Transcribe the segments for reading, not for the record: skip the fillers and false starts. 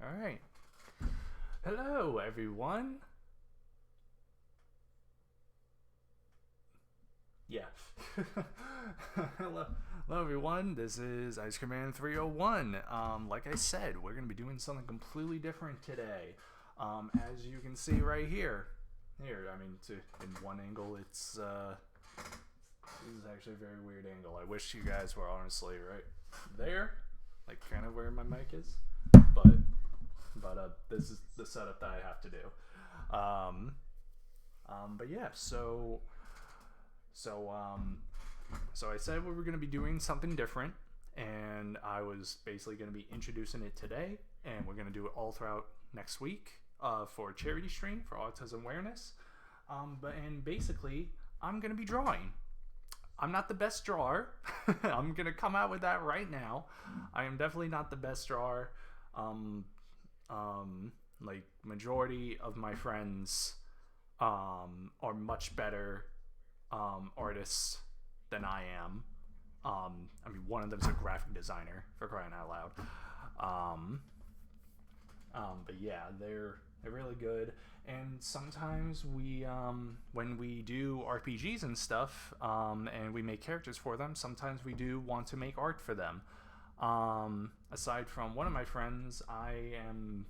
All right. Hello, everyone. Yes. hello, hello, everyone. This is Ice Cream Man 301. Like I said, we're gonna be doing something completely different today. As you can see right here. In one angle, this is actually a very weird angle. I wish you guys were honestly right there, like kind of where my mic is, but this is the setup that I have to do. But yeah, so so I said we were going to be doing something different, and I was basically going to be introducing it today, and we're going to do it all throughout next week for a charity stream for autism awareness. And basically, I'm going to be drawing. I'm not the best drawer. I'm going to come out with that right now. I am definitely not the best drawer. Like majority of my friends are much better artists than I am. One of them's a graphic designer, for crying out loud. But yeah, they're really good. And sometimes when we do RPGs and stuff, and we make characters for them, sometimes we do want to make art for them. Aside from one of my friends, I am,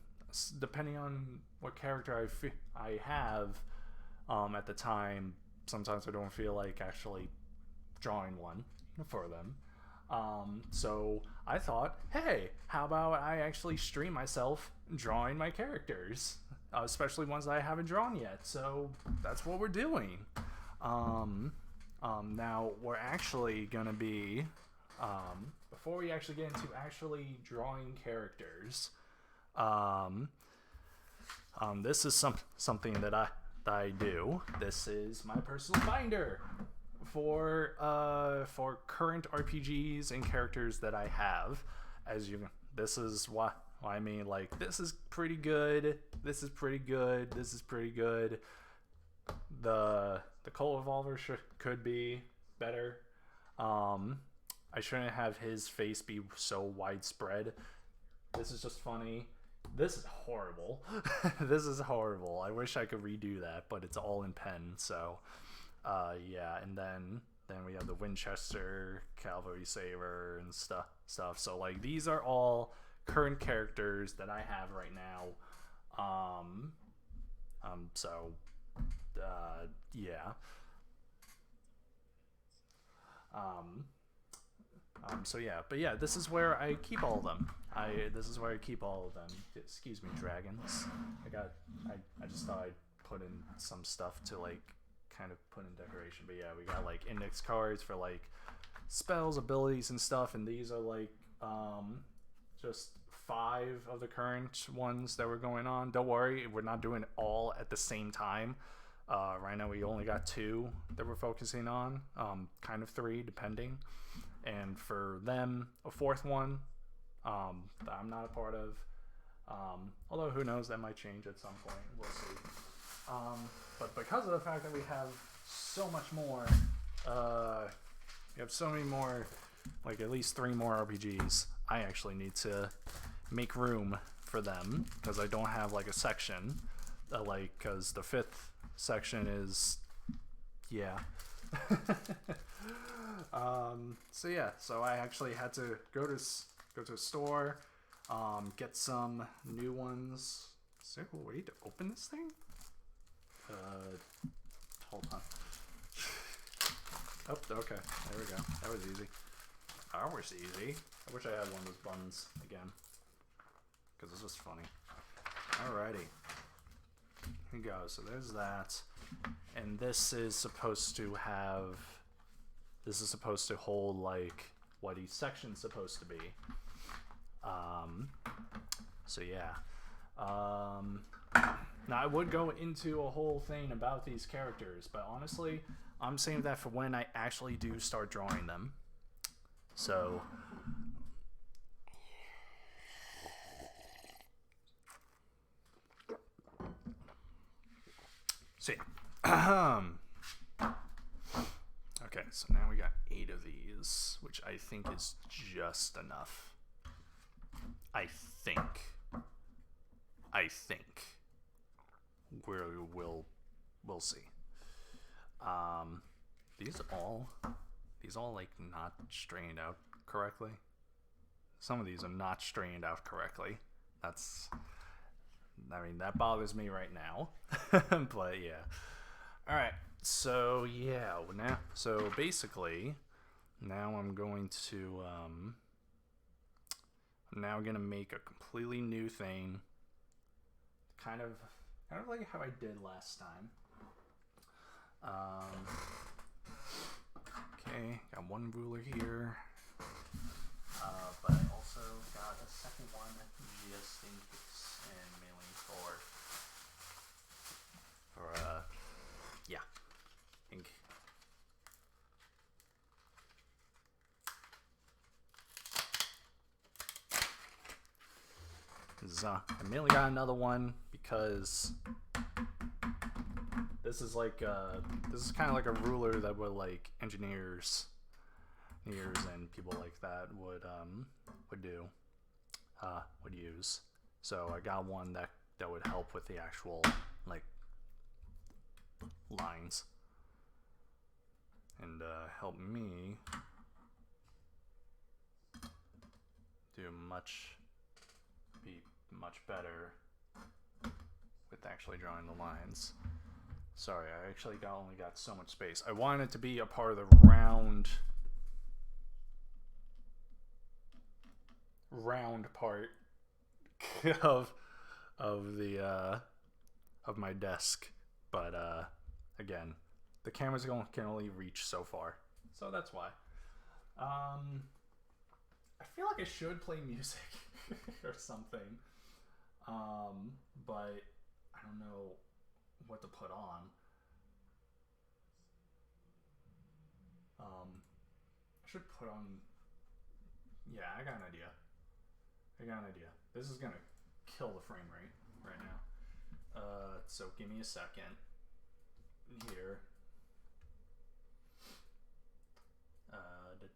depending on what character I have at the time, sometimes I don't feel like actually drawing one for them. So I thought, hey, how about I actually stream myself drawing my characters, especially ones that I haven't drawn yet. So that's what we're doing. Now we're actually gonna be before we actually get into actually drawing characters. This is something that I do. This is my personal binder for current RPGs and characters that I have. This is why I mean, like, this is pretty good. This is pretty good. This is pretty good. The Cold Revolver could be better. I shouldn't have his face be so widespread. This is just funny. This is horrible. This is horrible. I wish I could redo that, but it's all in pen. So, yeah. And then we have the Winchester Cavalry Saber and stuff. So like these are all current characters that I have right now. So, yeah. So yeah, but yeah, this is where I keep all of them. This is where I keep all of them. Excuse me, dragons. I just thought I'd put in some stuff to like kind of put in decoration. But yeah, we got like index cards for like spells, abilities, and stuff. And these are like just 5 of the current ones that were going on. Don't worry, we're not doing it all at the same time. Right now we only got 2 that we're focusing on. Kind of 3 depending. And for them, a 4th one that I'm not a part of. Although who knows, that might change at some point. We'll see. But because of the fact that we have so much more, we have so many more, like at least 3 more RPGs, I actually need to make room for them because I don't have like a section. Because the 5th section is, yeah. So yeah, so I actually had to go to a store, get some new ones. Is there a way to open this thing? Hold on. Oh, okay, there we go. That was easy. That was easy. I wish I had one of those buttons again, because this was funny. Alrighty. Here we go. So there's that, and this is supposed to have. This is supposed to hold like what each section's supposed to be. So yeah. Now I would go into a whole thing about these characters, but honestly, I'm saving that for when I actually do start drawing them. So yeah. Okay, so now we got 8 of these, which I think is just enough. I think. I think we'll see. Um, these all like not straightened out correctly. Some of these are not straightened out correctly. That bothers me right now. But yeah. All right. So yeah, so basically, now I'm going to I'm now gonna make a completely new thing. Kind of like how I did last time. Okay, got one ruler here. But I also got a second one just in case, and mainly for yeah, ink. I mainly got another one because this is kind of like a ruler that would like engineers and people like that would use. So I got one that would help with the actual like lines and help me be much better with actually drawing the lines. Sorry, I actually only got so much space. I wanted it to be a part of the round part of my desk, but again, the cameras can only reach so far, so that's why. I feel like I should play music or something, but I don't know what to put on. I should put on. Yeah, I got an idea. This is gonna kill the frame rate right now. So give me a second here.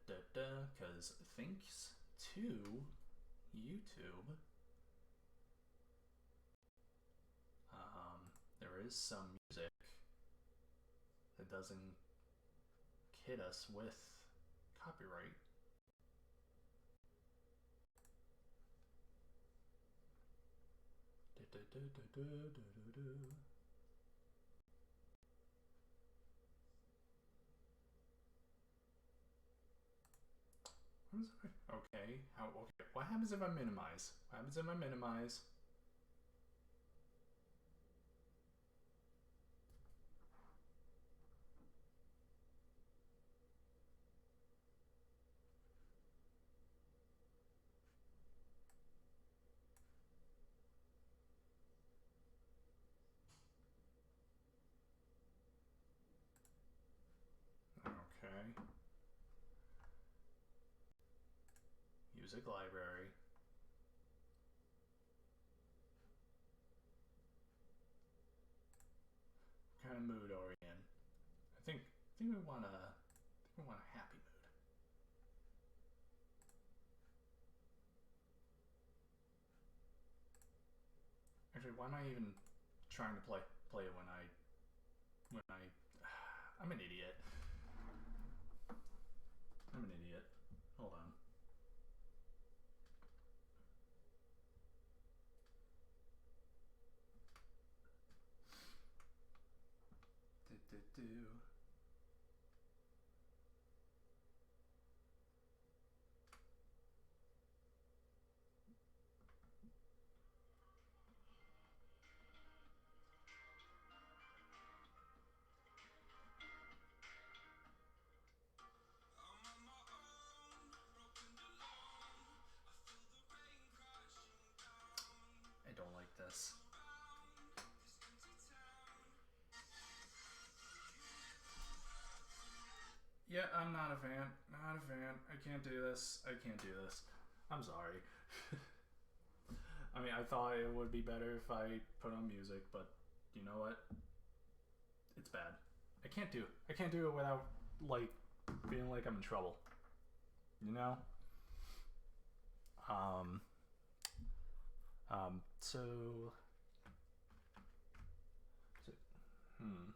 Because thanks to YouTube, there is some music that doesn't hit us with copyright. Okay. Okay. What happens if I minimize? Okay. Music library. What kind of mood are we in? I think we want a happy mood. Actually, why am I even trying to play it when I I'm an idiot. Hold on. I don't like this. Yeah, I'm not a fan. I can't do this. I'm sorry. I mean, I thought it would be better if I put on music, but you know what? It's bad. I can't do it without like feeling like I'm in trouble. You know? So Hmm.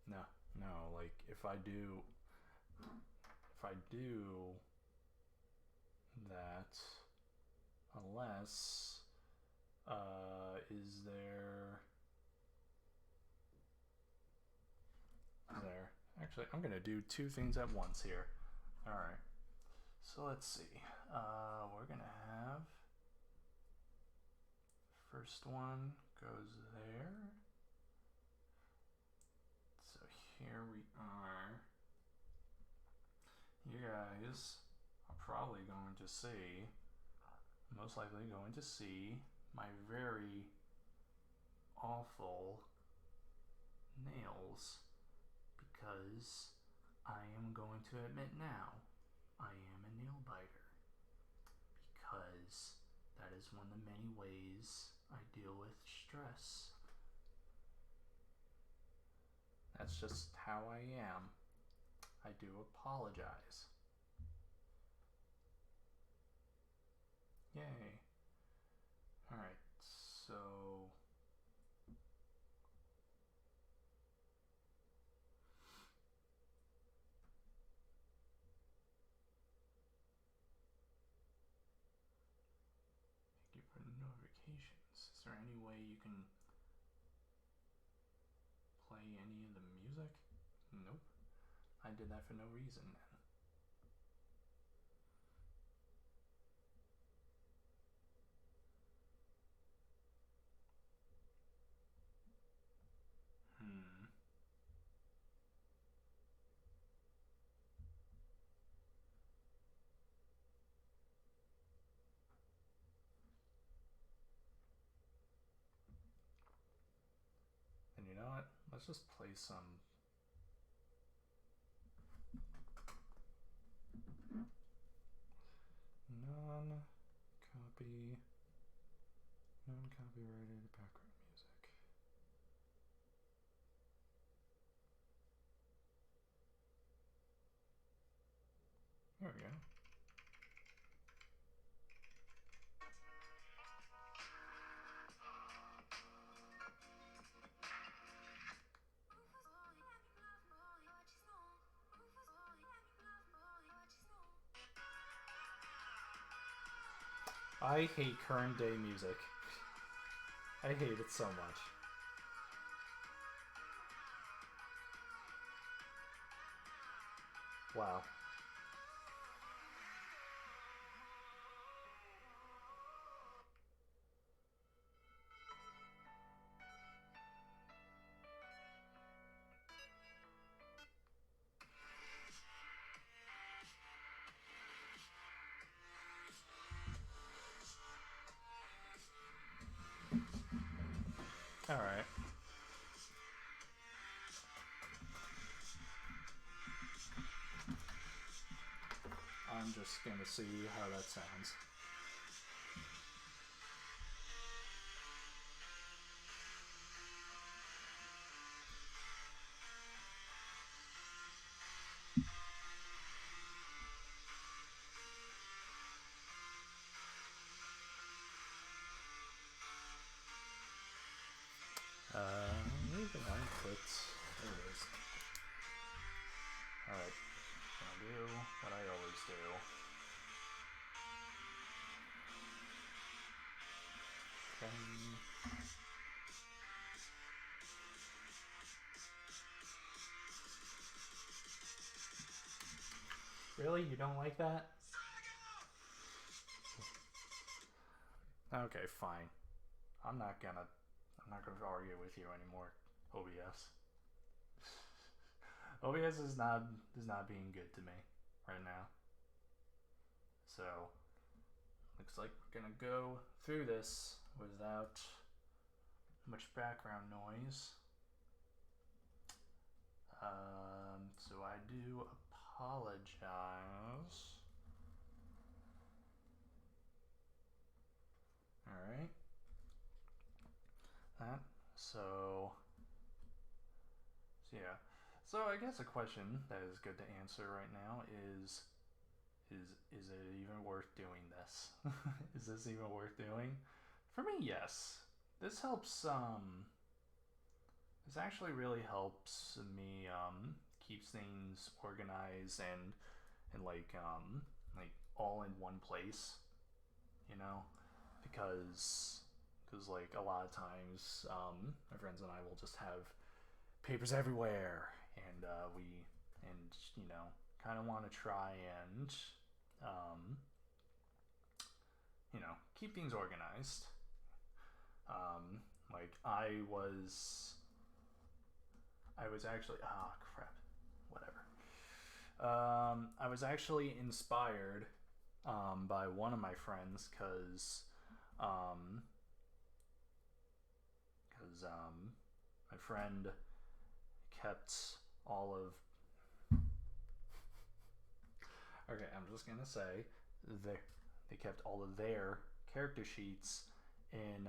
No, no. Like if I do that, unless, is there? Actually, I'm gonna do two things at once here. All right. So let's see. We're gonna have first one goes there. So here we are. You guys are probably going to see, most likely going to see, my very awful nails, because I am going to admit now, I am a nail biter, because that is one of the many ways I deal with stress. That's just how I am. I do apologize. Yay. Alright, so thank you for the notifications. Is there any way you can play any of the music? Nope. I did that for no reason then. And you know what? Let's just play some non-copyrighted background music. There we go. I hate current day music. I hate it so much. Wow. Alright. I'm just gonna see how that sounds. Where did I put? There it is. Alright. Gonna do what I always do. Okay. Really? You don't like that? Okay, fine. I'm not gonna argue with you anymore, OBS. OBS is not being good to me right now. So looks like we're gonna go through this without much background noise. So I do apologize. Alright. That. So yeah. So I guess a question that is good to answer right now is it even worth doing this? Is this even worth doing? For me, yes. this helps. This actually really helps me keeps things organized and like all in one place, you know, because like a lot of times my friends and I will just have papers everywhere, and we and you know kind of want to try and um, you know keep things organized. Like I was actually crap, whatever. I was actually inspired by one of my friends because my friend kept all of. Okay, I'm just gonna say they kept all of their character sheets in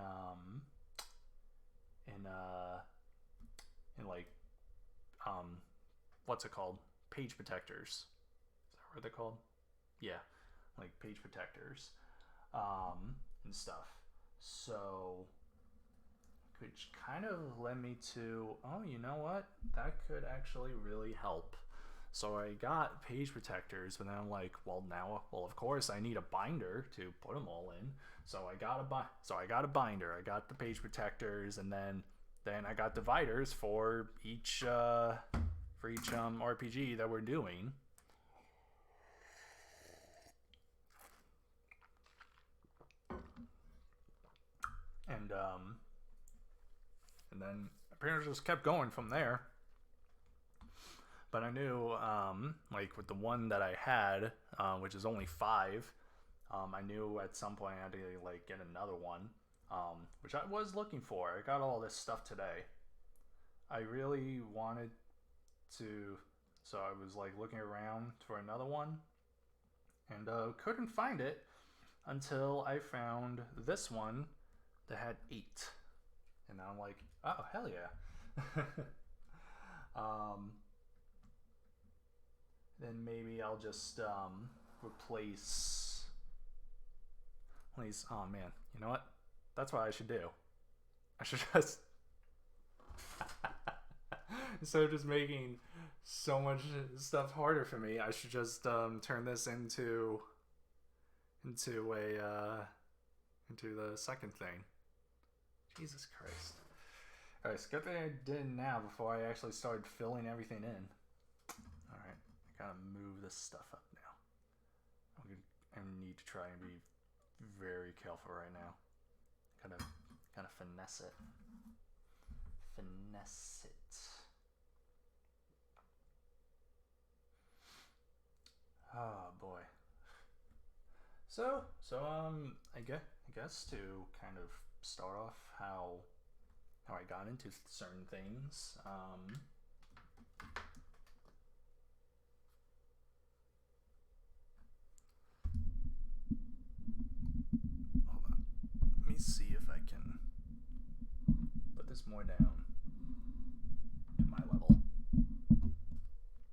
in uh in like what's it called? Page protectors. Is that what they're called? Yeah, like page protectors and stuff. So, which kind of led me to, oh, you know what? That could actually really help. So I got page protectors, but then I'm like, well, of course, I need a binder to put them all in. So I got a binder. I got the page protectors, and then I got dividers for each RPG that we're doing. And then apparently just kept going from there. But I knew, like with the one that I had, which is only 5, I knew at some point I had to like get another one, which I was looking for. I got all this stuff today. I really wanted to, so I was like looking around for another one, and couldn't find it until I found this one that had 8, and now I'm like, oh hell yeah. Then maybe I'll just replace. Oh man, you know what? That's what I should do. I should just instead of just making so much stuff harder for me, I should just turn this into the second thing. Jesus Christ! All right, it's good thing I did it now before I actually started filling everything in. All right, I gotta move this stuff up now. I need to try and be very careful right now. Gotta finesse it. Finesse it. Oh boy. So I guess to kind of start off how I got into certain things. Hold on. Let me see if I can put this more down to my level,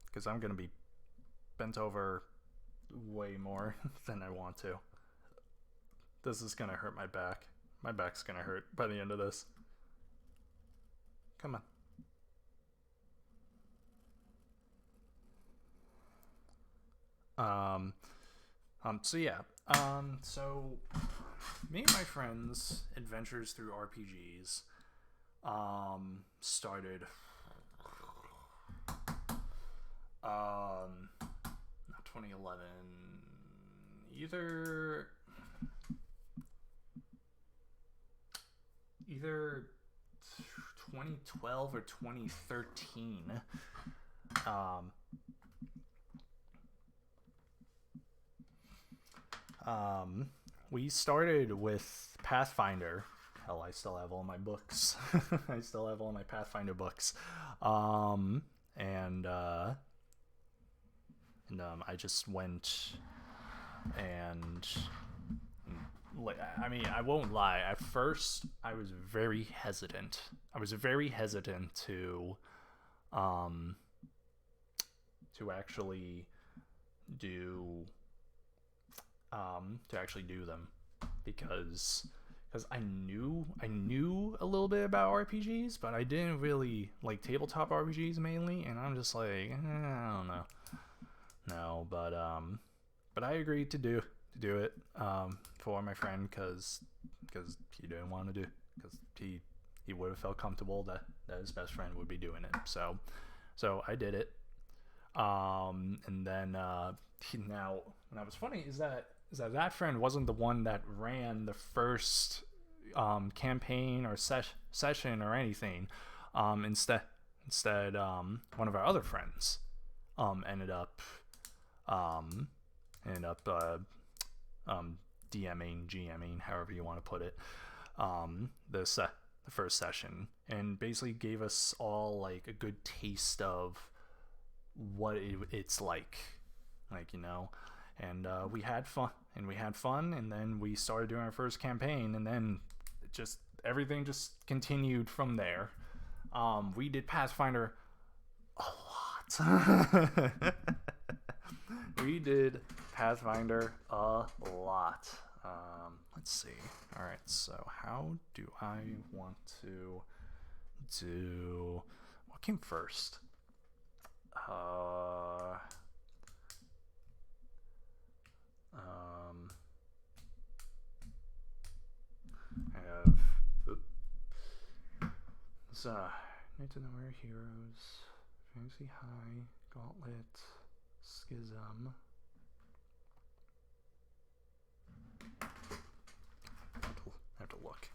because I'm gonna be bent over way more than I want to. This is gonna hurt my back. My back's gonna hurt by the end of this. Come on. So yeah. So me and my friends' adventures through RPGs started not 2011, either 2012 or 2013. We started with Pathfinder. Hell, I still have all my books. I still have all my Pathfinder books. And I just went and I mean, I won't lie. At first, I was very hesitant. To actually do them, because because I knew a little bit about RPGs, but I didn't really like tabletop RPGs mainly, and I'm just like, I don't know. No, but I agreed to do it for my friend because he didn't want to do, because he would have felt comfortable that his best friend would be doing it. So I did it. And then now what was funny is that friend wasn't the one that ran the first campaign or session or anything. Instead, one of our other friends ended up DMing, GMing, however you want to put it, the first session, and basically gave us all like a good taste of what it's like, and we had fun, and then we started doing our first campaign, and then everything just continued from there. We did Pathfinder a lot. We did Pathfinder a lot. Let's see. All right, so how do I want to do? What came first? I have this, Need to Know Our Heroes, Fantasy High, Gauntlet, Schism. I have to look.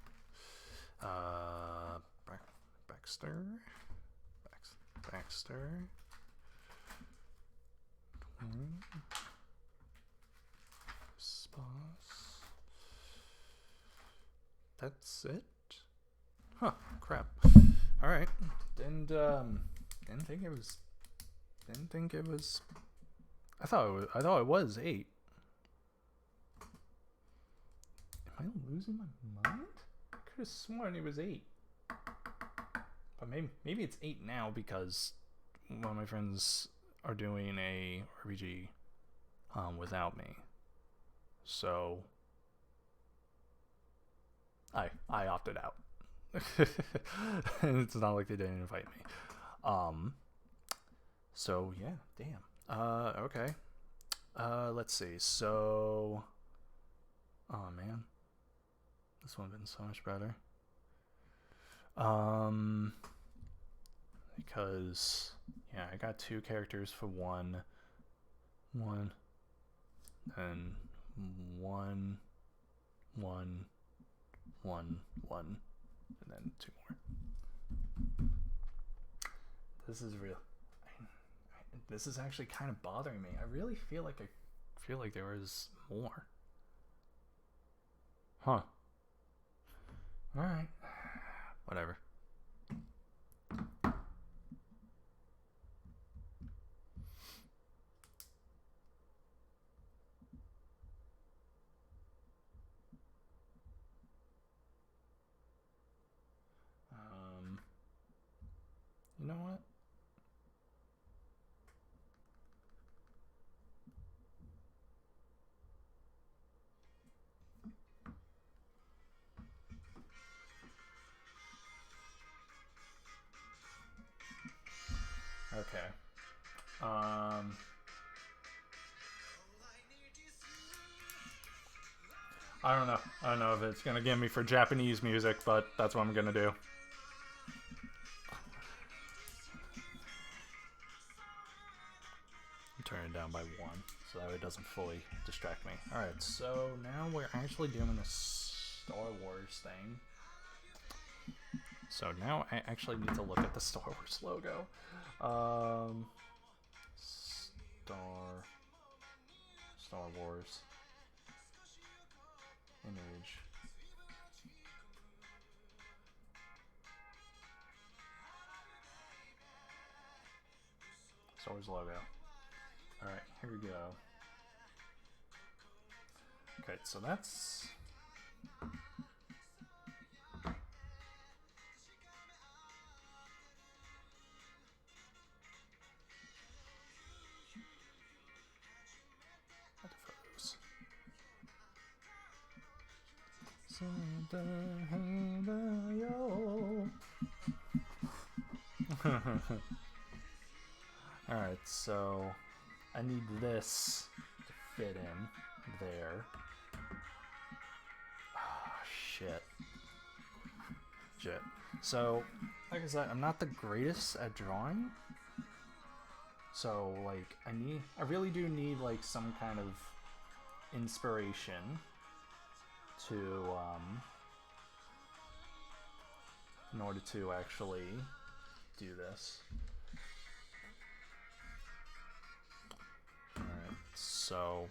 Baxter. Sposs. That's it? Huh, crap. Alright. Didn't think it was I thought it was 8. Am I losing my mind? I could have sworn it was 8. But maybe it's 8 now because one of my friends are doing a RPG without me. So I opted out. And it's not like they didn't invite me. So yeah, damn. Okay. Let's see. So, oh man, this one would have been so much better. Because yeah, I got 2 characters for one, and one, and then 2 more. This is real. This is actually kind of bothering me. I really feel like there was more. Huh. All right. Whatever. You know what? Okay. I don't know. I don't know if it's gonna get me for Japanese music, but that's what I'm gonna do. Turn it down by 1 so that way it doesn't fully distract me. Alright, so now we're actually doing a Star Wars thing. So now I actually need to look at the Star Wars logo. Star Wars image. Star Wars logo. Alright, here we go. Okay, so that's... Alright, so I need this to fit in there. Ah, shit. So, like I said, I'm not the greatest at drawing. So, like, I really do need, like, some kind of inspiration to, in order to actually do this. Alright, so...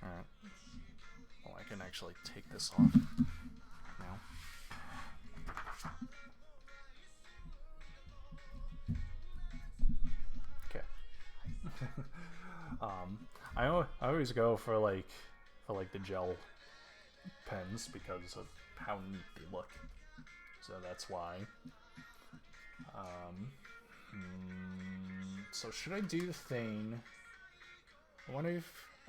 Alright. Well, I can actually take this off now. Okay. I always go for like the gel pens because of how neat they look. So that's why. So should I do the thing? I'm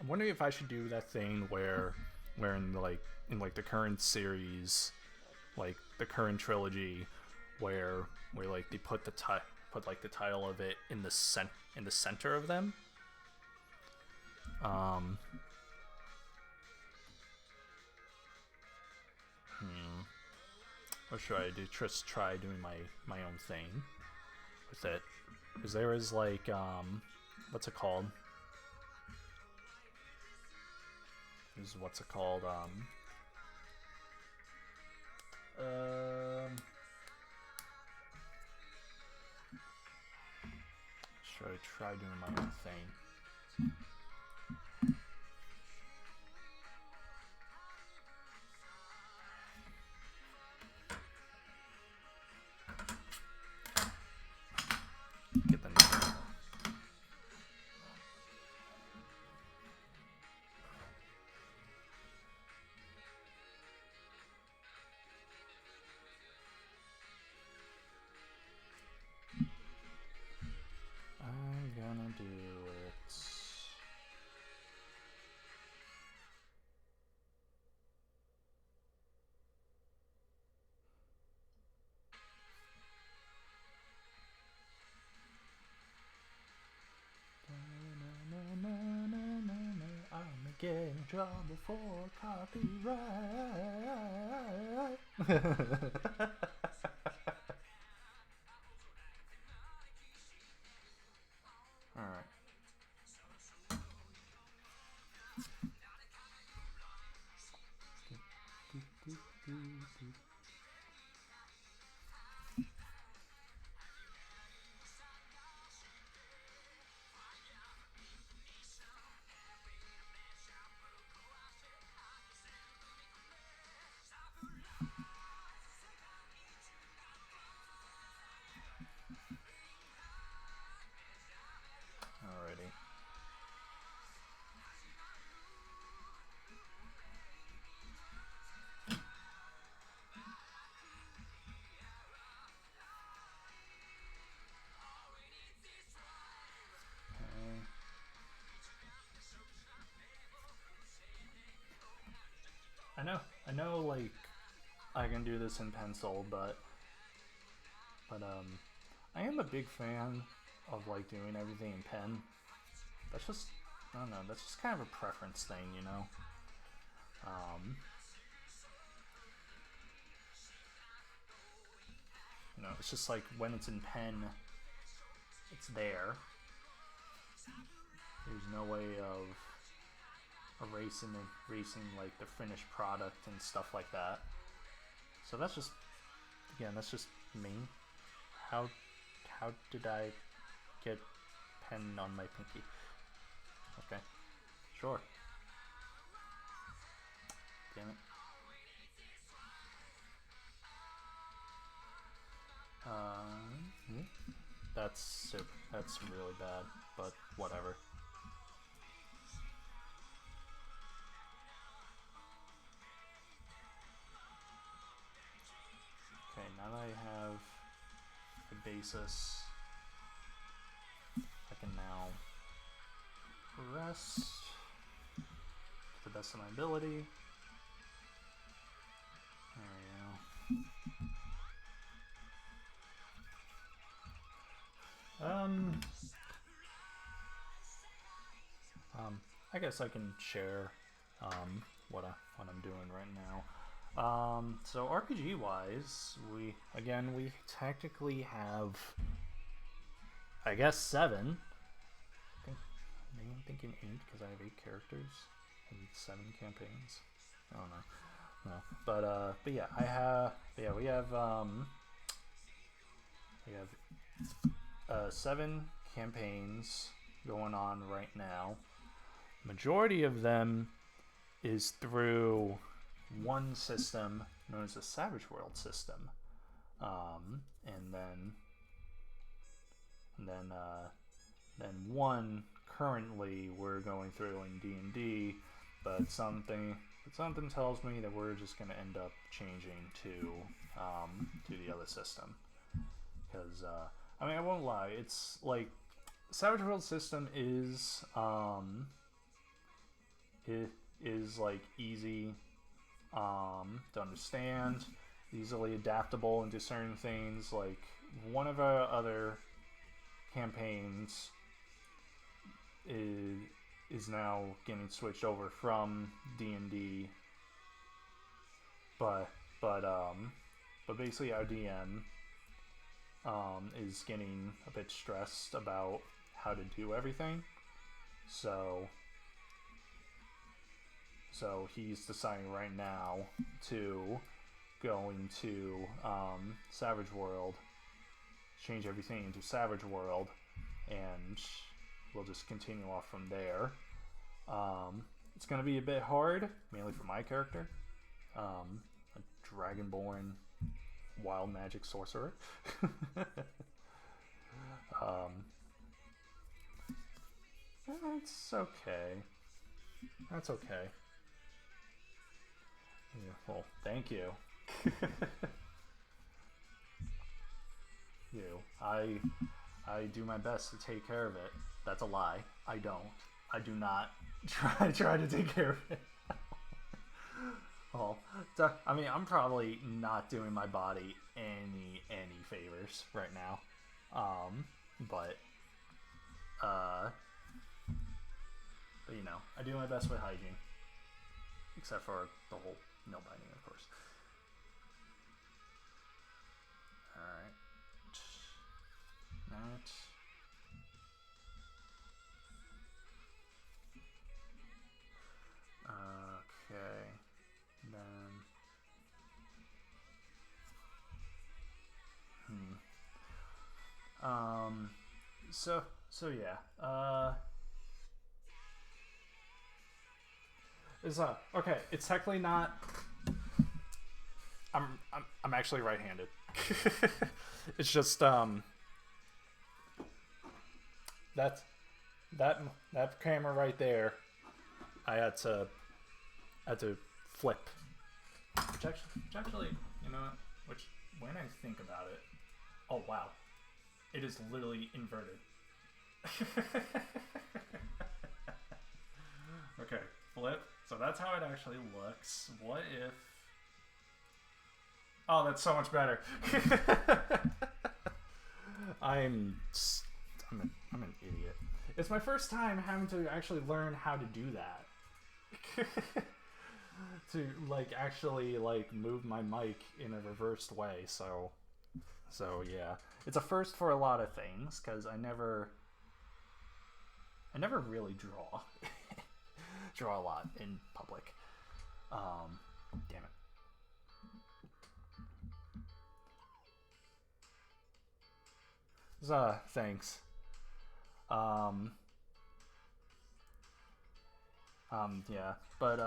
wondering if I should do that thing where in the current series, like the current trilogy, where like they put the title of it in the center of them. Or should I just try doing my own thing with it? Because there is like what's it called? Should I try doing my own thing? Get the name. I'm gonna do it. I'm getting in trouble for copyright. Alright. Alrighty. I know, like, I can do this in pencil, but I am a big fan of, like, doing everything in pen. That's just, I don't know, that's just kind of a preference thing, you know? You know, it's just like, when it's in pen, it's there. There's no way of erasing like the finished product and stuff like that. So that's just, again, that's just me. How did I get pen on my pinky? Okay, sure. Damn it. That's really bad, but whatever. Okay, now that I have the basis, I can now rest to the best of my ability. There we go. I guess I can share what I'm doing right now. So RPG wise, we technically have, I guess, 7. I'm thinking 8 because I have 8 characters and 7 campaigns. I don't know. No, but yeah, we have 7 campaigns going on right now. Majority of them is through one system known as the Savage World system, and then one currently we're going through in D&D, but something tells me that we're just going to end up changing to the other system, because I mean, I won't lie, it's like Savage World system is like easy to understand, easily adaptable into certain things. Like one of our other campaigns is now getting switched over from D&D, but basically our DM is getting a bit stressed about how to do everything, so he's deciding right now to go into Savage World, change everything into Savage World, and we'll just continue off from there. It's going to be a bit hard, mainly for my character, a Dragonborn wild magic sorcerer. That's okay. That's okay. Yeah, well, thank you. I do my best to take care of it. That's a lie. I don't. I do not try to take care of it. Well, I mean, I'm probably not doing my body any favors right now. But you know, I do my best with hygiene, except for the whole nail biting, of course. All right. That. Okay. Then. So yeah. Is okay? It's technically not. I'm actually right-handed. It's just that camera right there, I had to flip. Which actually, you know, which when I think about it, oh wow, it is literally inverted. Okay, flip. So that's how it actually looks. What if? Oh, that's so much better. I'm an idiot. It's my first time having to actually learn how to do that. To like actually like move my mic in a reversed way. So yeah, it's a first for a lot of things because I never really draw a lot in public. Damn it. Thanks. Yeah, but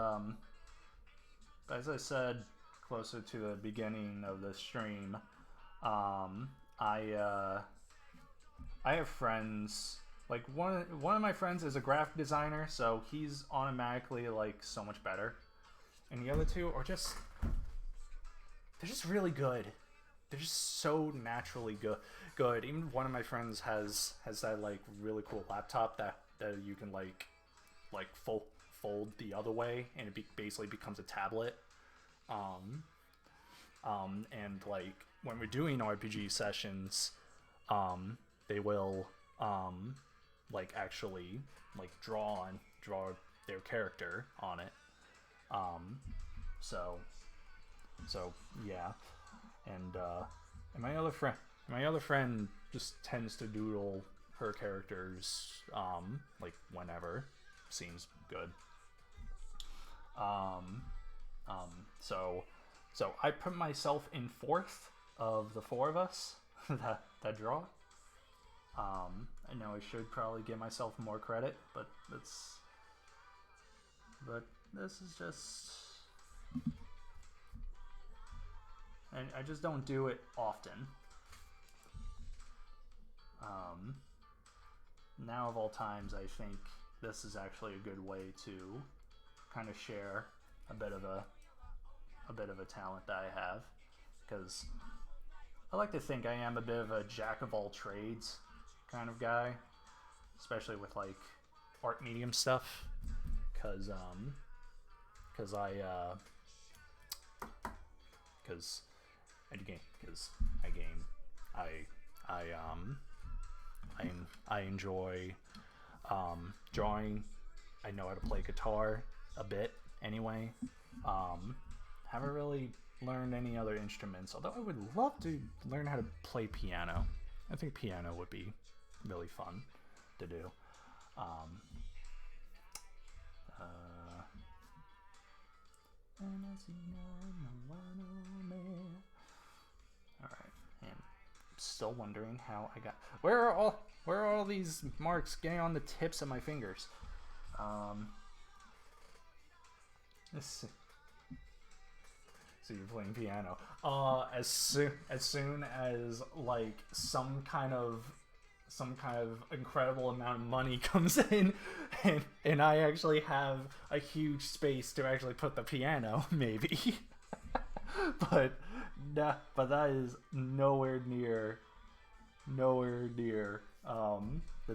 as I said closer to the beginning of the stream, I have friends. Like one of my friends is a graphic designer, so he's automatically like so much better, and the other two are just they're just really good. They're just so naturally good. Even one of my friends has that like really cool laptop that you can like like fold the other way, and it basically becomes a tablet. And like when we're doing RPG sessions, they will like actually like draw their character on it. So yeah, and my other friend just tends to doodle her characters like whenever seems good. Um, so I put myself in fourth of the four of us that draw. I know I should probably give myself more credit, but this is just, I just don't do it often. Now of all times, I think this is actually a good way to kind of share a bit of a talent that I have, because I like to think I am a bit of a jack of all trades kind of guy, especially with like art medium stuff, because I enjoy drawing. I know how to play guitar a bit anyway. Haven't really learned any other instruments, although I would love to learn how to play piano. I think piano would be really fun to do. Alright, and I'm still wondering how I got... Where are all these marks getting on the tips of my fingers? Let's see. So you're playing piano. As soon as like some kind of incredible amount of money comes in, and I actually have a huge space to actually put the piano, maybe. but that is nowhere near the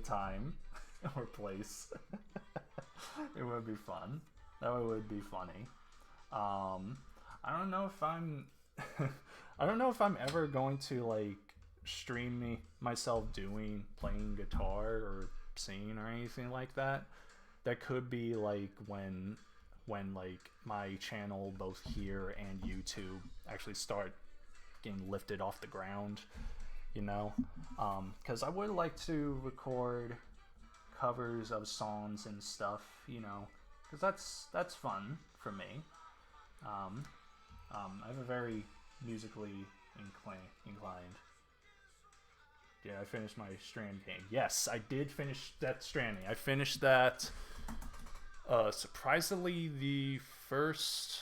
time or place. It would be fun. That would be funny. I don't know if I'm I don't know if I'm ever going to like stream myself playing guitar or singing or anything like that. That could be like when like my channel both here and YouTube actually start getting lifted off the ground, you know, because I would like to record covers of songs and stuff, you know, because that's fun for me. I have a very musically inclined. Did I finish my Strand game? Yes, I did finish that Stranding. I finished that surprisingly the first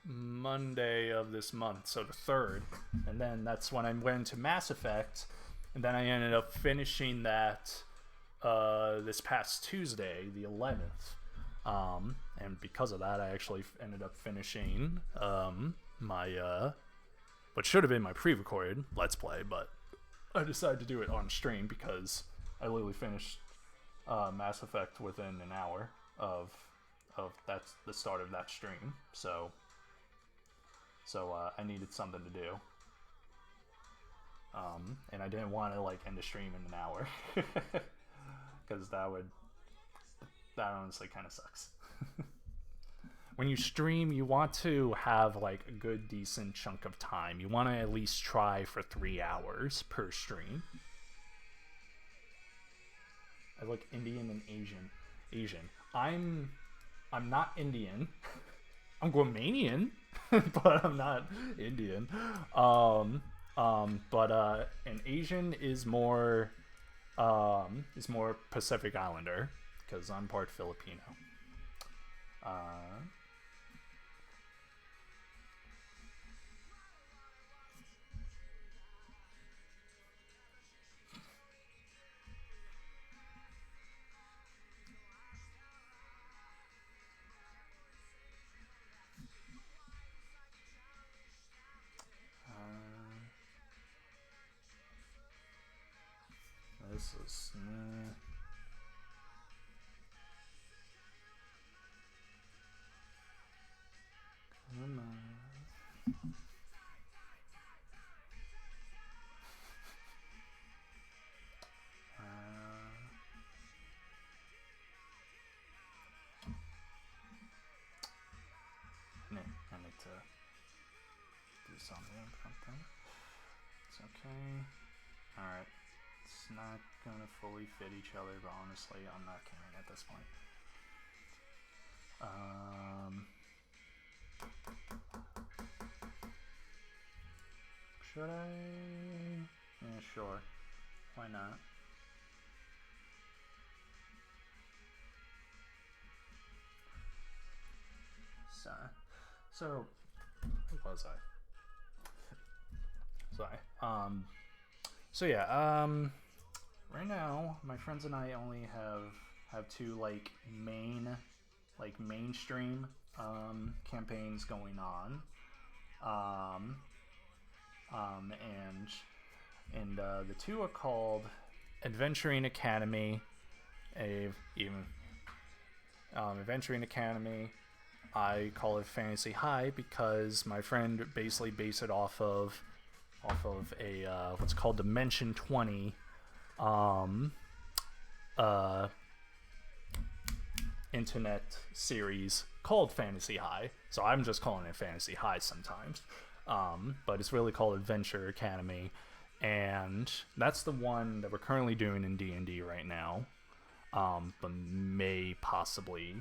Monday of this month, so the 3rd. And then that's when I went into Mass Effect, and then I ended up finishing that this past Tuesday, the 11th. And because of that, I actually ended up finishing my what should have been my pre-recorded Let's Play, but I decided to do it on stream because I literally finished Mass Effect within an hour of that's the start of that stream. So I needed something to do, and I didn't want to like end the stream in an hour because that honestly kind of sucks. When you stream, you want to have like a good decent chunk of time. You want to at least try for 3 hours per stream. I look Indian and Asian. I'm not Indian. I'm Guamanian, but I'm not Indian. But an Asian is more Pacific Islander because I'm part Filipino. This is to do something about that. It's okay. Alright. It's not gonna fully fit each other, but honestly, I'm not caring at this point. Should I? Yeah, sure. Why not? So who was I? Sorry. So yeah, right now my friends and I only have two like mainstream campaigns going on. And the two are called Adventuring Academy, Adventuring Academy. I call it Fantasy High because my friend basically based it off of a what's called Dimension 20 internet series called Fantasy High. So I'm just calling it Fantasy High sometimes. But it's really called Adventure Academy, and that's the one that we're currently doing in D&D right now. But may possibly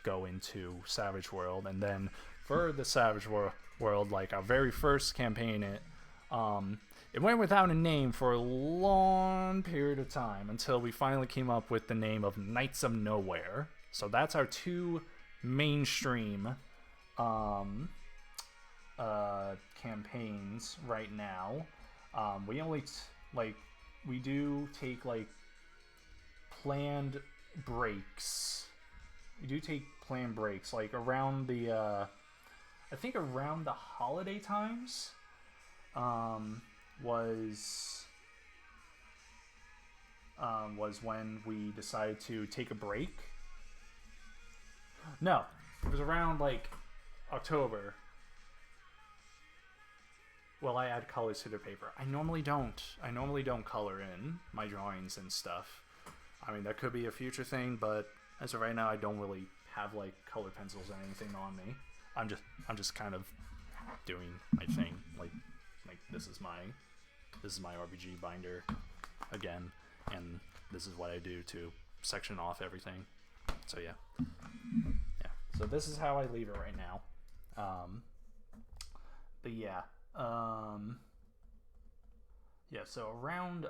go into Savage World, and then for the Savage World, like our very first campaign, it went without a name for a long period of time until we finally came up with the name of Knights of Nowhere. So that's our two mainstream campaigns right now. We only we do take like planned breaks. We do take planned breaks like around the I think around the holiday times was when we decided to take a break. No, it was around like October. Well, I add colors to the paper. I normally don't color in my drawings and stuff. I mean, that could be a future thing, but as of right now, I don't really have like color pencils or anything on me. I'm just kind of doing my thing. Like this is my RPG binder again, and this is what I do to section off everything. So yeah. So this is how I leave it right now. But yeah. So around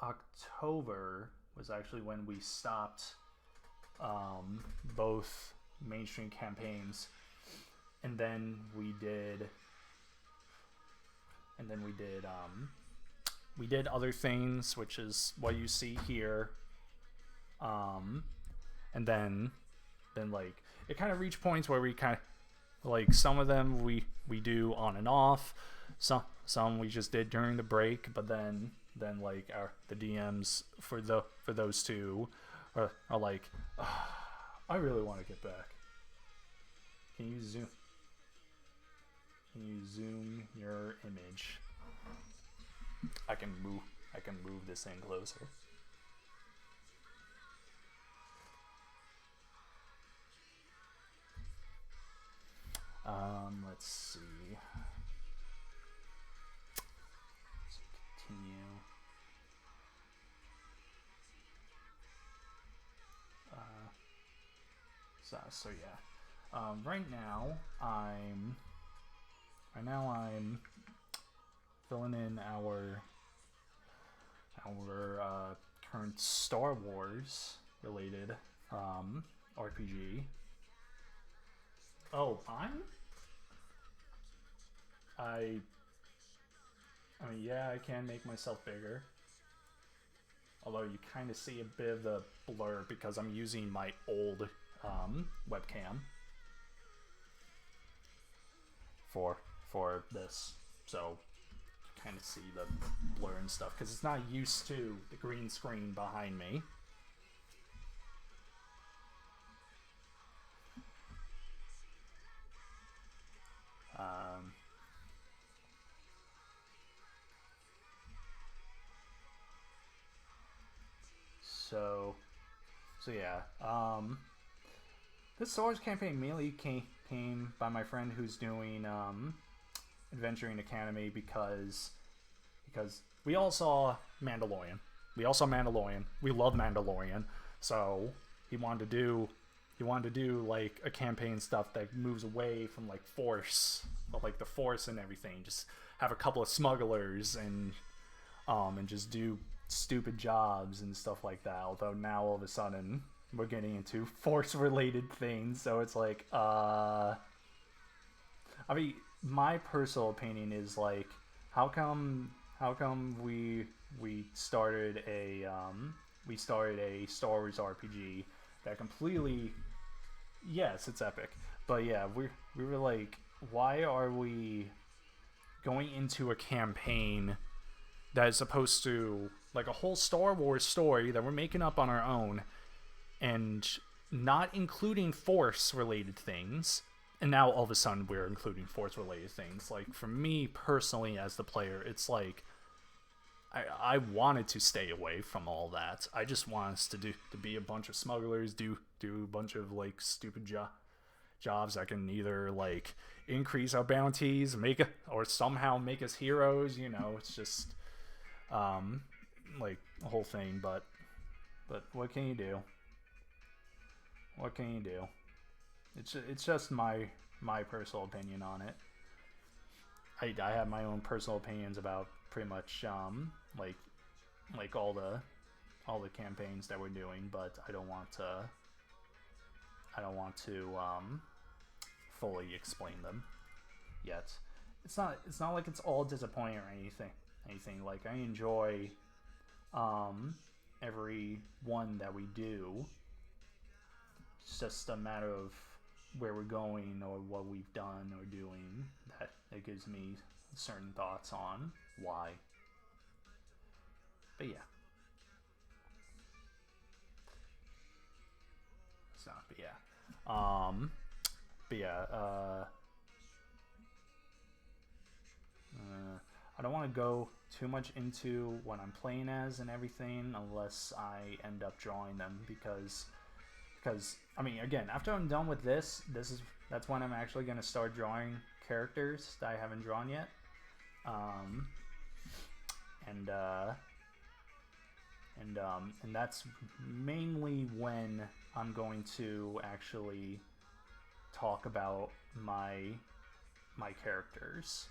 October was actually when we stopped both mainstream campaigns, and then we did other things, which is what you see here. And then like it kind of reached points where we kind of like some of them we do on and off, some we just did during the break, but then like the DMs for those two are like, oh, I really want to get back. Can you zoom your image? I can move this thing closer. Let's see. Let's continue. So yeah. Right now I'm filling in our current Star Wars related RPG. Oh, I mean, yeah, I can make myself bigger. Although you kind of see a bit of the blur because I'm using my old webcam for this. So you kind of see the blur and stuff because it's not used to the green screen behind me. So yeah, this Star Wars campaign mainly came by my friend who's doing Adventuring Academy because we all saw Mandalorian. We love Mandalorian. So he wanted to do like a campaign stuff that moves away from like Force, like the Force and everything. Just have a couple of smugglers and just do stupid jobs and stuff like that. Although now all of a sudden we're getting into Force related things, so it's like I mean, my personal opinion is like, how come we started a Star Wars RPG that completely, yes, it's epic, but yeah, we were like, why are we going into a campaign that is supposed to, like, a whole Star Wars story that we're making up on our own and not including Force related things, and now all of a sudden we're including Force related things. Like, for me personally as the player, it's like I wanted to stay away from all that. I just want us to be a bunch of smugglers, do a bunch of like stupid jobs that can either like increase our bounties, or somehow make us heroes. You know, it's just like a whole thing. But what can you do? What can you do? It's just my personal opinion on it. I have my own personal opinions about pretty much like all the campaigns that we're doing, but I don't want to fully explain them yet. It's not like it's all disappointing or anything. Like, I enjoy every one that we do. It's just a matter of where we're going or what we've done or doing that gives me certain thoughts on why. But yeah. So, but yeah. I don't want to go too much into what I'm playing as and everything unless I end up drawing them, because I mean, again, after I'm done with that's when I'm actually going to start drawing characters that I haven't drawn yet. And that's mainly when I'm going to actually talk about my characters,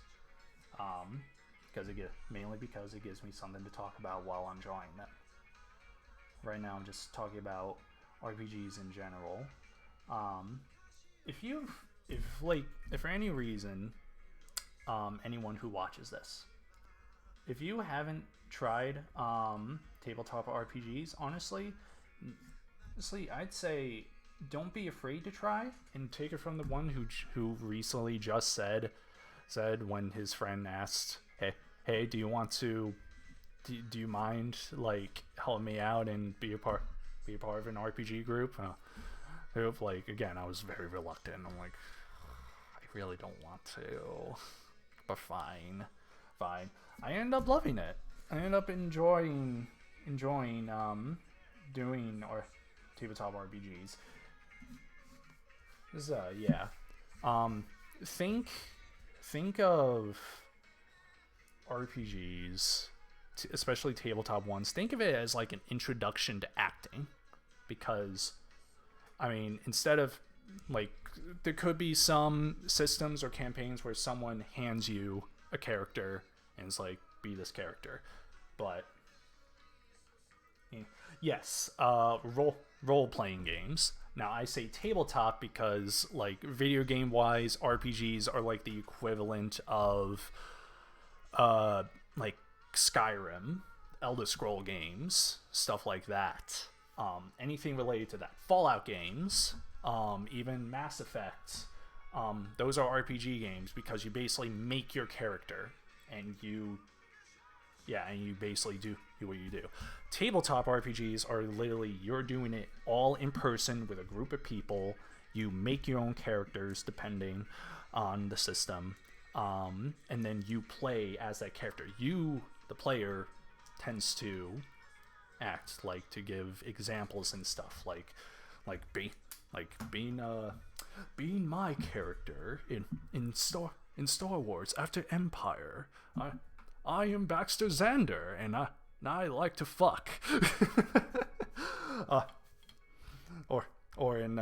mainly because it gives me something to talk about while I'm drawing them. Right now I'm just talking about RPGs in general. If for any reason, anyone who watches this, if you haven't tried tabletop RPGs, honestly, I'd say don't be afraid to try, and take it from the one who recently just said when his friend asked, hey, do you mind like helping me out and be a part of an RPG group? Like, again, I was very reluctant. I'm like, I really don't want to, but fine. I ended up loving it. I ended up enjoying doing tabletop RPGs. Think of RPGs, especially tabletop ones. Think of it as like an introduction to acting, because I mean, instead of like, there could be some systems or campaigns where someone hands you a character and it's like, be this character, but yes, role-playing games. Now, I say tabletop because, like, video game wise, RPGs are like the equivalent of like Skyrim, Elder Scroll games, stuff like that. Anything related to that. Fallout games, even Mass Effect, those are RPG games because you basically make your character and you basically do what you do. Tabletop RPGs are literally, you're doing it all in person with a group of people. You make your own characters depending on the system, and then you play as that character. You, the player, tends to act, like to give examples and stuff, like being being my character in Star Wars after Empire. I am Baxter Xander, and I like to fuck. uh, or in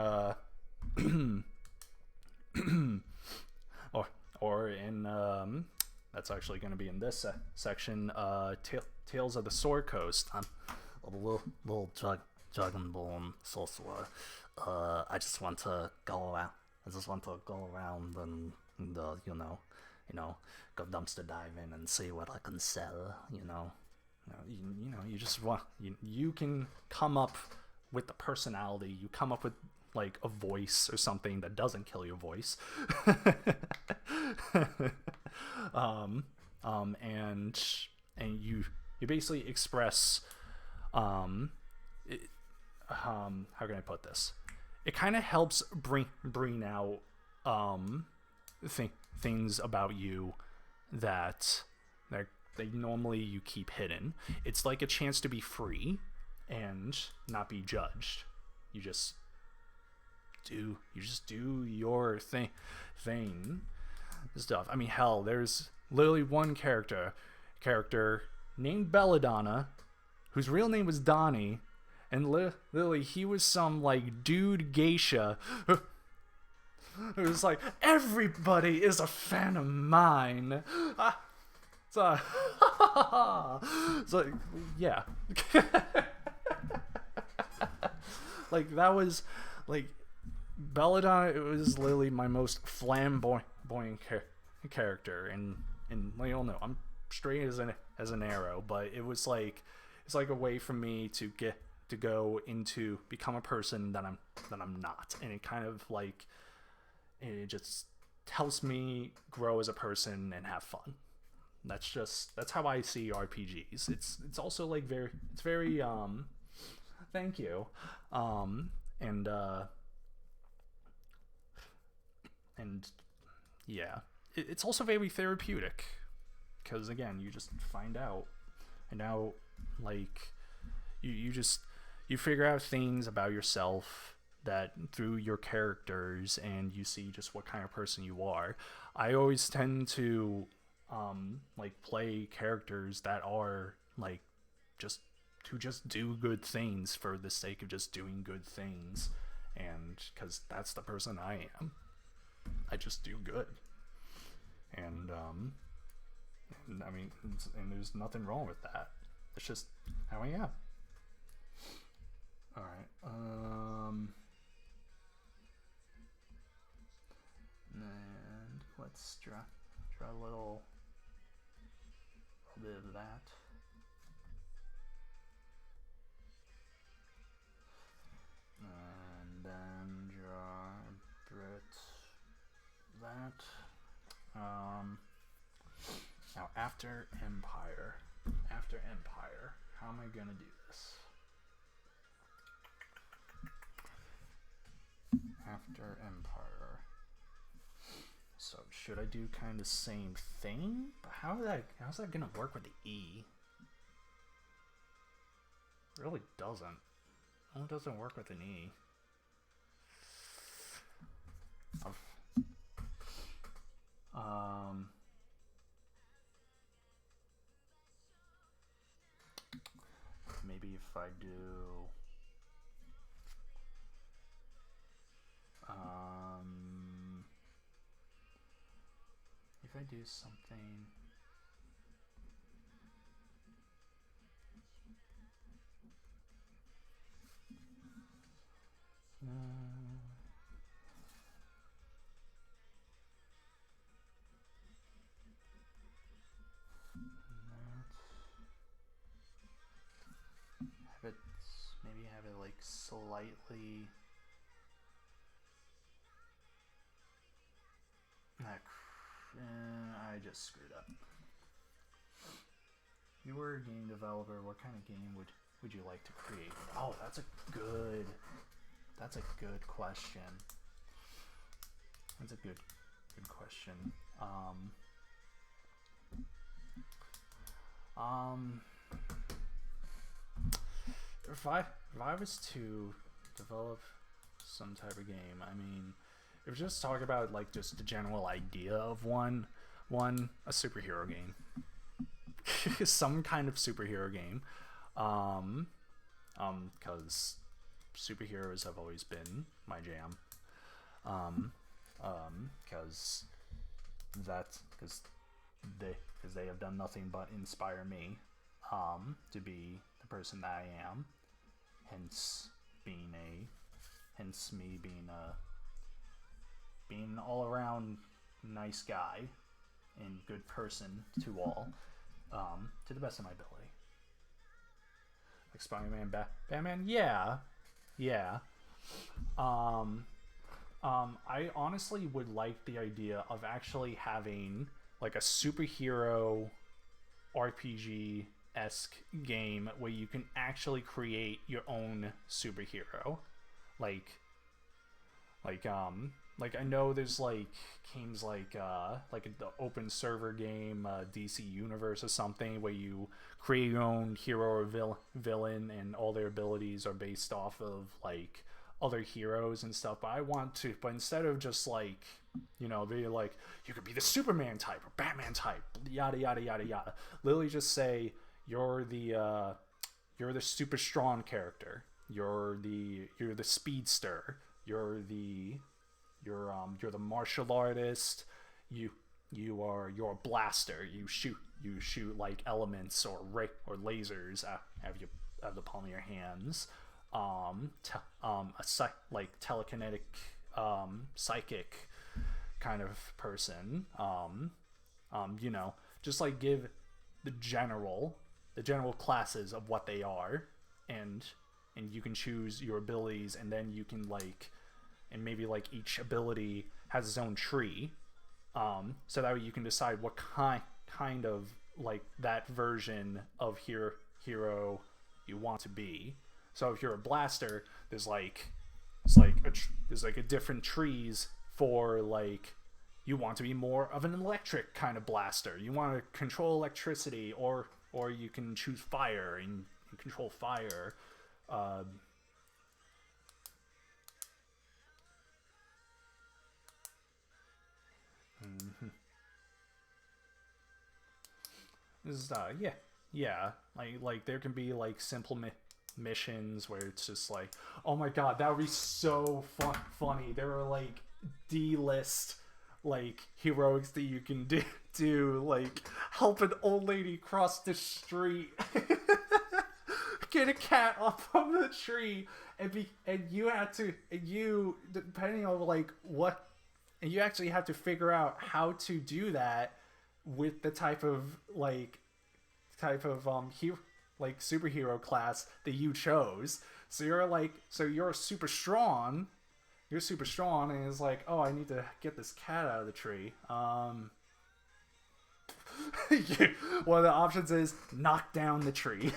or in that's actually going to be in this section. Tales of the Sword Coast. I'm a little dragonborn sorcerer. I just want to go around. And go dumpster diving and see what I can sell. You just want you can come up with the personality. You come up with like a voice or something that doesn't kill your voice. And you basically express how can I put this? It kind of helps bring out things about you that normally you keep hidden. It's like a chance to be free and not be judged. You just do your thing stuff. I mean, hell, there's literally one character named Belladonna, whose real name was Donnie, and literally he was some like dude geisha. It was like, everybody is a fan of mine. So yeah. Like, that was like Belladonna. It was literally my most flamboyant character, and like, you all know, I'm straight as an arrow, but it was like, it's like a way for me to go into become a person that I'm not, and it kind of like, it just helps me grow as a person and have fun. That's how I see RPGs. It's also like very thank you. And yeah, it's also very therapeutic, because again, you just find out, and now like you figure out things about yourself that through your characters, and you see just what kind of person you are. I always tend to like play characters that are like just do good things for the sake of just doing good things, and because that's the person I am. I just do good, and I mean, and there's nothing wrong with that. It's just how I am. All right. And let's draw a little bit of that. And then draw a bit that. Now after Empire, how am I gonna do this? After Empire. So should I do kind of the same thing? But how's that gonna work with the E? It really doesn't. It doesn't work with an E. Maybe if I do something, have it like slightly. I just screwed up. You were a game developer. What kind of game would you like to create? Oh, that's a good question. That's a good question. If I was to develop some type of game, I mean, if we just talk about like just the general idea of a superhero game, some kind of superhero game, because superheroes have always been my jam, because they have done nothing but inspire me, to be the person that I am, hence me being an all around nice guy and good person to all, to the best of my ability. Like Spider-Man, Batman, yeah. I honestly would like the idea of actually having like a superhero RPG-esque game where you can actually create your own superhero. Like I know there's like games like the open server game, DC Universe or something, where you create your own hero or villain, and all their abilities are based off of like other heroes and stuff. But instead of just like, they're like, you could be the Superman type or Batman type, yada yada yada yada. Literally just say you're the super strong character. You're the speedster. You're the martial artist. You're a blaster. You shoot like elements or lasers out of the palm of your hands. Like telekinetic, psychic kind of person. Just like give the general classes of what they are, and you can choose your abilities, and then you can like, and maybe like each ability has its own tree, so that way you can decide what kind of like that version of hero you want to be. So if you're a blaster, there's like a different trees for like, you want to be more of an electric kind of blaster. You want to control electricity, or you can choose fire and control fire. This is yeah. Like there can be like simple missions where it's just like, oh my god, that would be so funny. There are like D-list like heroics that you can do like help an old lady cross the street, get a cat up from the tree, and you depending on like what, and you actually have to figure out how to do that with the type of superhero class that you chose. So you're super strong. You're super strong, and it's like, oh, I need to get this cat out of the tree. One of the options is knock down the tree.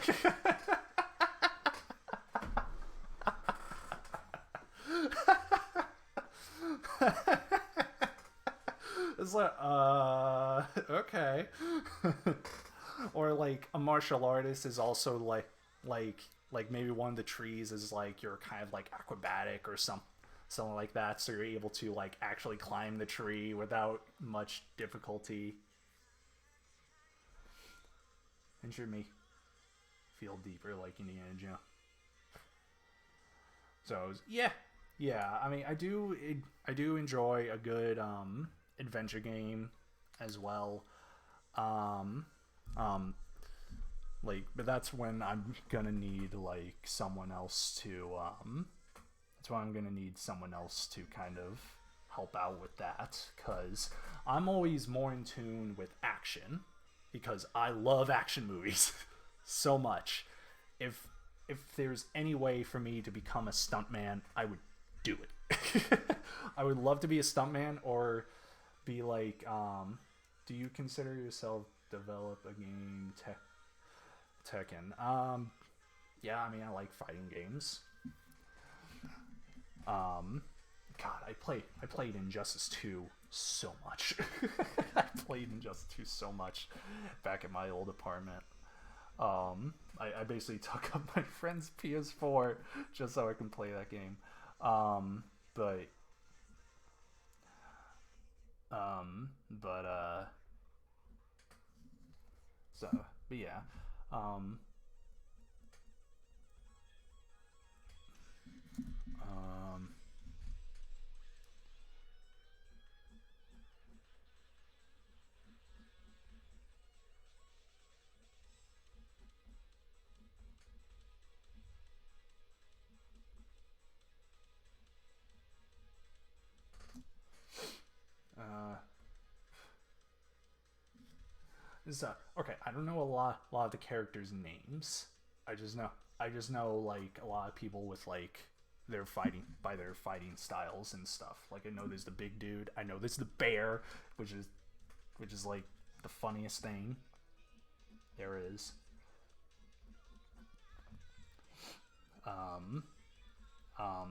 It's like, okay. Or like a martial artist is also like maybe one of the trees is like you're kind of like acrobatic or something like that, so you're able to like actually climb the tree without much difficulty. Ensure me feel deeper like Indiana Jones. So yeah. I mean, I do enjoy a good adventure game as well. But that's when I'm gonna need like someone else to that's why I'm gonna need someone else to kind of help out with that, because I'm always more in tune with action, because I love action movies so much. If there's any way for me to become a stuntman, I would do it. I would love to be a stuntman, or be like, do you consider yourself develop a game Tekken? Yeah, I mean, I like fighting games. God, I played Injustice 2 so much. I played Injustice 2 so much back at my old apartment. I basically took up my friend's PS4 just so I can play that game. But But so but yeah. Um, um, uh, so okay, I don't know a lot of the characters' names. I just know I just know like a lot of people with like their fighting by their fighting styles and stuff. Like I know there's the big dude. I know there's the bear, which is like the funniest thing there is. Um,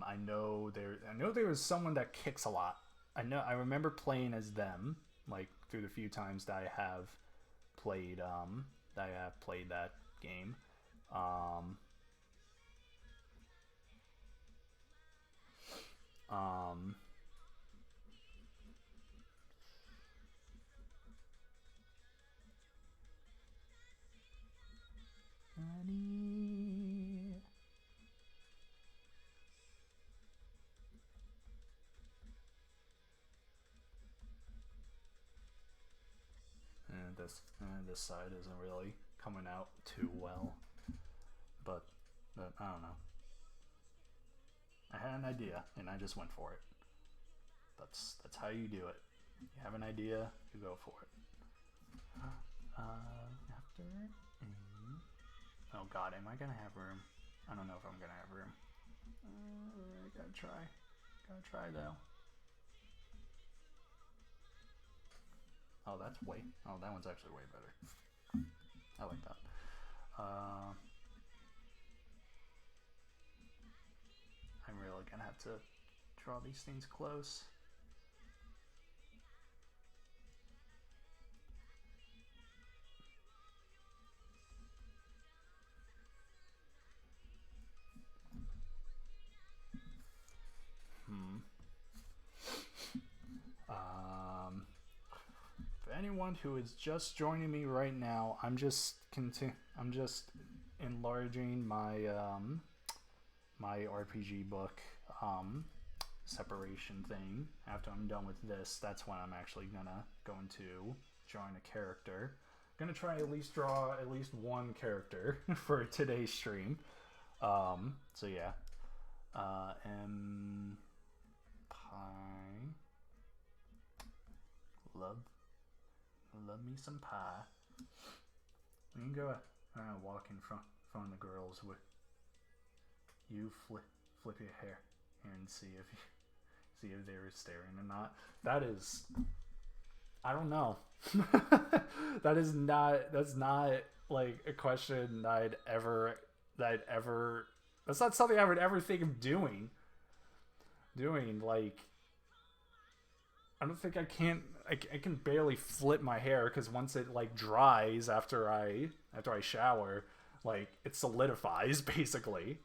I know there was someone that kicks a lot. I remember playing as them like through the few times that I have played that game. Um, um, and this side isn't really coming out too well, but I don't know. I had an idea and I just went for it. That's how you do it. You have an idea, you go for it. After oh god, am I gonna have room? I don't know if I'm gonna have room. I gotta try. Gotta try though. Oh, that's way. Oh, that one's actually way better. I like that. I'm really gonna have to draw these things close. For anyone who is just joining me right now, I'm just enlarging my RPG book separation thing. After I'm done with this, that's when I'm actually going to join a character. I'm gonna try at least draw at least one character for today's stream. So yeah. M pie. Love me some pie. You can go walk in front of the girls with you flip your hair and see if they were staring or not. That is, I don't know. That's not like a question that's not something I would ever think of doing. Like, I don't think I can barely flip my hair because once it like dries after I shower, like it solidifies basically.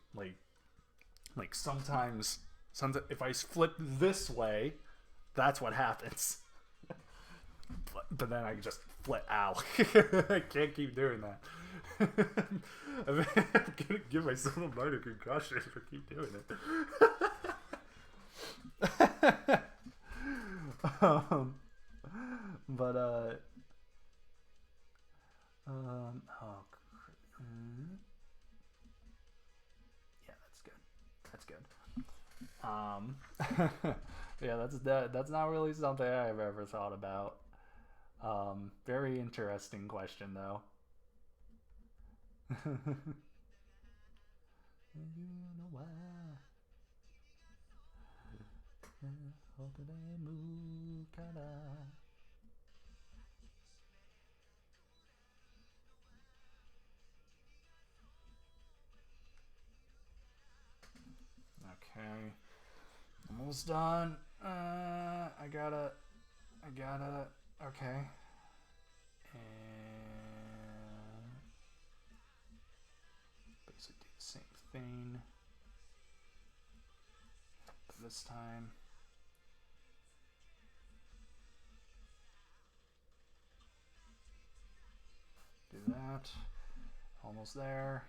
Like sometimes if I flip this way, that's what happens. But then I just flip out. I can't keep doing that. I'm gonna give myself a minor concussion if I keep doing it. um, but oh, yeah, that's good. Yeah, that's not really something I've ever thought about. Very interesting question though. Okay, almost done. I gotta. Okay. And basically do the same thing. But this time. that. Almost there.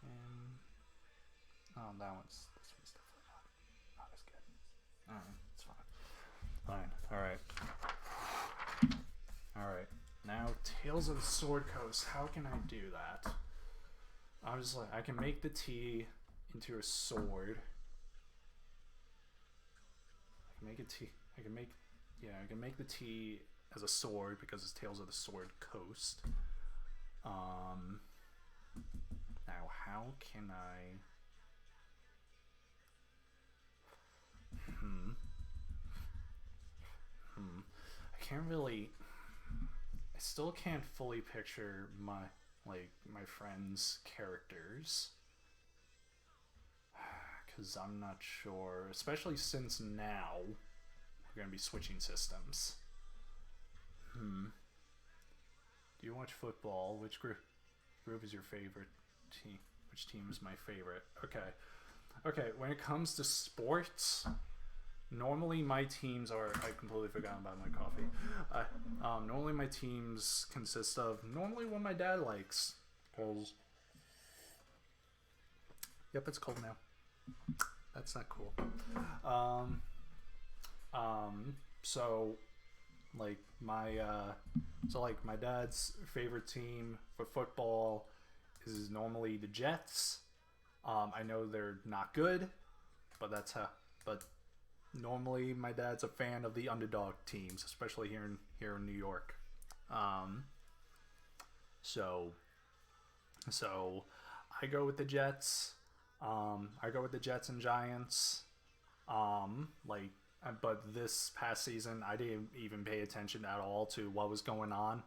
And oh, this one's definitely not as good. Alright, it's fine. Fine. Alright. Now, Tales of the Sword Coast. How can I do that? I was like, I can make the T into a sword. I can make the T as a sword because it's Tales of the Sword Coast. Now, how can I? I can't really. I still can't fully picture my friends' characters because I'm not sure, especially since now we're gonna be switching systems. Do you watch football? Which group is your favorite team? Which team is my favorite? Okay. When it comes to sports, normally my teams are. I completely forgot about my coffee. Normally my teams consist of what my dad likes. Cause, yep, it's cold now. That's not cool. So my dad's favorite team for football is normally the Jets. I know they're not good, but But normally my dad's a fan of the underdog teams, especially here in New York. So I go with the Jets. I go with the Jets and Giants. But this past season, I didn't even pay attention at all to what was going on.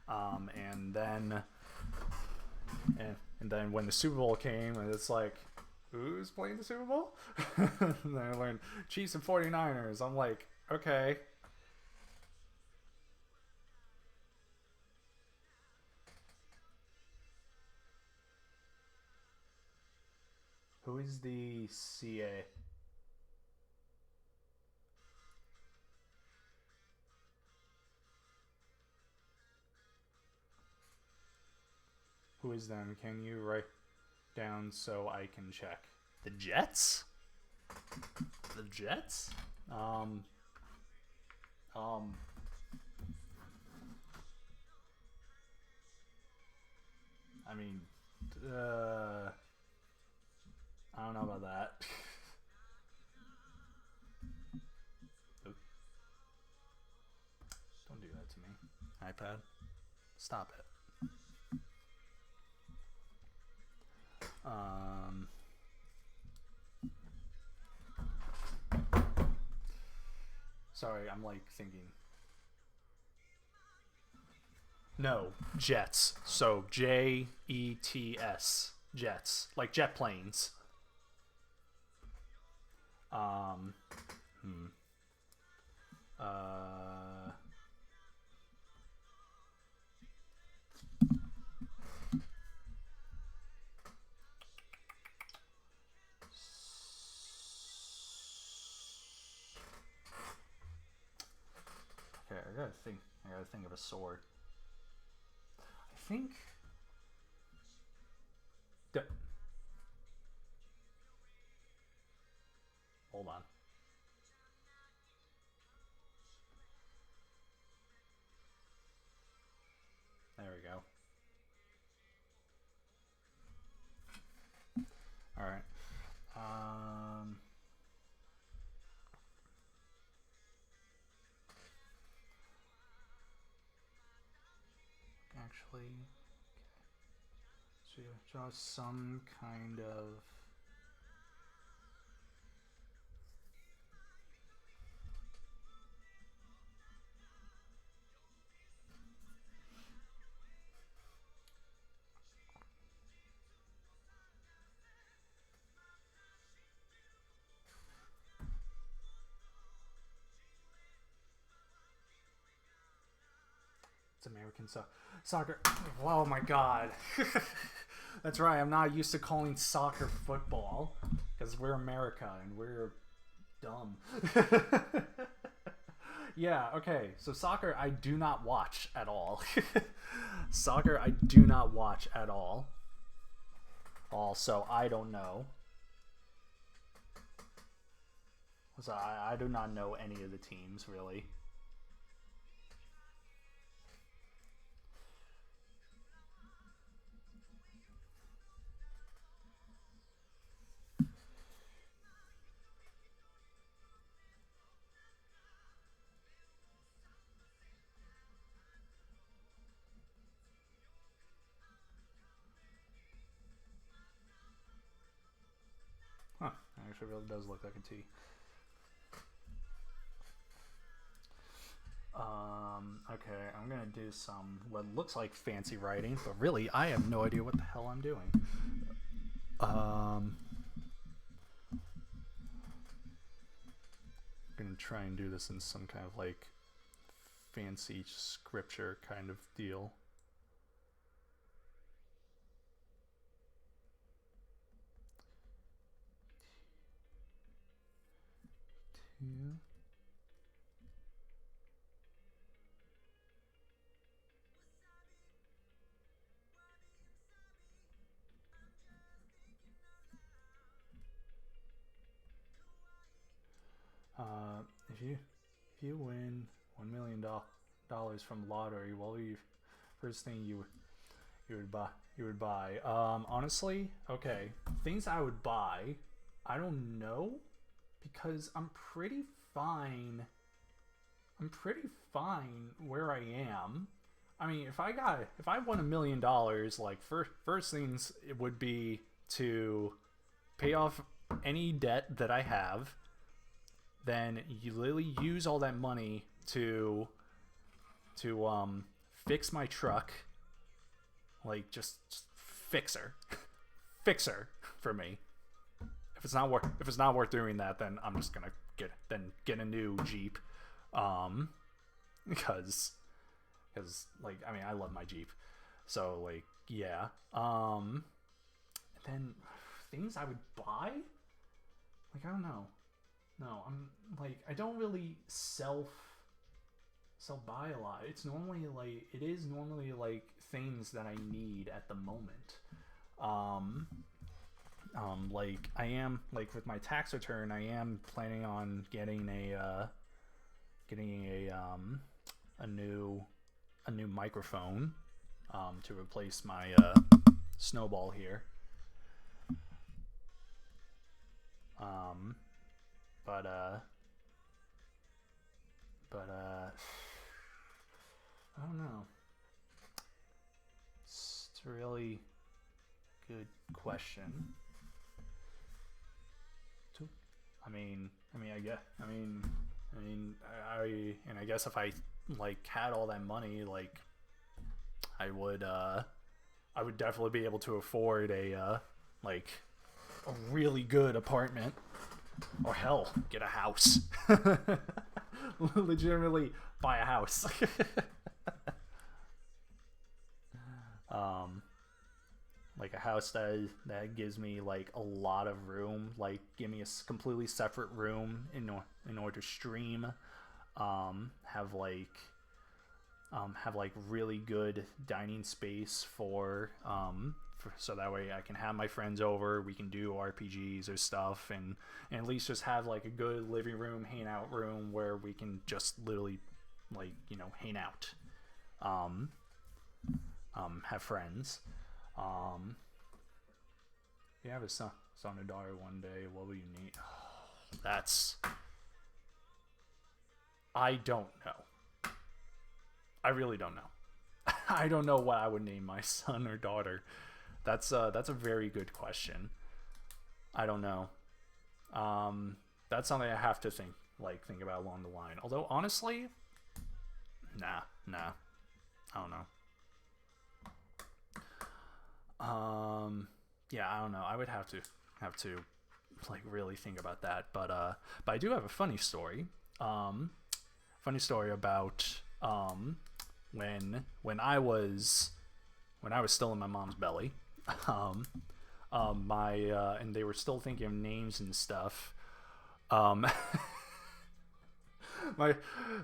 And then when the Super Bowl came, and it's like, who's playing the Super Bowl? And then I learned Chiefs and 49ers. I'm like, okay. Who is the CA? Who is them? Can you write down so I can check? The Jets? The Jets? I mean, I don't know about that. Don't do that to me, iPad. Stop it. Sorry, I'm thinking. No, Jets. So Jets. Jets. Like jet planes. Uh, Okay, I gotta think of a sword. I think. Hold on. There we go. All right. Actually, so draw some kind of. It's American soccer. Oh my god. That's right. I'm not used to calling soccer football because we're America and we're dumb. Yeah, okay. So soccer I do not watch at all. Soccer I do not watch at all. Also, I don't know. So I do not know any of the teams really. Huh. Actually really does look like a T. Okay, I'm gonna do some what looks like fancy writing, but really I have no idea what the hell I'm doing. I'm gonna try and do this in some kind of like fancy scripture kind of deal. Two. If you win $1 million from lottery, what would you first thing you would buy? You would buy. Honestly, okay, things I would buy. I don't know because I'm pretty fine. I'm pretty fine where I am. I mean, if I won $1 million, like first things it would be to pay off any debt that I have, then you literally use all that money to fix my truck, like just fix her, fix her for me. If it's not worth doing that, then I'm just gonna get a new Jeep, because like I mean I love my Jeep, so like yeah. Then things I would buy, like I don't know. No, I'm like I don't really self buy a lot. It is normally like things that I need at the moment. Like I am like with my tax return, I am planning on getting a new microphone to replace my snowball here. But I don't know. It's a really good question. I guess if I like had all that money, like I would definitely be able to afford like a really good apartment, or hell, get a house. Legitimately buy a house. Like a house that gives me like a lot of room, like give me a completely separate room in order to stream, have like really good dining space so that way I can have my friends over, we can do RPGs or stuff, and at least just have like a good living room, hangout room where we can just literally like hang out, have friends. If you have a son or daughter one day, what will you need? I don't know. I really don't know. I don't know what I would name my son or daughter. That's a very good question. I don't know. That's something I have to think about along the line. Although honestly, nah, I don't know. Yeah, I don't know. I would have to like really think about that. But I do have a funny story. About when I was still in my mom's belly. Um, and they were still thinking of names and stuff. Um, my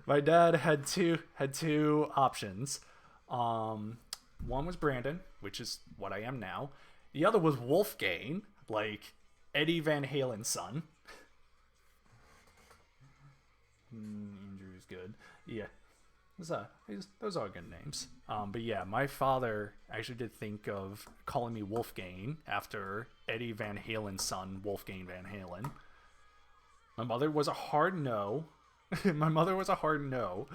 my dad had two options. Um, One was Brandon, which is what I am now. The other was Wolfgang, like Eddie Van Halen's son. Andrew's good. Yeah, those are good names. But yeah, my father actually did think of calling me Wolfgang after Eddie Van Halen's son, Wolfgang Van Halen. My mother was a hard no. My mother was a hard no.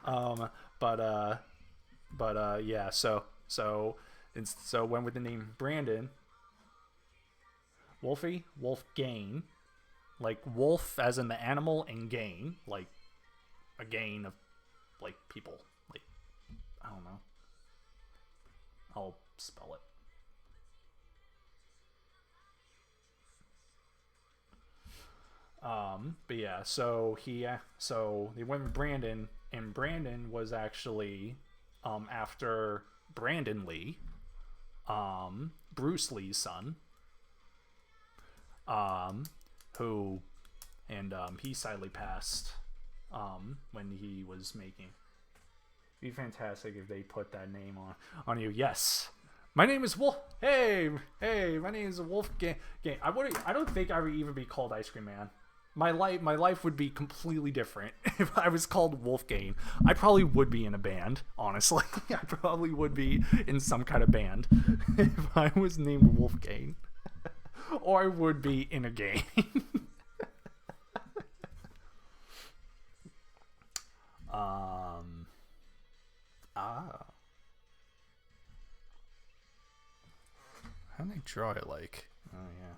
um, but yeah. So went with the name Brandon, Wolfgang, like wolf as in the animal, and gain like a gain of like people. Like I don't know. I'll spell it. But yeah, so they went with Brandon, and Brandon was actually after Brandon Lee, Bruce Lee's son, um, who and he sadly passed when he was making. It'd be fantastic if they put that name on you. Yes, my name is Wolf. Hey, my name is Wolf. I don't think I would even be called Ice Cream Man. My life would be completely different if I was called Wolfgang. I probably would be in a band, honestly. I probably would be in some kind of band if I was named Wolfgang. Or I would be in a gang. um ah how do I draw it like? Oh yeah.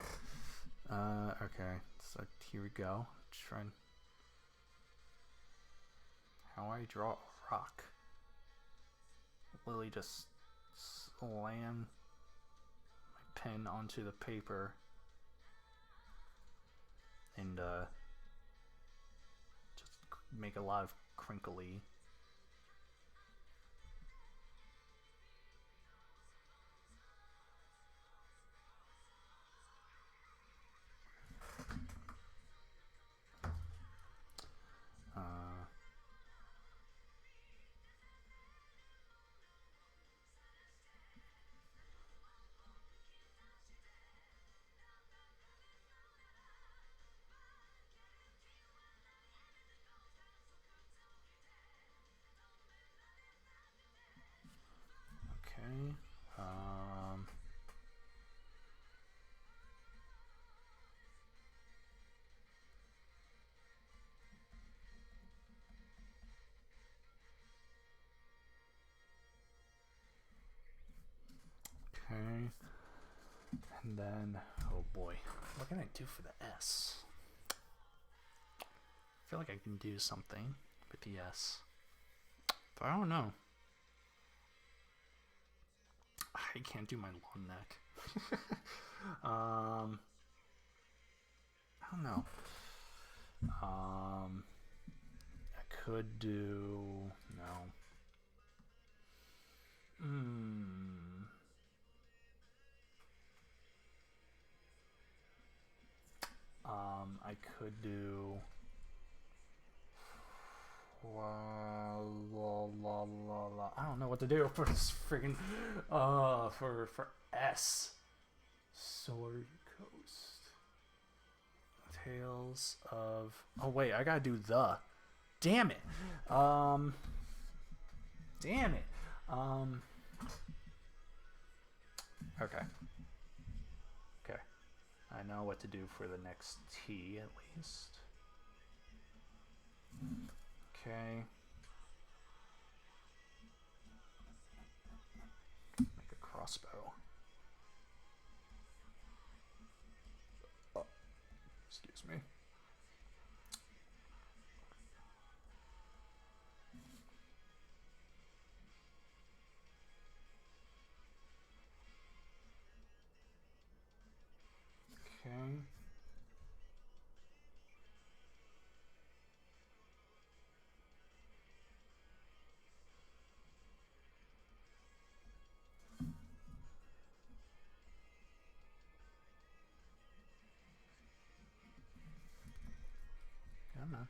Okay. So here we go. Trying how I draw a rock. Literally just slam my pen onto the paper and just make a lot of crinkly. Okay. Okay. And then, oh boy, what can I do for the S? I feel like I can do something with the S, but I don't know. I can't do my long neck. I don't know. I could do no. I could do. I don't know what to do for this freaking for S. Sword Coast. Tales of. Oh wait, I gotta do the. Damn it. Damn it. Okay. Okay. I know what to do for the next T at least. Okay. Make a crossbow. Oh, excuse me. Okay. man.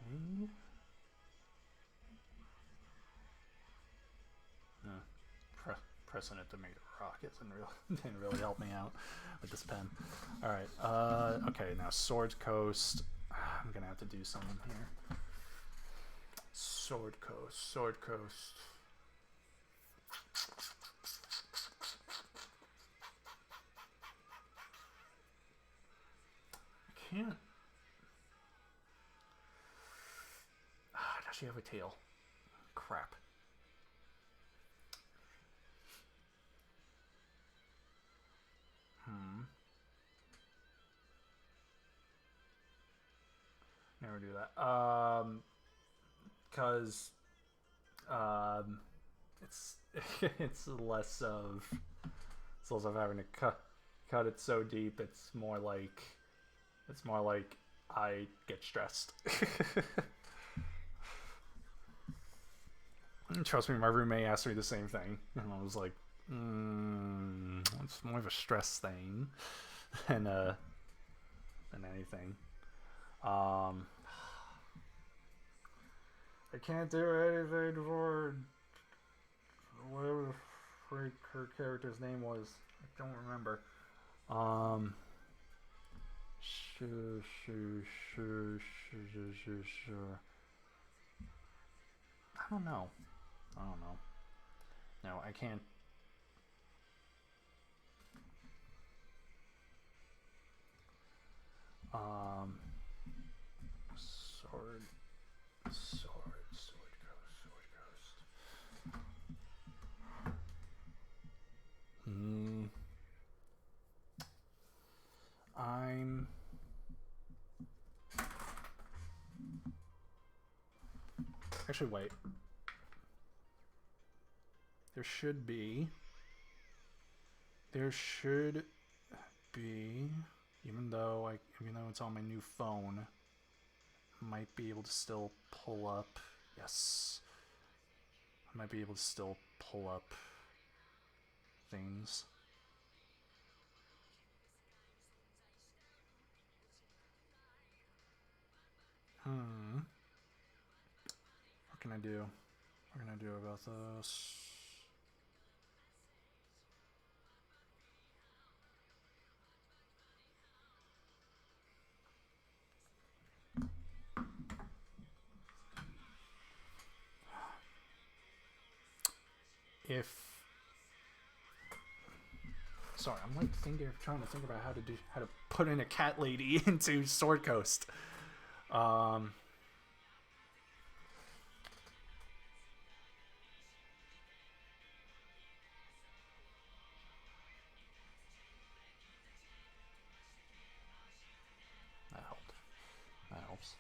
Hey. Pressing it to make it rock didn't really help me out with this pen. All right. Okay. Now Sword Coast. I'm gonna have to do something here. Sword Coast. Sword Coast. I can't. Does she have a tail? Crap. Never do that. Because it's it's less of having to cut it so deep. It's more like I get stressed. Trust me, my roommate asked me the same thing, and I was like, it's more of a stress thing than anything. I can't do anything for whatever the freak her character's name was. I don't remember. Sure. I don't know. No, I can't. Sword Ghost. I'm actually wait. There should be, even though it's on my new phone, I might be able to still pull up. Yes, I might be able to still pull up things. What can I do? What can I do about this? Sorry, I'm like trying to think about how to put in a cat lady into Sword Coast. That helped. That helps.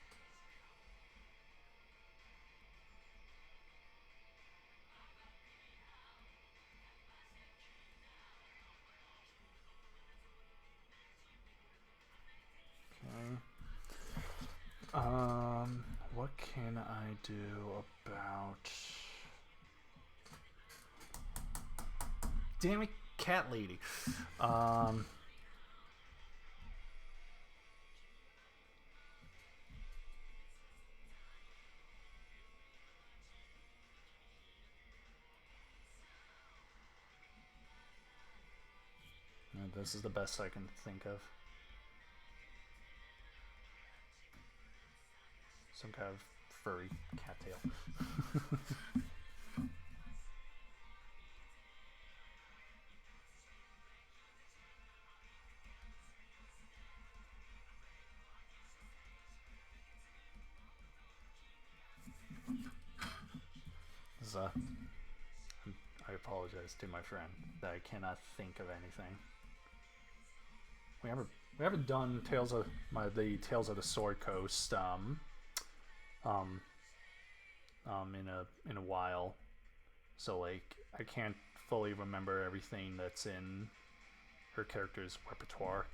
What can I do about... Damn it, cat lady. This is the best I can think of. Some kind of furry cattail. I apologize to my friend that I cannot think of anything. We haven't done the Tales of the Sword Coast in a while, so like I can't fully remember everything that's in her character's repertoire.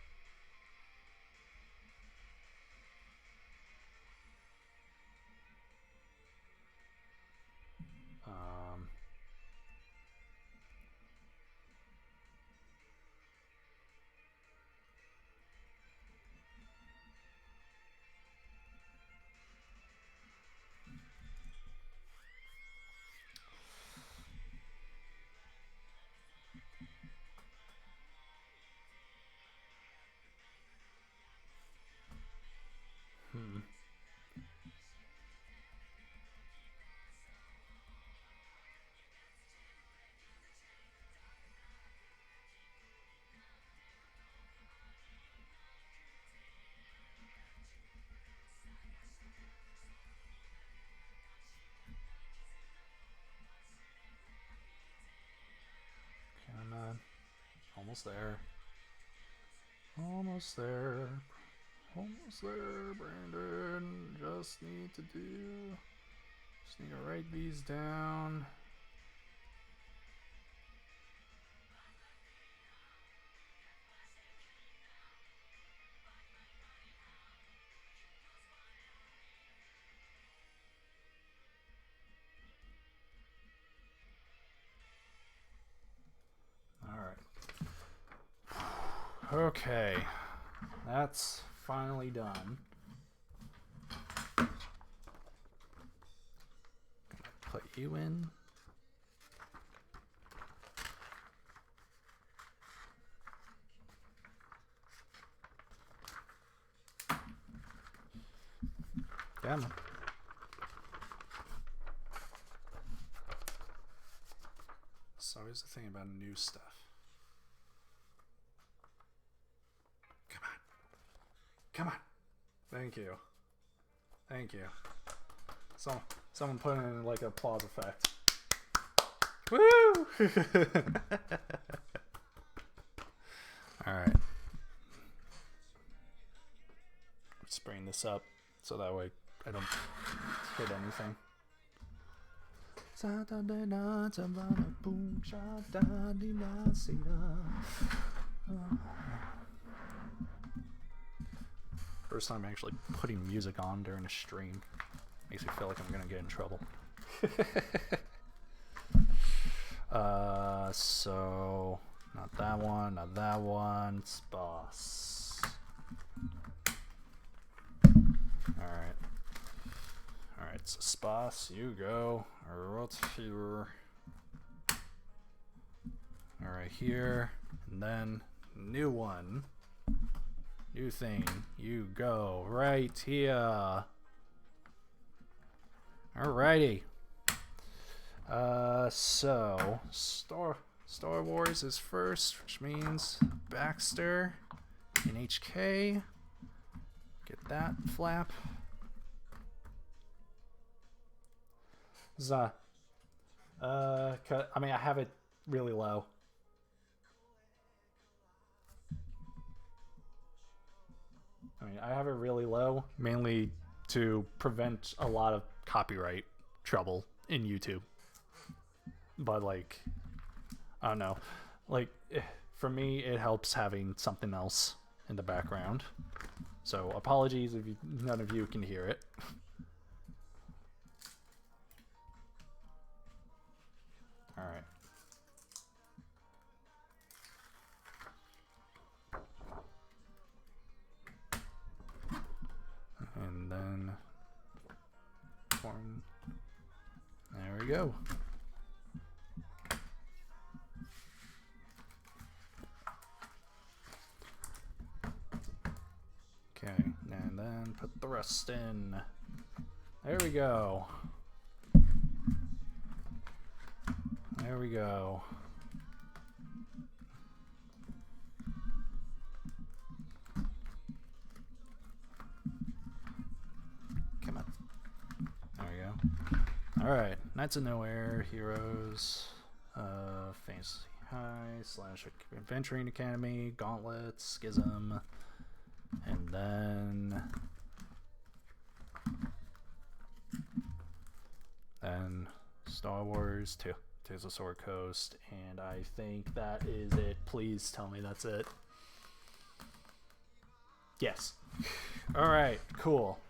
Almost there. Almost there. Almost there, Brandon. Just need to write these down. Okay, that's finally done. Put you in. Yeah, man. It's always the thing about new stuff. Come on. Thank you. Thank you. Someone put in like a applause effect. Woo! Alright. Let's bring this up so that way I don't hit anything. First time actually putting music on during a stream. Makes me feel like I'm gonna get in trouble. So not that one, not that one. It's boss. Alright. Alright, so Spas, you go right here. Alright, here. And then new one. New thing. You go right here. Alrighty. So Star Wars is first, which means Baxter in HK. Get that flap. I mean, I have it really low. I have it really low, mainly to prevent a lot of copyright trouble in YouTube. But like, I don't know, like for me, it helps having something else in the background. So apologies if none of you can hear it. All right. And then form. There we go. Okay, and then put the rest in. There we go. There we go. Come on. There we go. Alright, Knights of Nowhere, Heroes, Fantasy High / Adventuring Academy, Gauntlet, Schism, and then Star Wars 2. Tales of Sword Coast, and I think that is it. Please tell me that's it. Yes. Alright, cool.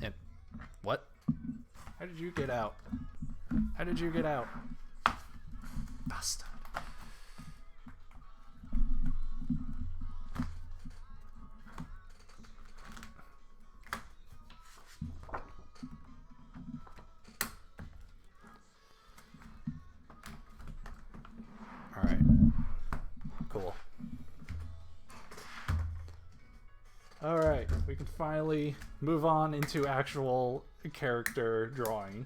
And what? How did you get out? How did you get out? Bastard. Alright. Cool. Alright, we can finally move on into actual character drawing.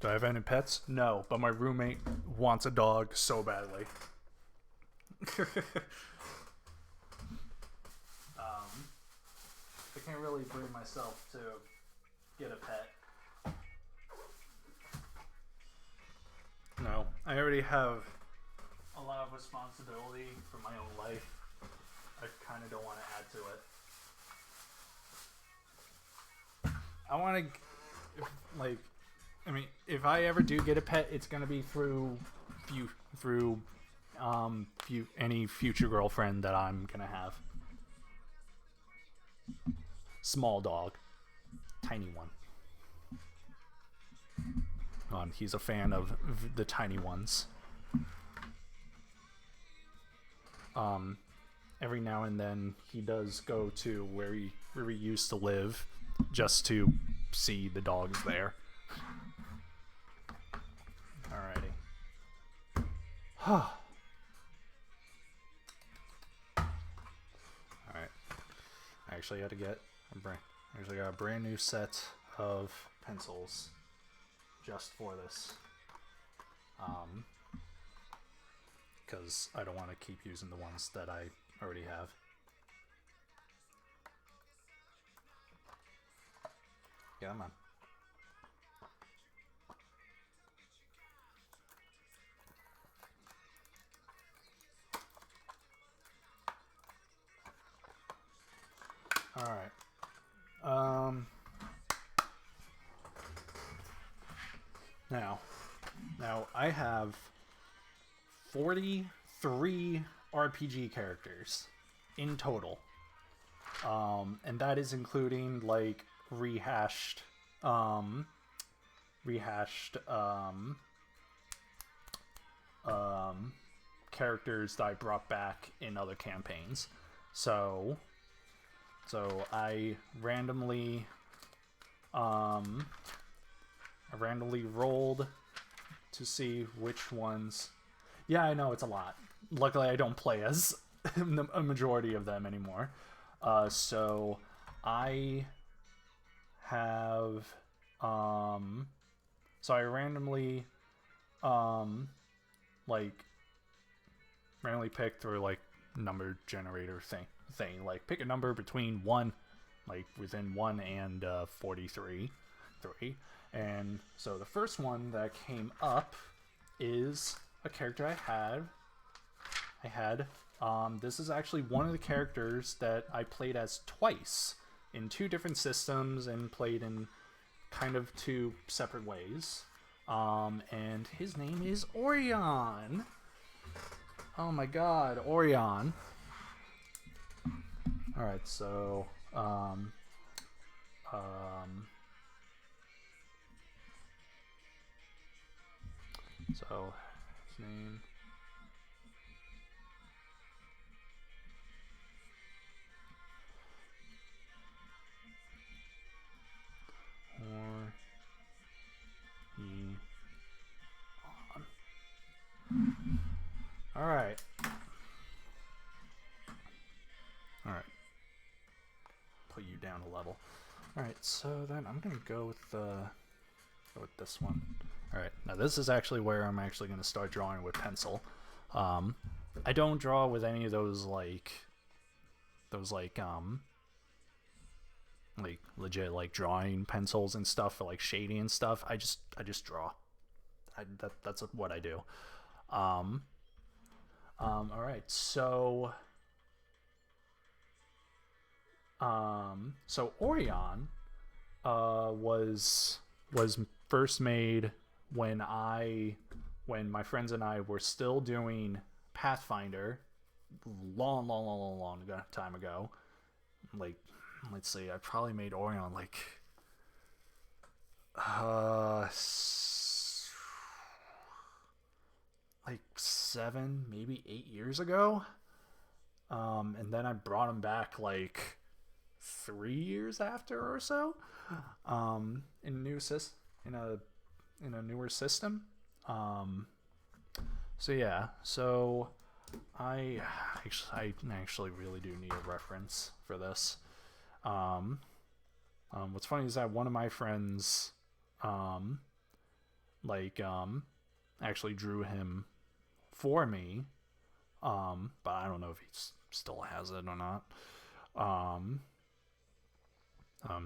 Do I have any pets? No, but my roommate wants a dog so badly. can't really bring myself to get a pet. No, I already have a lot of responsibility for my own life. I kind of don't want to add to it. I want to, like, I mean, if I ever do get a pet, it's gonna be through any future girlfriend that I'm gonna have. Small dog, tiny one. He's a fan of the tiny ones. Every now and then he does go to where he used to live just to see the dogs there. Alrighty. Alright. I actually had to get got a brand new set of pencils just for this. Because I don't want to keep using the ones that I already have. Come on. Alright. Now I have 43 RPG characters in total. And that is including like rehashed characters that I brought back in other campaigns. So I randomly rolled to see which ones. Yeah, I know it's a lot. Luckily, I don't play as a majority of them anymore. So I have so I randomly randomly picked through like number generator thing. Like pick a number between 1, like within 1 and 43. And so the first one that came up is a character I had. This is actually one of the characters that I played as twice in 2 different systems and played in kind of 2 separate ways. And his name is Orion. Oh my god, Orion. Alright, so so his name Alright. Put you down a level. Alright, so then I'm gonna go with this one. Alright, now this is actually where I'm actually gonna start drawing with pencil. I don't draw with any of those like legit like drawing pencils and stuff for like shading and stuff. I just draw. That's what I do. Alright, so Orion was first made when my friends and I were still doing Pathfinder long time ago. Like, let's see, I probably made Orion like 7, maybe 8 years ago. And then I brought him back like 3 years after or so, in a newer system. So yeah, so I actually really do need a reference for this. What's funny is that one of my friends, actually drew him for me, but I don't know if he still has it or not.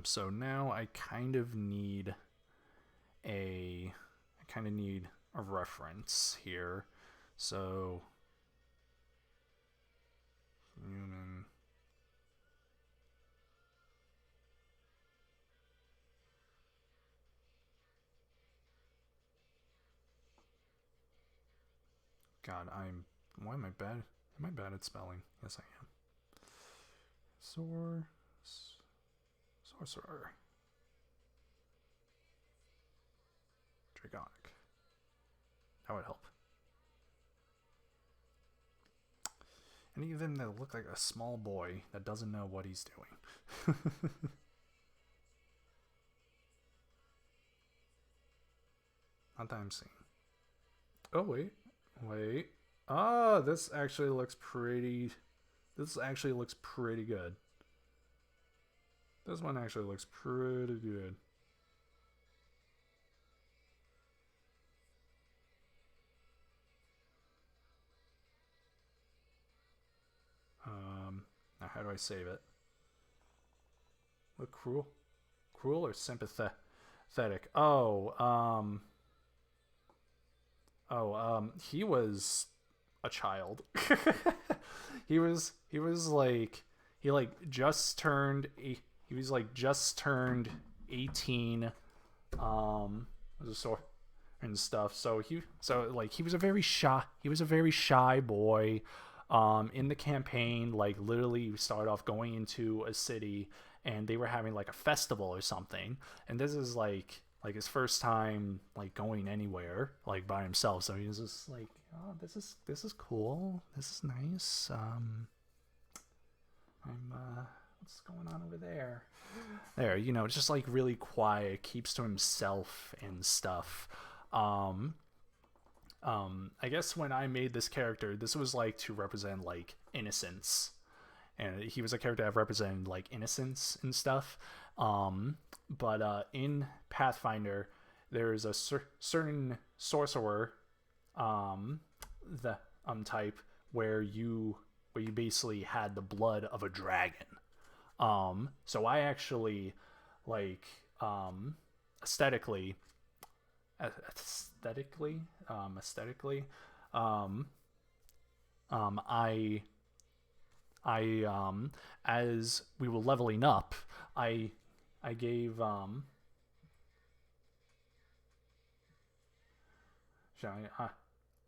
So now I kind of need a reference here. So human. God, why am I bad? Am I bad at spelling? Yes, I am. Sorcerer. Dragonic. That would help. Any of them that look like a small boy that doesn't know what he's doing. Not that I'm seeing. Oh, wait. Ah, this actually looks pretty. This actually looks pretty good. This one actually looks pretty good. Now how do I save it? Look cruel? Cruel or sympathetic? He was a child. He like just turned he was like just turned 18 so and stuff. So he was a very shy boy in the campaign. Like literally started off going into a city and they were having like a festival or something, and this is like his first time like going anywhere like by himself. So he was just like, oh, this is cool, this is nice. What's going on over there? There, just like really quiet, keeps to himself and stuff. I guess when I made this character, this was like to represent like innocence, and he was a character that represented like innocence and stuff. But in Pathfinder, there's a certain sorcerer, the type where you basically had the blood of a dragon. So I actually like aesthetically, I as we were leveling up, I gave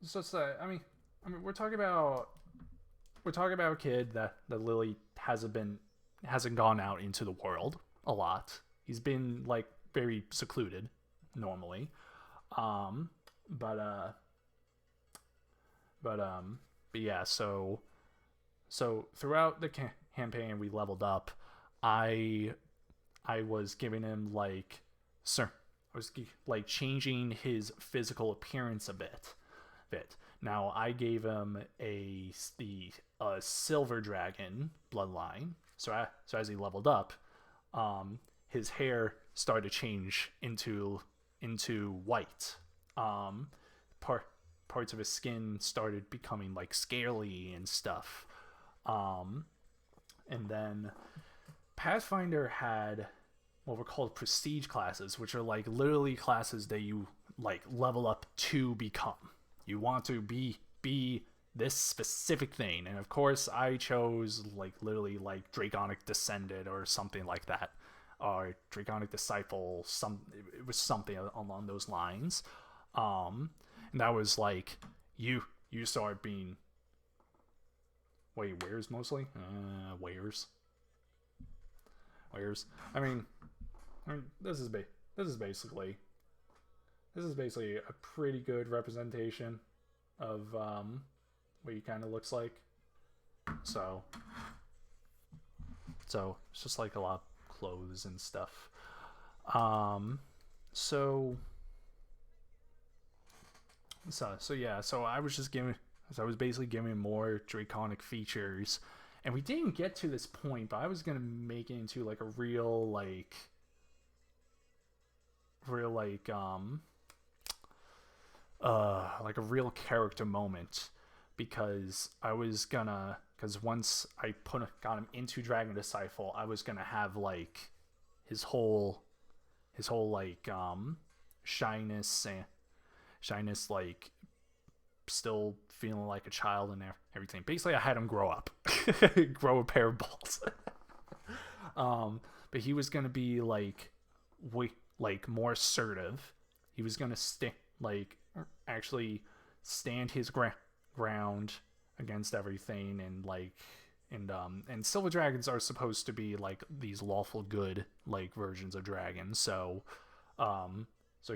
so it's I mean we're talking about a kid that Lily hasn't gone out into the world a lot. He's been like very secluded normally. Um but uh but yeah, so throughout the campaign we leveled up. I was giving him like sir I was like changing his physical appearance a bit. Now I gave him a silver dragon bloodline. So as he leveled up, his hair started to change into white. Parts of his skin started becoming like scaly and stuff. And then Pathfinder had what were called prestige classes, which are like literally classes that you like level up to become. You want to be this specific thing, and of course I chose like literally like Draconic Descendant or something like that, or Draconic Disciple. It was something along those lines. And that was like you start being wares mostly wares. I mean this is basically a pretty good representation of what he kind of looks like. So it's just like a lot of clothes and stuff. So I was basically giving more draconic features, and we didn't get to this point, but I was gonna make it into like a real like a real character moment, because once I got him into Dragon Disciple, I was gonna have like his whole like shyness and shyness, like still feeling like a child and everything. Basically, I had him grow up, grow a pair of balls. But he was gonna be like like more assertive. He was gonna actually stand his ground against everything, and like and silver dragons are supposed to be like these lawful good like versions of dragons. So so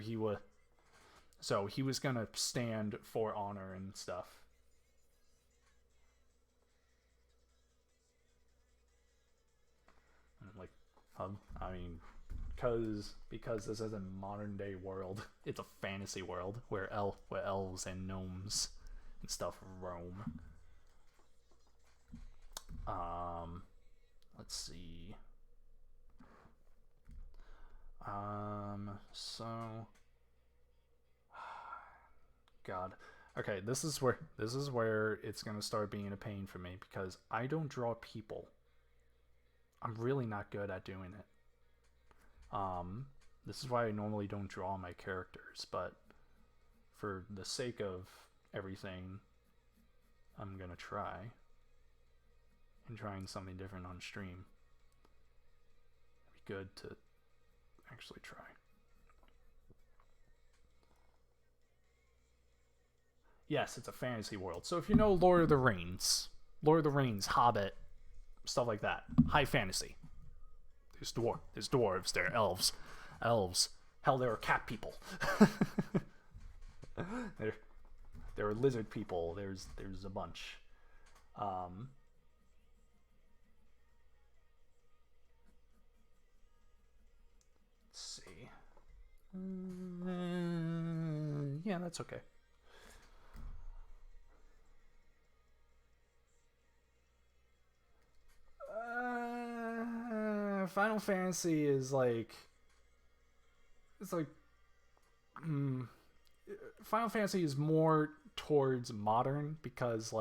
he was gonna stand for honor and stuff. Like, I mean, because this is a modern day world, it's a fantasy world where elves and gnomes and stuff roam. Let's see. So God. Okay, this is where it's gonna start being a pain for me because I don't draw people. I'm really not good at doing it. This is why I normally don't draw my characters, but for the sake of everything, I'm gonna try. And trying something different on stream. It'd be good to actually try. Yes, it's a fantasy world. So if you know Lord of the Rings, Hobbit, stuff like that, high fantasy. There's dwarves, there are elves. Hell, there are cat people. there are lizard people. There's a bunch. Let's see. Yeah, that's okay. Final Fantasy is like, it's like, Final Fantasy is more towards modern because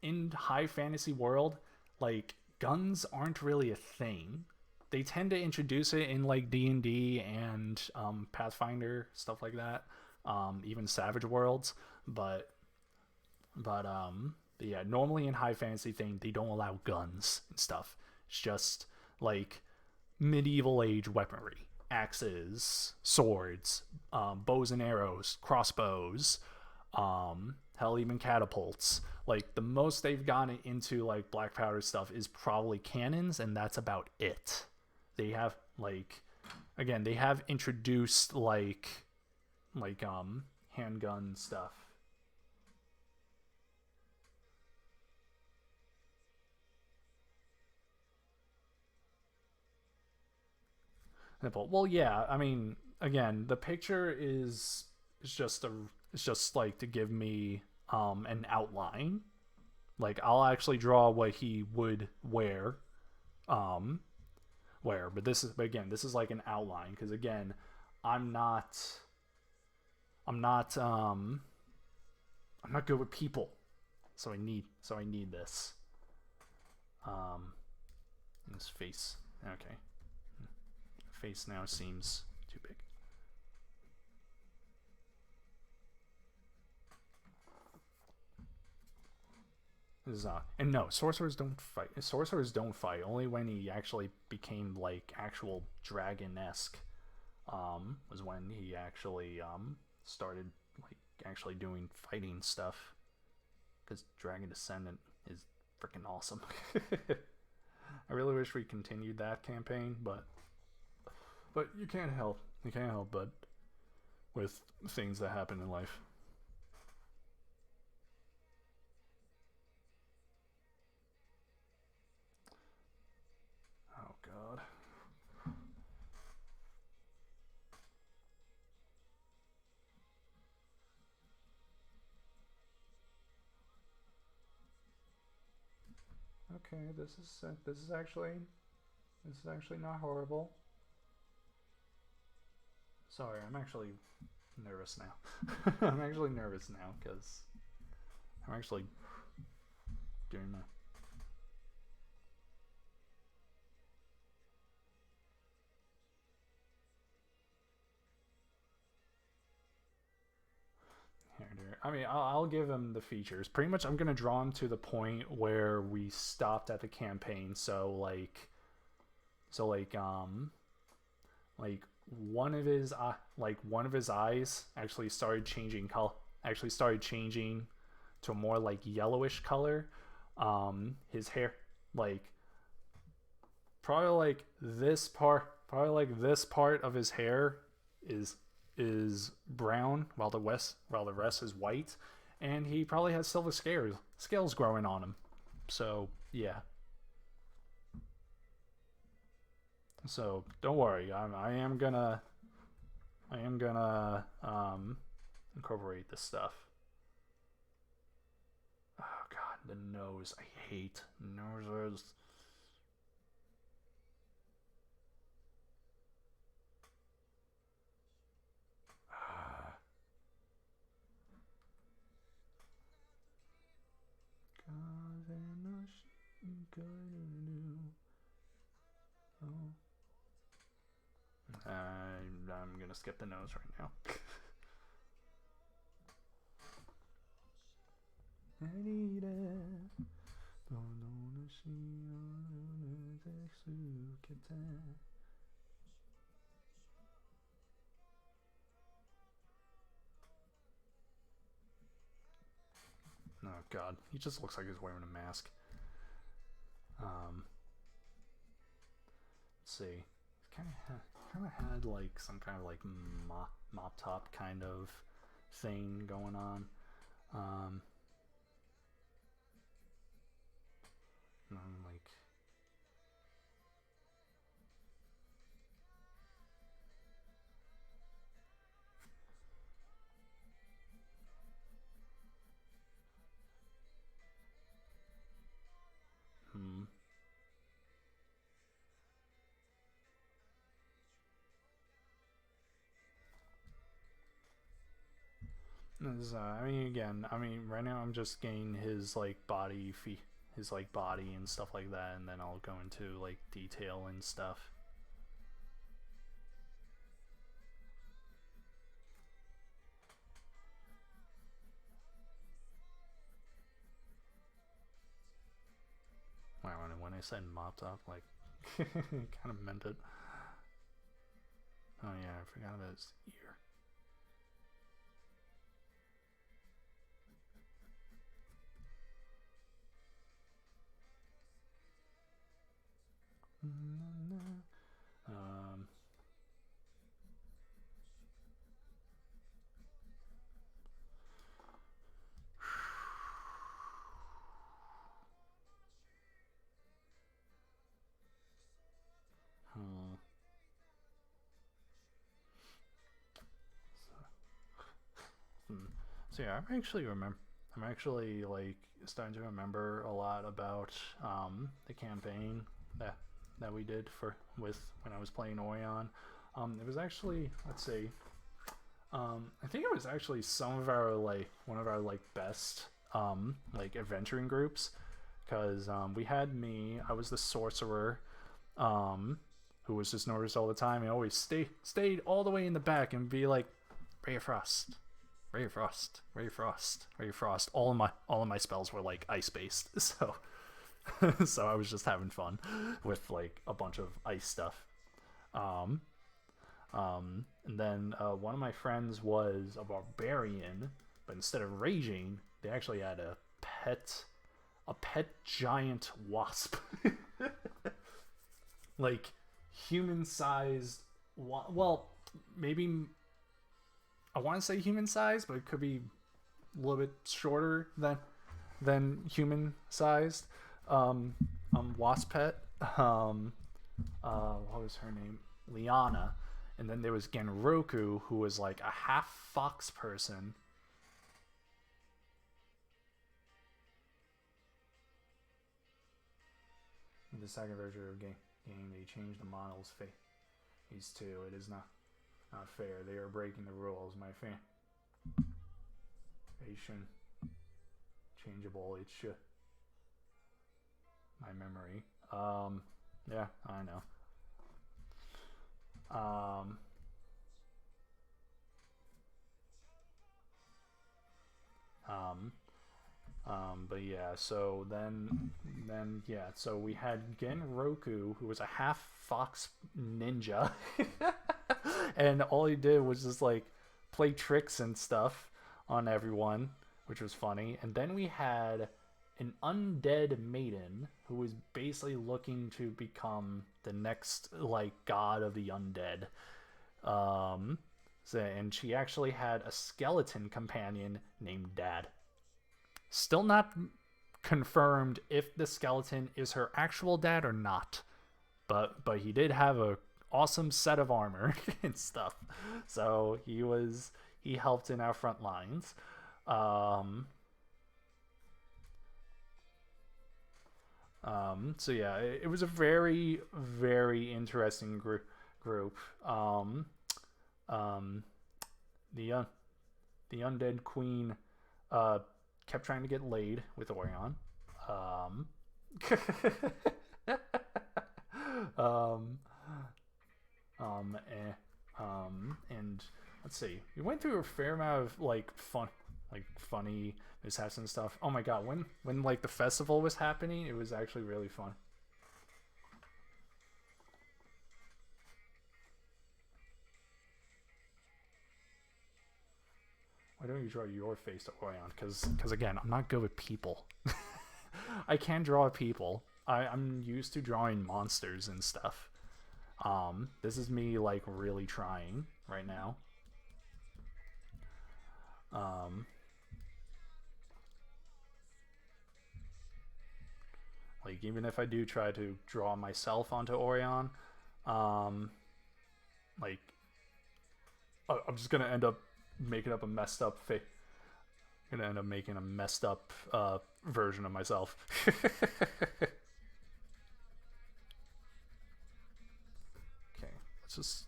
in high fantasy world, like guns aren't really a thing. They tend to introduce it in like D&D and Pathfinder, stuff like that, even Savage Worlds, but yeah, normally in high fantasy thing they don't allow guns and stuff. It's just like medieval age weaponry, axes, swords, bows and arrows, crossbows, hell, even catapults. Like the most they've gotten into like black powder stuff is probably cannons, and that's about it. They have they have introduced like handgun stuff. Well, yeah, I mean, again, the picture is just like to give me an outline. Like I'll actually draw what he would wear, but this is like an outline because again, I'm not I'm not um I'm not good with people, so I need this. His face. Okay. Face now seems too big. This is and no, sorcerers don't fight. Sorcerers don't fight. Only when he actually became like actual dragon-esque, was when he actually started like actually doing fighting stuff. Because Dragon Descendant is freaking awesome. I really wish we continued that campaign, but you can't help. You can't help but with things that happen in life. Oh God. Okay, this is actually not horrible. Sorry, I'm actually nervous now. I'm actually nervous now because I'm actually doing my. I mean, I'll give him the features. Pretty much, I'm gonna draw him to the point where we stopped at the campaign. Like one of his eyes actually started changing color. Actually started changing to a more like yellowish color. His hair, like probably like this part of his hair is brown, while the rest is white, and he probably has silver scales growing on him. So yeah. So don't worry, I am gonna incorporate this stuff. Oh god, the nose. I hate noses. I'm gonna skip the nose right now. Oh god, he just looks like he's wearing a mask. Let's see. He's kind of had like some kind of like mop top kind of thing going on. Like I mean, again, right now I'm just getting his like his like body and stuff like that, and then I'll go into like detail and stuff. Wow, when I said mopped up, like, kind of meant it. Oh yeah, I forgot about his ear. Um, So yeah, I'm actually like starting to remember a lot about the campaign that we did with when I was playing Orion. It was actually, let's see, I think it was actually one of our like best like adventuring groups, because we had me. I was the sorcerer, who was just nervous all the time. He always stayed all the way in the back and be like, Ray of Frost, Ray of Frost, Ray of Frost, Ray of Frost. All of my spells were like ice based, so so I was just having fun with like a bunch of ice stuff. And then one of my friends was a barbarian, but instead of raging, they actually had a pet giant wasp, like human sized. Well, maybe I want to say human sized, but it could be a little bit shorter than human sized. Wasp pet. What was her name? Liana. And then there was Genroku, who was like a half fox person. In the second version of the game, they changed the model's face too. It is not fair. They are breaking the rules. My Patient. Changeable. It should. My memory. Yeah, I know. Um, but yeah, so then yeah, so we had Genroku, who was a half fox ninja, and all he did was just like play tricks and stuff on everyone, which was funny. And then we had an undead maiden who was basically looking to become the next like god of the undead. And she actually had a skeleton companion named Dad. Still not confirmed if the skeleton is her actual dad or not, but he did have a awesome set of armor and stuff, so he helped in our front lines. So yeah, it was a very very interesting group. Um, the the undead queen uh, kept trying to get laid with Orion. Um, um, and let's see, we went through a fair amount of funny mishaps and stuff. Oh my god, when like the festival was happening, it was actually really fun. Why don't you draw your face to Orion? Because again, I'm not good with people. I can draw people. I'm used to drawing monsters and stuff. This is me like really trying right now. Like even if I do try to draw myself onto Orion, like I'm just gonna end up making up a messed up face. I'm gonna end up making a messed up version of myself. Okay, let's just.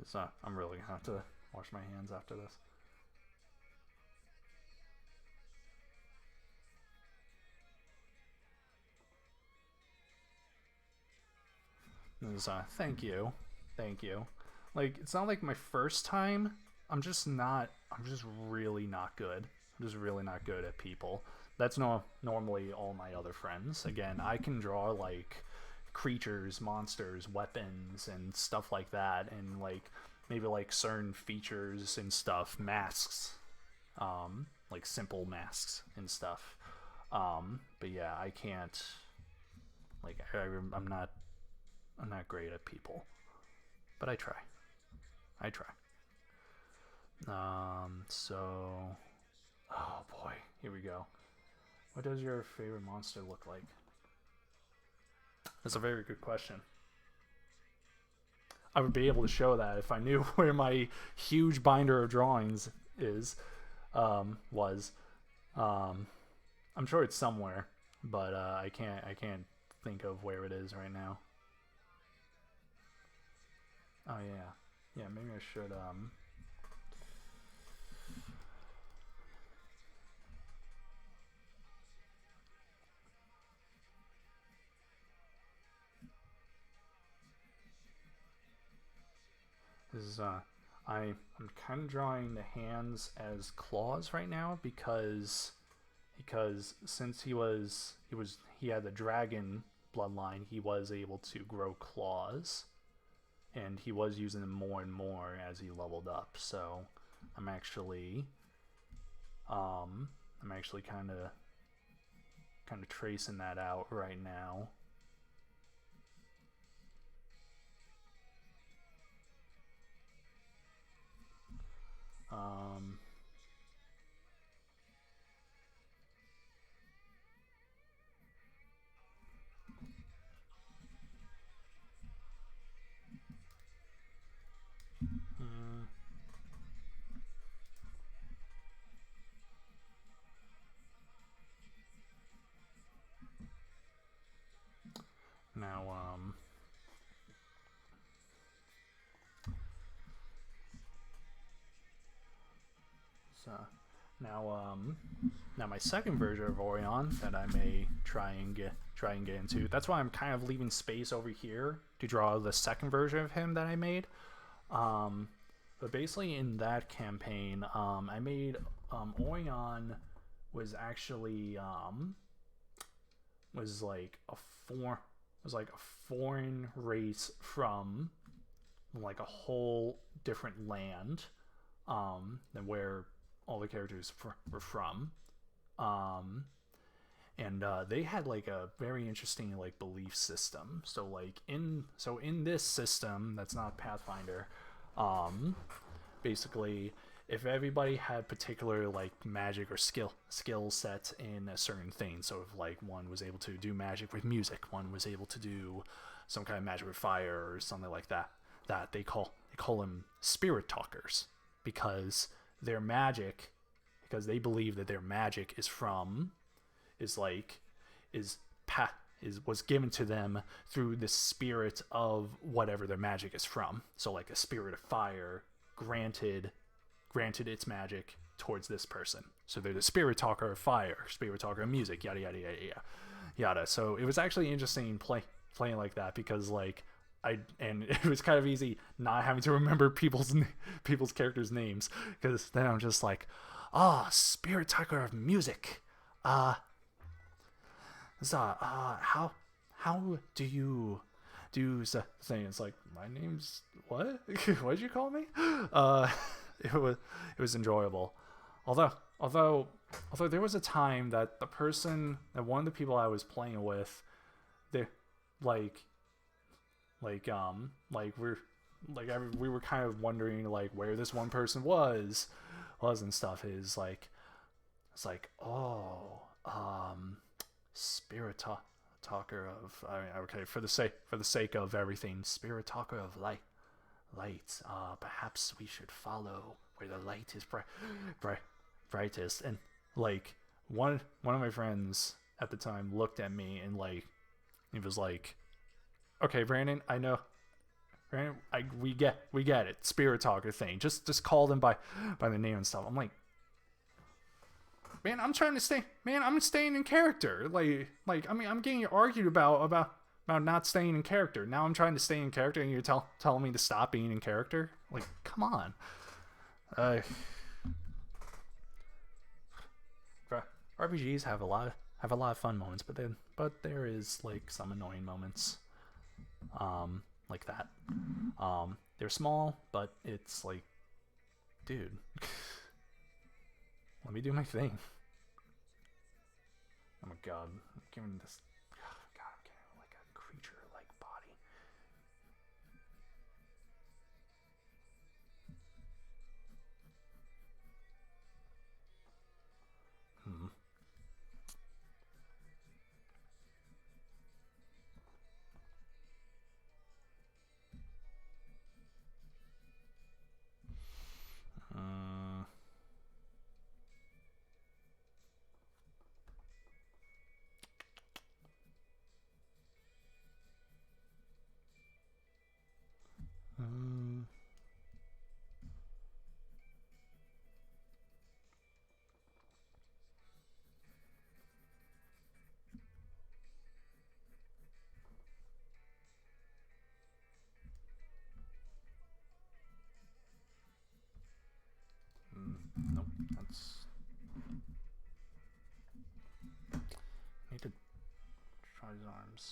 It's not. I'm really gonna have to wash my hands after this. Thank you, thank you. Like it's not like my first time. I'm just not. I'm just really not good. I'm just really not good at people. That's no normally all my other friends. Again, I can draw like creatures, monsters, weapons, and stuff like that, and like maybe like certain features and stuff, masks, like simple masks and stuff. But yeah, I can't. Like I'm not. I'm not great at people, but I try. I try. So, oh boy, here we go. What does your favorite monster look like? That's a very good question. I would be able to show that if I knew where my huge binder of drawings is, was. I'm sure it's somewhere, but I can't think of where it is right now. Oh yeah, yeah. Maybe I should. This is I'm kind of drawing the hands as claws right now because since he had the dragon bloodline, he was able to grow claws, and he was using them more and more as he leveled up. So I'm actually kind of tracing that out right now. Um, mm, now, so now my second version of Orion that I may try and get into. That's why I'm kind of leaving space over here to draw the second version of him that I made. but basically in that campaign, I made Orion was actually was like a foreign race from like a whole different land than where all the characters were from. Um, and they had like a very interesting like belief system. So in this system that's not Pathfinder, um, basically if everybody had particular like magic or skill sets in a certain thing, so if like one was able to do magic with music, one was able to do some kind of magic with fire or something like that they call them spirit talkers, because their magic, because they believe that their magic was given to them through the spirit of whatever their magic is from. So like a spirit of fire granted its magic towards this person. So they're the spirit talker of fire, spirit talker of music, yada yada yada yada yada. So it was actually interesting playing like that, because like and it was kind of easy not having to remember people's characters' names, because then I'm just like, spirit talker of music. How do you do the thing? It's like, my name's what? What'd you call me? It was enjoyable. Although there was a time that one of the people I was playing with, they we were kind of wondering like where this one person was and stuff. It's like, spirit talker of, okay, for the sake of everything, spirit talker of light. Perhaps we should follow where the light is brightest. And like one of my friends at the time looked at me and like he was like, okay, Brandon, I know, Brandon, we get it, spirit talker thing, just call them by the name and stuff. I'm like, man, I'm staying in character. Like I mean, I'm getting argued about not staying in character. Now I'm trying to stay in character, and you're telling me to stop being in character? Like, come on. RPGs have a lot of fun moments, but there is like some annoying moments, like that. They're small, but it's like, dude, let me do my thing. Oh my god, I'm giving this. God, I'm getting like a creature-like body. Nope, that's. Need to try his arms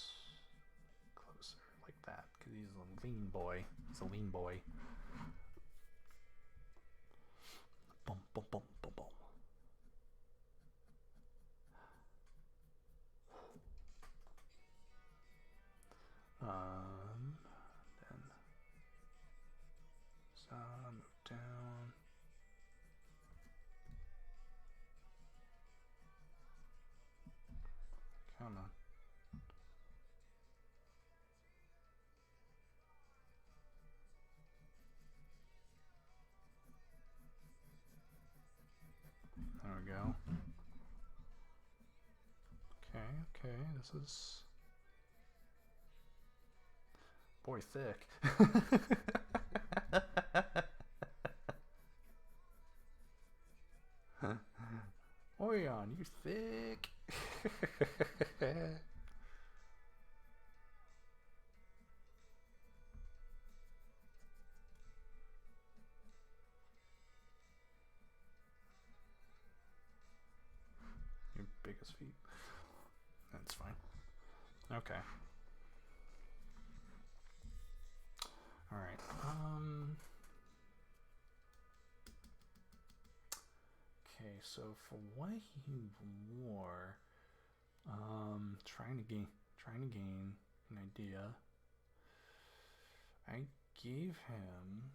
closer like that, because he's a lean boy. Boom, boom, boom, boom, boom. Then move down. Come on. There we go. Okay, this is... boy, thick. Orion, you thick. his feet. That's fine. Okay. Alright. Okay, so for what he wore, trying to gain an idea. I gave him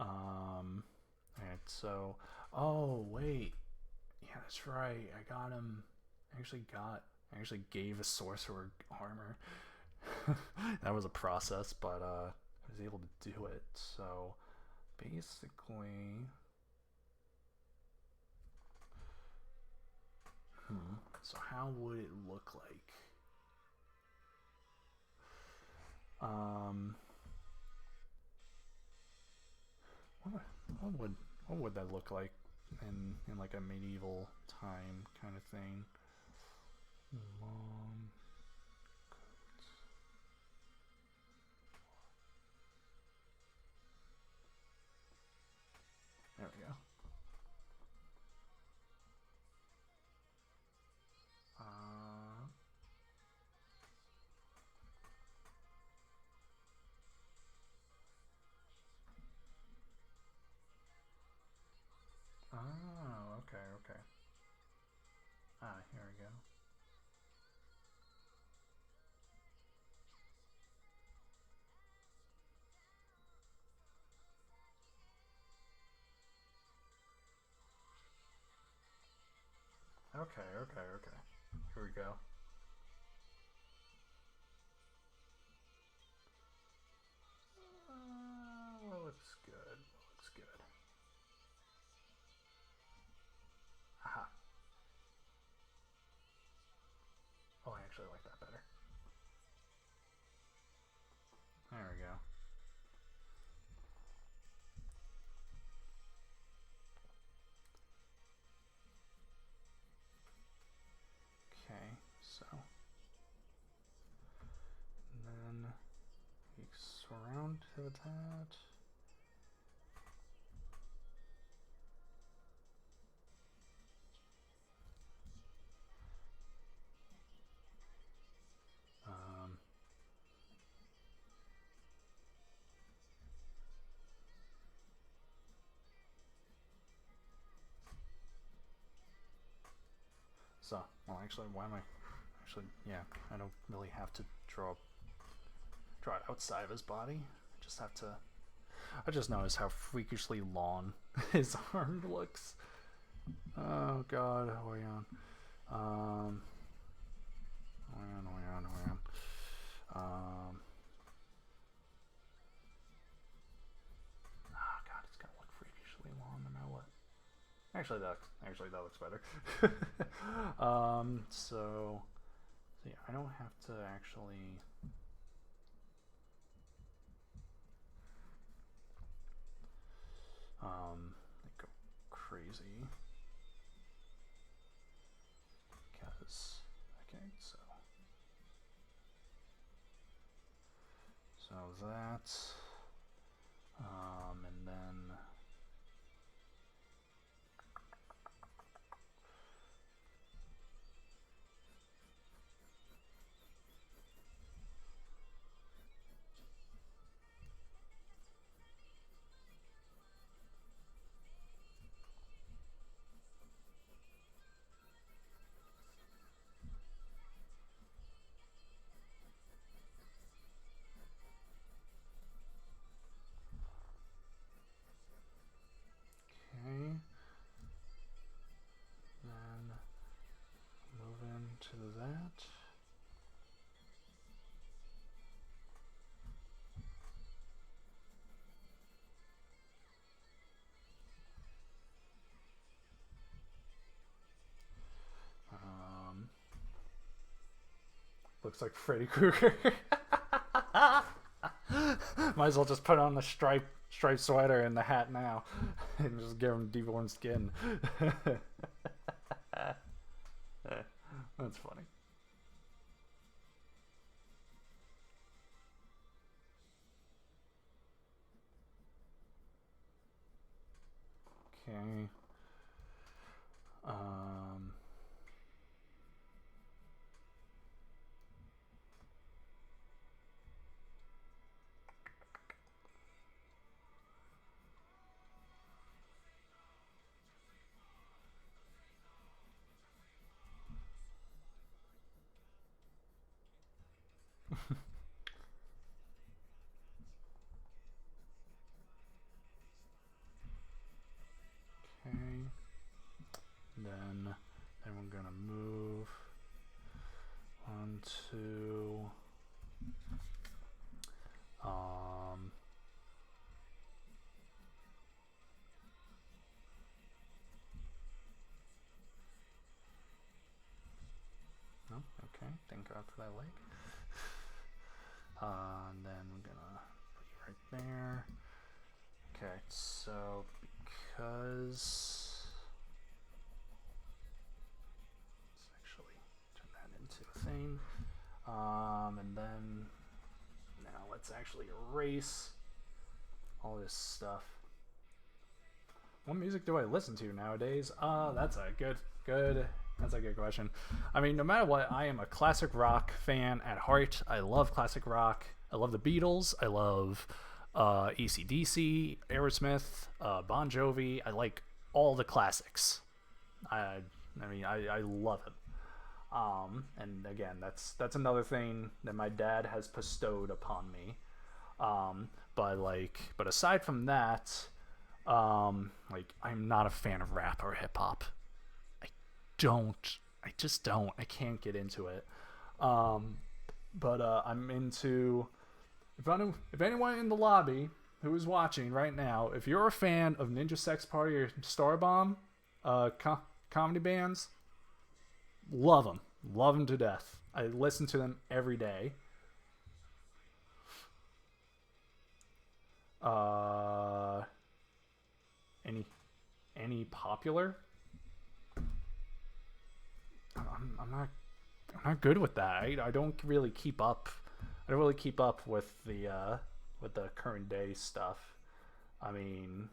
alright, so oh wait. Yeah, that's right. I got him I actually gave a sorcerer armor. That was a process, but I was able to do it. So basically so how would it look like? What would that look like in like a medieval time kind of thing? Long coats. There we go. Oh, okay, okay. Here we go. Okay, okay, okay. Here we go. Looks good. Looks good. Aha. Oh, I actually like that better. There we go. Okay, so and then we surround to that. So, well, actually, why am I? Actually, yeah, I don't really have to draw it outside of his body. I just have to. I just noticed how freakishly long his arm looks. Oh God, hang on. Hang on. Oh God, it's gonna look freakishly long no matter what. Actually, that looks better. So yeah, I don't have to actually. Like go crazy because okay, so that and then okay, then move into that. Looks like Freddy Krueger. Might as well just put on the striped sweater and the hat now, and just give him deformed skin. That's funny. Okay. Thank God for that leg. And then I'm gonna put you right there. Okay, so because let's actually turn that into a thing. And then now let's actually erase all this stuff. What music do I listen to nowadays? That's a good question. I mean, no matter what, I am a classic rock fan at heart. I love classic rock. I love the Beatles. I love AC/DC, Aerosmith, Bon Jovi. I like all the classics. I love it. And again, that's another thing that my dad has bestowed upon me. But aside from that, like I'm not a fan of rap or hip hop. I just don't. I can't get into it. But I'm into. If anyone in the lobby who is watching right now, if you're a fan of Ninja Sex Party or Star Bomb, comedy bands, love them to death. I listen to them every day. Any popular? I'm not good with that. I don't really keep up. I don't really keep up with the current day stuff. I mean,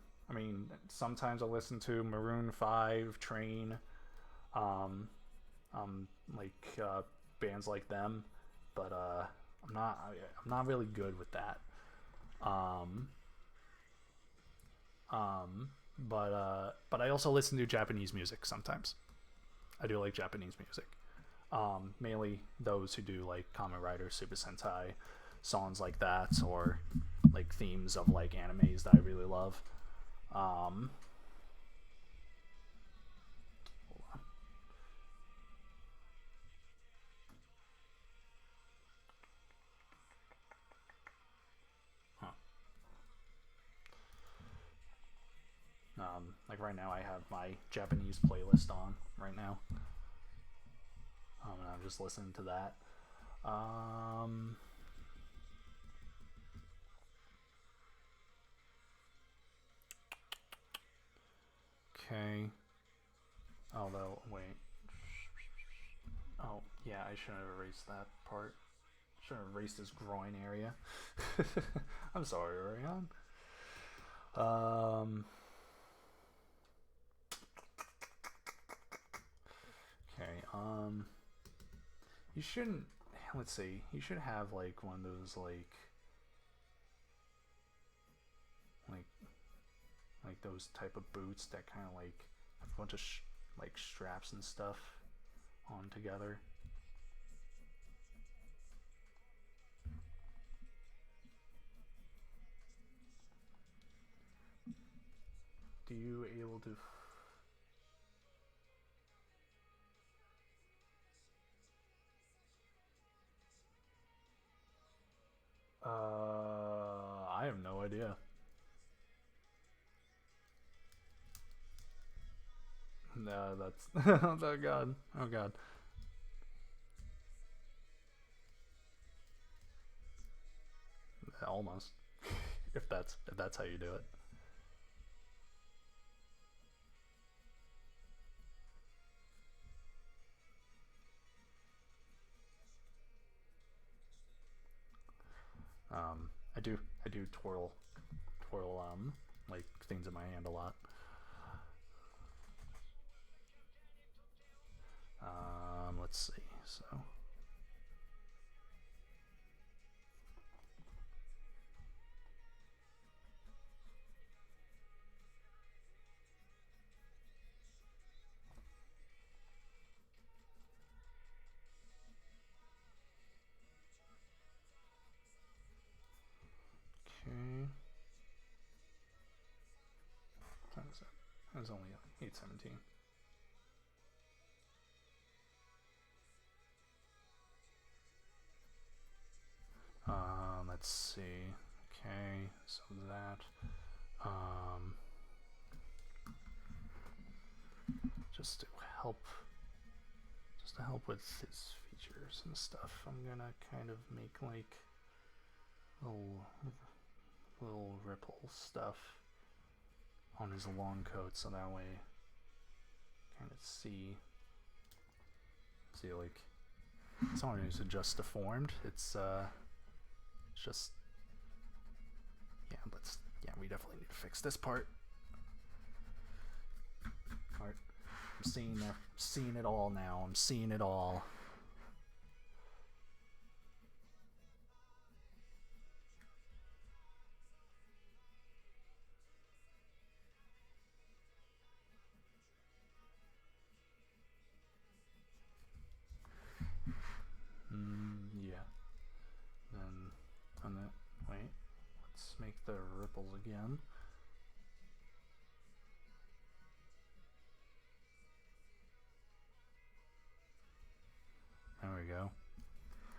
sometimes I listen to Maroon 5, Train, like bands like them, but I'm not really good with that. But I also listen to Japanese music sometimes. I do like Japanese music. Mainly those who do like Kamen Rider, Super Sentai, songs like that, or like themes of like animes that I really love. Hold on. Huh. Like right now, I have my Japanese playlist on right now. And I'm just listening to that. Okay. Although, wait. Oh, yeah, I shouldn't have erased that part. Should have erased his groin area. I'm sorry, Orion. Okay, you shouldn't, let's see, you should have like one of those like those type of boots that kind of like have a bunch of like straps and stuff on together. Do you able to I have no idea. No, that's oh god. Oh god. Almost. If that's how you do it. I do twirl like things in my hand a lot. Let's see. So okay. What is that? That was only 8:17. Let's see. Okay, so that just to help with his textures and stuff, I'm gonna kind of make like little ripple stuff on his long coat, so that way kind of see like it's not always just deformed. It's just we definitely need to fix this part. Alright, I'm seeing it all now. I'm seeing it all. Yeah. Then on that, wait, let's make the ripples again. There we go.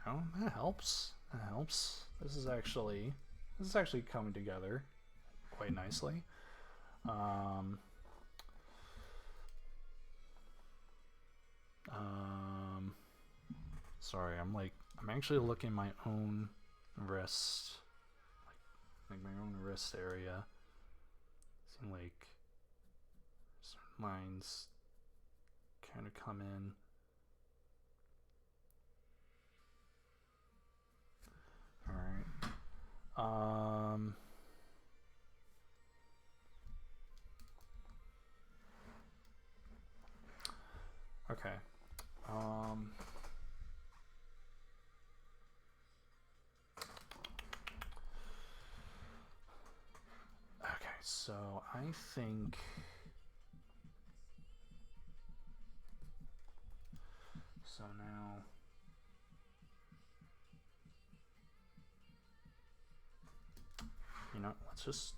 Oh, that helps. That helps. This is actually coming together quite nicely. Sorry, I'm actually looking my own wrist, like my own wrist area. Seem like certain lines kind of come in. All right. Okay. Okay, so I think so now. You know, let's just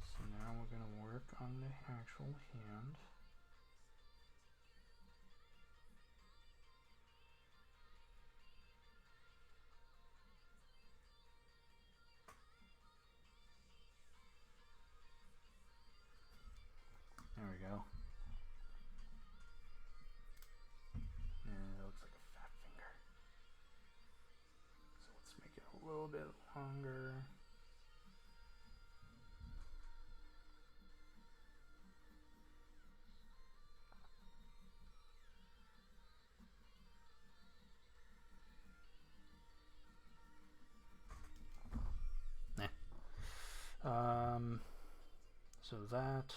so now we're gonna work on the actual hand. There we go. And it looks like a fat finger. So let's make it a little bit longer. So that.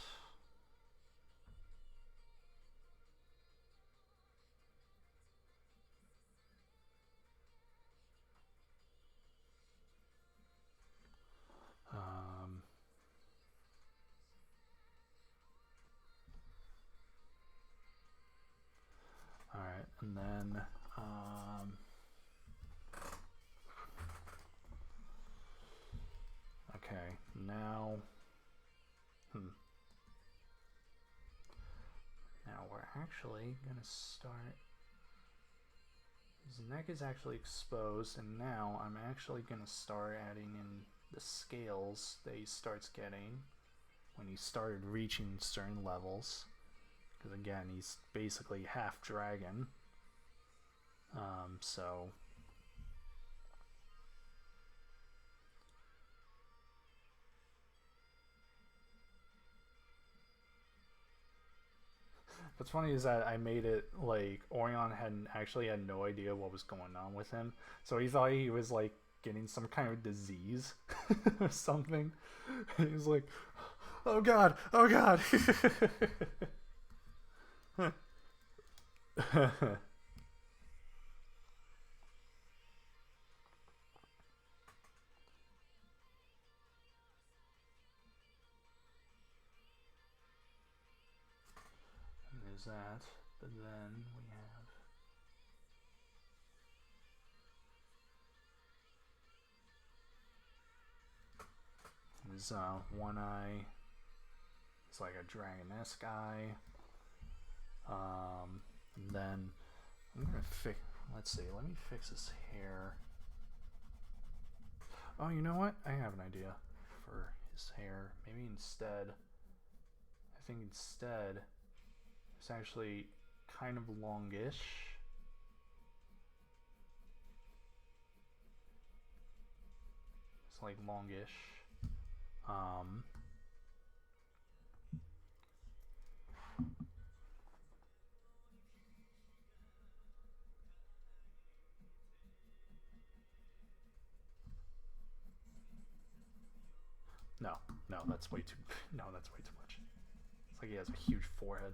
All right, and then okay, now now we're actually gonna start. His neck is actually exposed, and now I'm actually gonna start adding in the scales that he starts getting when he started reaching certain levels. Because again, he's basically half dragon. So what's funny is that I made it like Orion had no idea what was going on with him, so he thought he was like getting some kind of disease or something. He was like, "Oh God, oh God." And there's that, but then we have his one eye. It's like a dragon-esque eye. And then I'm gonna fix. Let's see. Let me fix his hair. Oh, you know what? I have an idea for his hair. Maybe instead, I think instead, it's actually kind of longish. It's like longish. No, that's way too. No, that's way too much. It's like he has a huge forehead.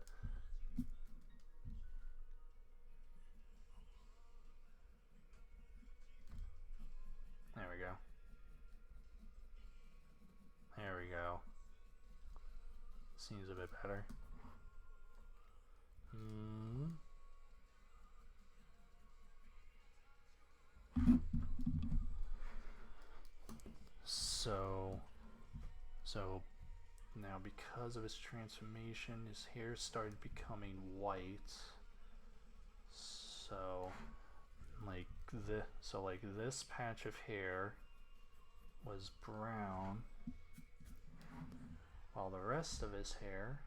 There we go. There we go. Seems a bit better. So now because of his transformation, his hair started becoming white. So like this patch of hair was brown, while the rest of his hair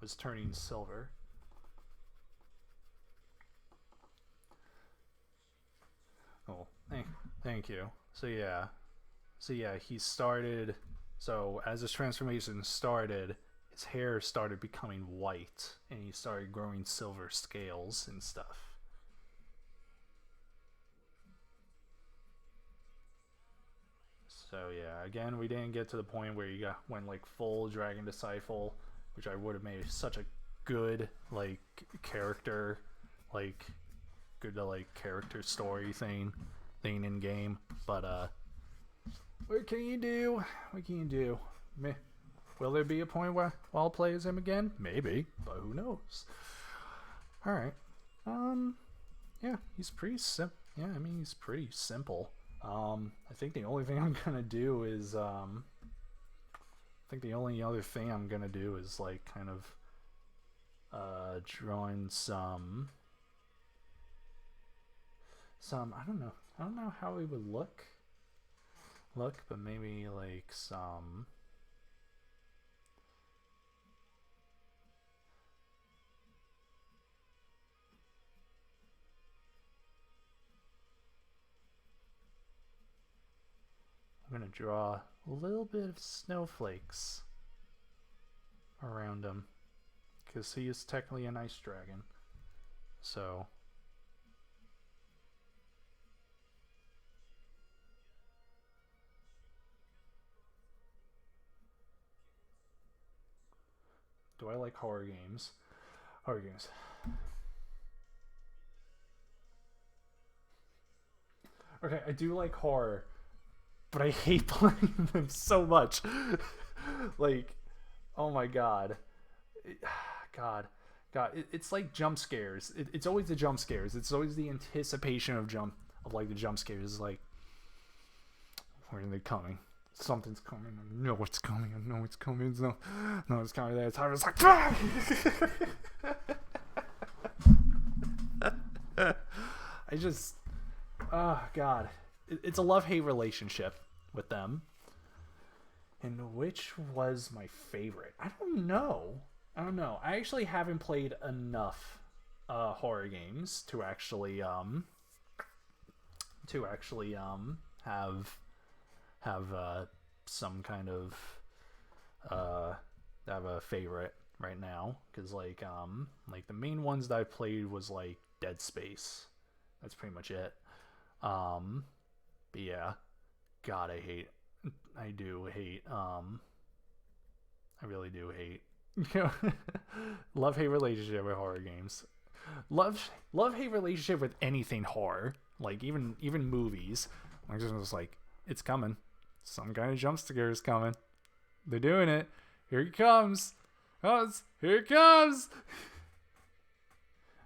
was turning silver. Oh, thank you. So yeah, he started. So as his transformation started, his hair started becoming white, and he started growing silver scales and stuff. So yeah, again, we didn't get to the point where you went like full Dragon Disciple, which I would have made such a good like character, like good like character story thing in game. But what can you do? What can you do? Will there be a point where I'll play as him again? Maybe, but who knows? All right. Yeah, he's pretty simple. Yeah, I mean he's pretty simple. I think the only thing I'm gonna do is I think the only other thing I'm gonna do is like kind of drawing some I don't know how it would look, but maybe like some I'm gonna draw a little bit of snowflakes around him because he is technically an ice dragon. So do I like horror games? Horror games. Okay, I do like horror, but I hate playing them so much. Like, oh my god. It's like jump scares. It's always the jump scares. It's always the anticipation of the jump scares. It's like, when are they coming? Something's coming. I know it's coming. I know it's coming. No, it's coming. There. It's like, I just, oh god, it's a love-hate relationship with them. And which was my favorite? I don't know. I actually haven't played enough horror games to actually have some kind of have a favorite right now, because like the main ones that I played was like Dead Space. That's pretty much it. But yeah, god, I really do hate love-hate relationship with horror games. Love-hate relationship with anything horror, like even movies. I'm just like, it's coming. Some kind of jump scare is coming. They're doing it. Here it comes. Here it comes.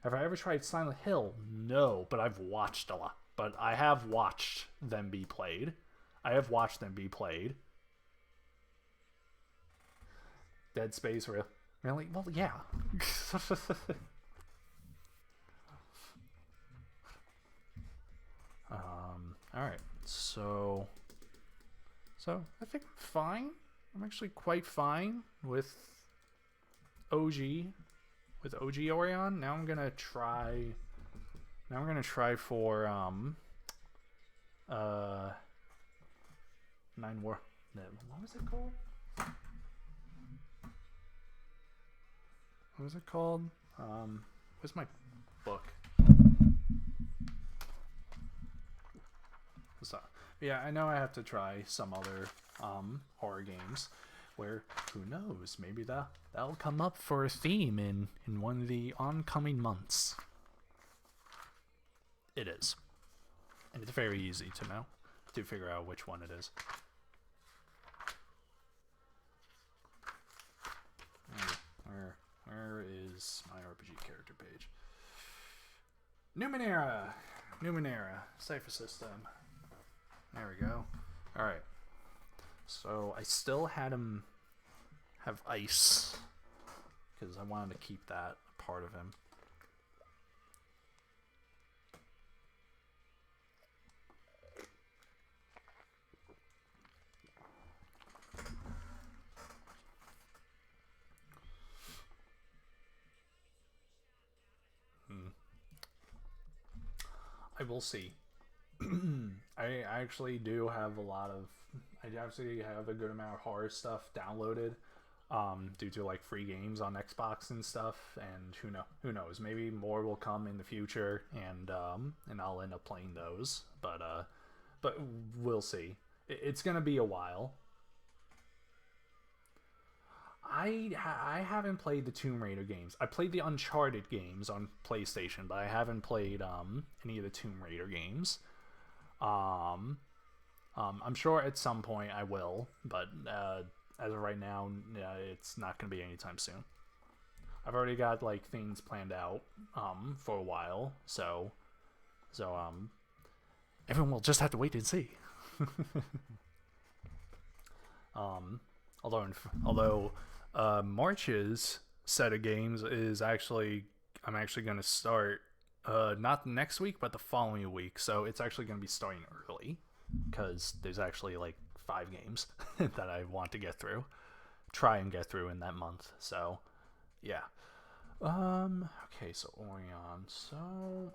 Have I ever tried Silent Hill? No, but I've watched a lot. but I have watched them be played. I have watched them be played. Dead Space, really? Well, yeah. All right. So I think I'm fine. I'm actually quite fine with OG, Orion. Now I'm gonna try. Now I'm gonna try for 9 War. What was it called? What was it called? Where's my book? So, yeah, I know I have to try some other horror games where, who knows, maybe that'll come up for a theme in one of the oncoming months. It is. And it's very easy to know, to figure out which one it is. Where is my RPG character page? Numenera, Cipher System. There we go. All right. So I still had him have ice because I wanted to keep that part of him. I will see. I actually do have I actually have a good amount of horror stuff downloaded due to like free games on Xbox and stuff, and who knows, maybe more will come in the future, and I'll end up playing those, but we'll see. It's gonna be a while. I haven't played the Tomb Raider games. I played the Uncharted games on PlayStation, but I haven't played any of the Tomb Raider games. I'm sure at some point I will, but as of right now, it's not going to be anytime soon. I've already got like things planned out for a while, so everyone will just have to wait and see. Although March's set of games is actually, I'm actually going to start not next week but the following week, so it's actually going to be starting early because there's actually like 5 games that I want to try and get through in that month. So yeah. Okay, so Orion. So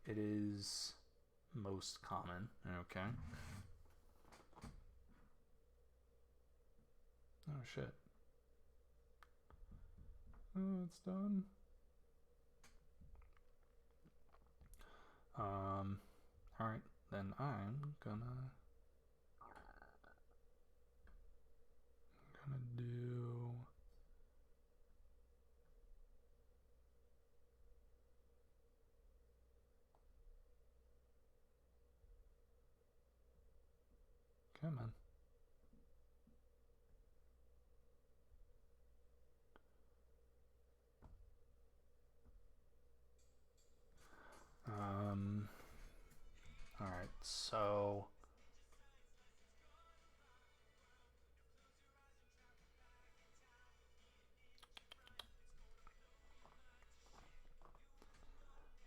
it is most common. Okay. Oh shit. Oh, it's done. Alright, then I'm gonna do come on. Alright, so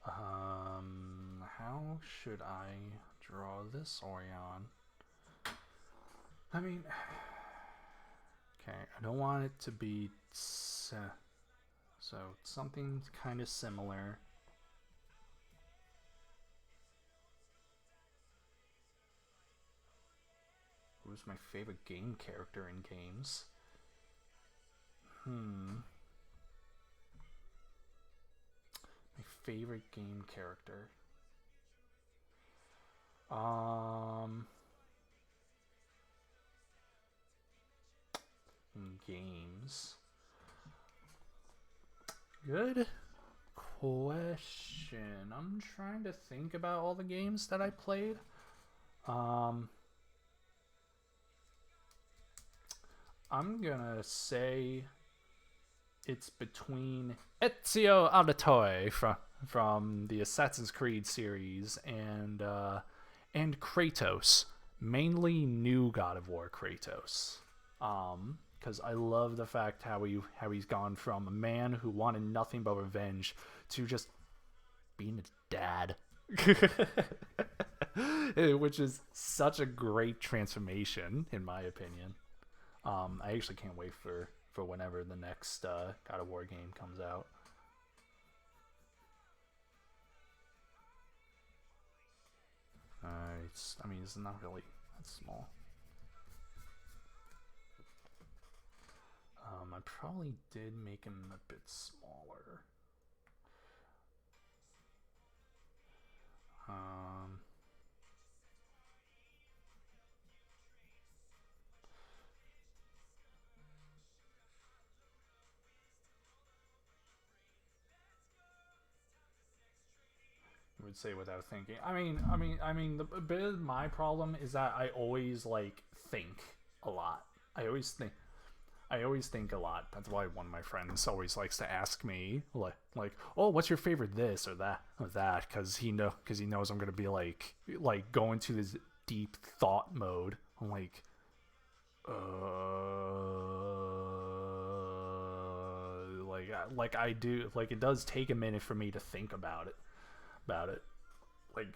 how should I draw this Orion? I mean, okay, I don't want it to be so something kind of similar. Who's my favorite game character in games? My favorite game character. In games. Good question. I'm trying to think about all the games that I played. I'm gonna say it's between Ezio Auditore from the Assassin's Creed series and Kratos, mainly new God of War Kratos. Because I love the fact how he's gone from a man who wanted nothing but revenge to just being a dad, which is such a great transformation in my opinion. I actually can't wait for whenever the next God of War game comes out. I mean, it's not really that small. I probably did make him a bit smaller. Um, I would say without thinking. The bit of my problem is that I always like think a lot. I always think I always think a lot. That's why one of my friends always likes to ask me, oh, what's your favorite this or that, because he knows I'm gonna be like go into this deep thought mode. I'm uh, like I do. Like it does take a minute for me to think about it. Like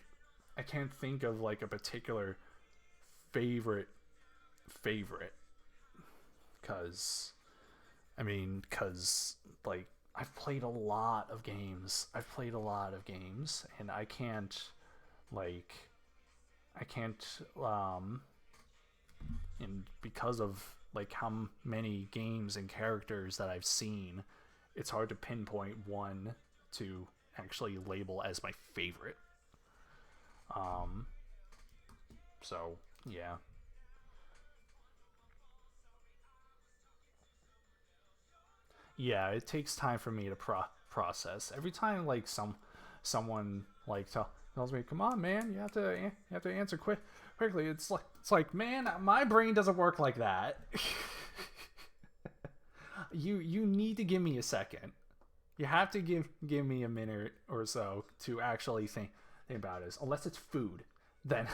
I can't think of like a particular favorite favorite because like I've played a lot of games. And like I can't and because of like how many games and characters that I've seen, it's hard to pinpoint one to actually label as my favorite. Um so yeah. Yeah, it takes time for me to process. Every time like someone like tells me, "Come on, man, you have to answer quickly." It's like, man, my brain doesn't work like that. You need to give me a second. You have to give me a minute or so to actually think about this. Unless it's food, then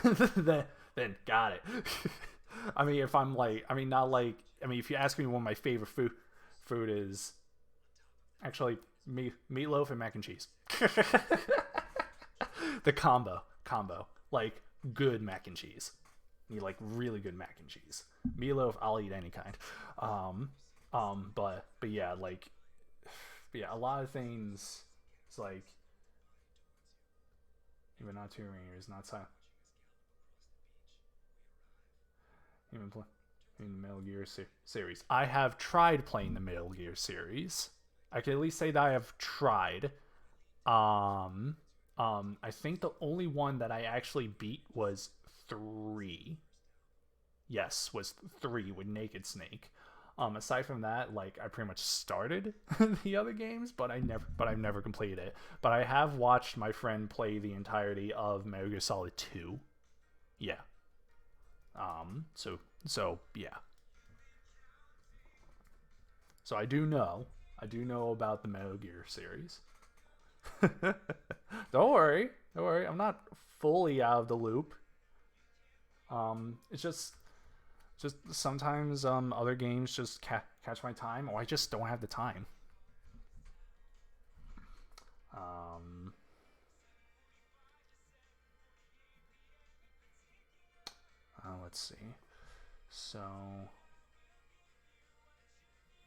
then got it. I mean, if I'm like, I mean, not like, I mean, if you ask me what my favorite food is, actually, meatloaf and mac and cheese. The combo, like good mac and cheese. You like really good mac and cheese. Meatloaf, I'll eat any kind. But yeah, like, yeah, a lot of things. It's like even not two ringers, not silent. Even play in the Metal Gear series. I have tried playing the Metal Gear series. I can at least say that I have tried. Um, I think the only one that I actually beat was three. Yes, was three with Naked Snake. Aside from that, like I pretty much started the other games, but I've never completed it. But I have watched my friend play the entirety of Metal Gear Solid 2. Yeah. So yeah. So I do know about the Metal Gear series. Don't worry. I'm not fully out of the loop. It's just sometimes other games just catch my time, or I just don't have the time. Um, let's see. So,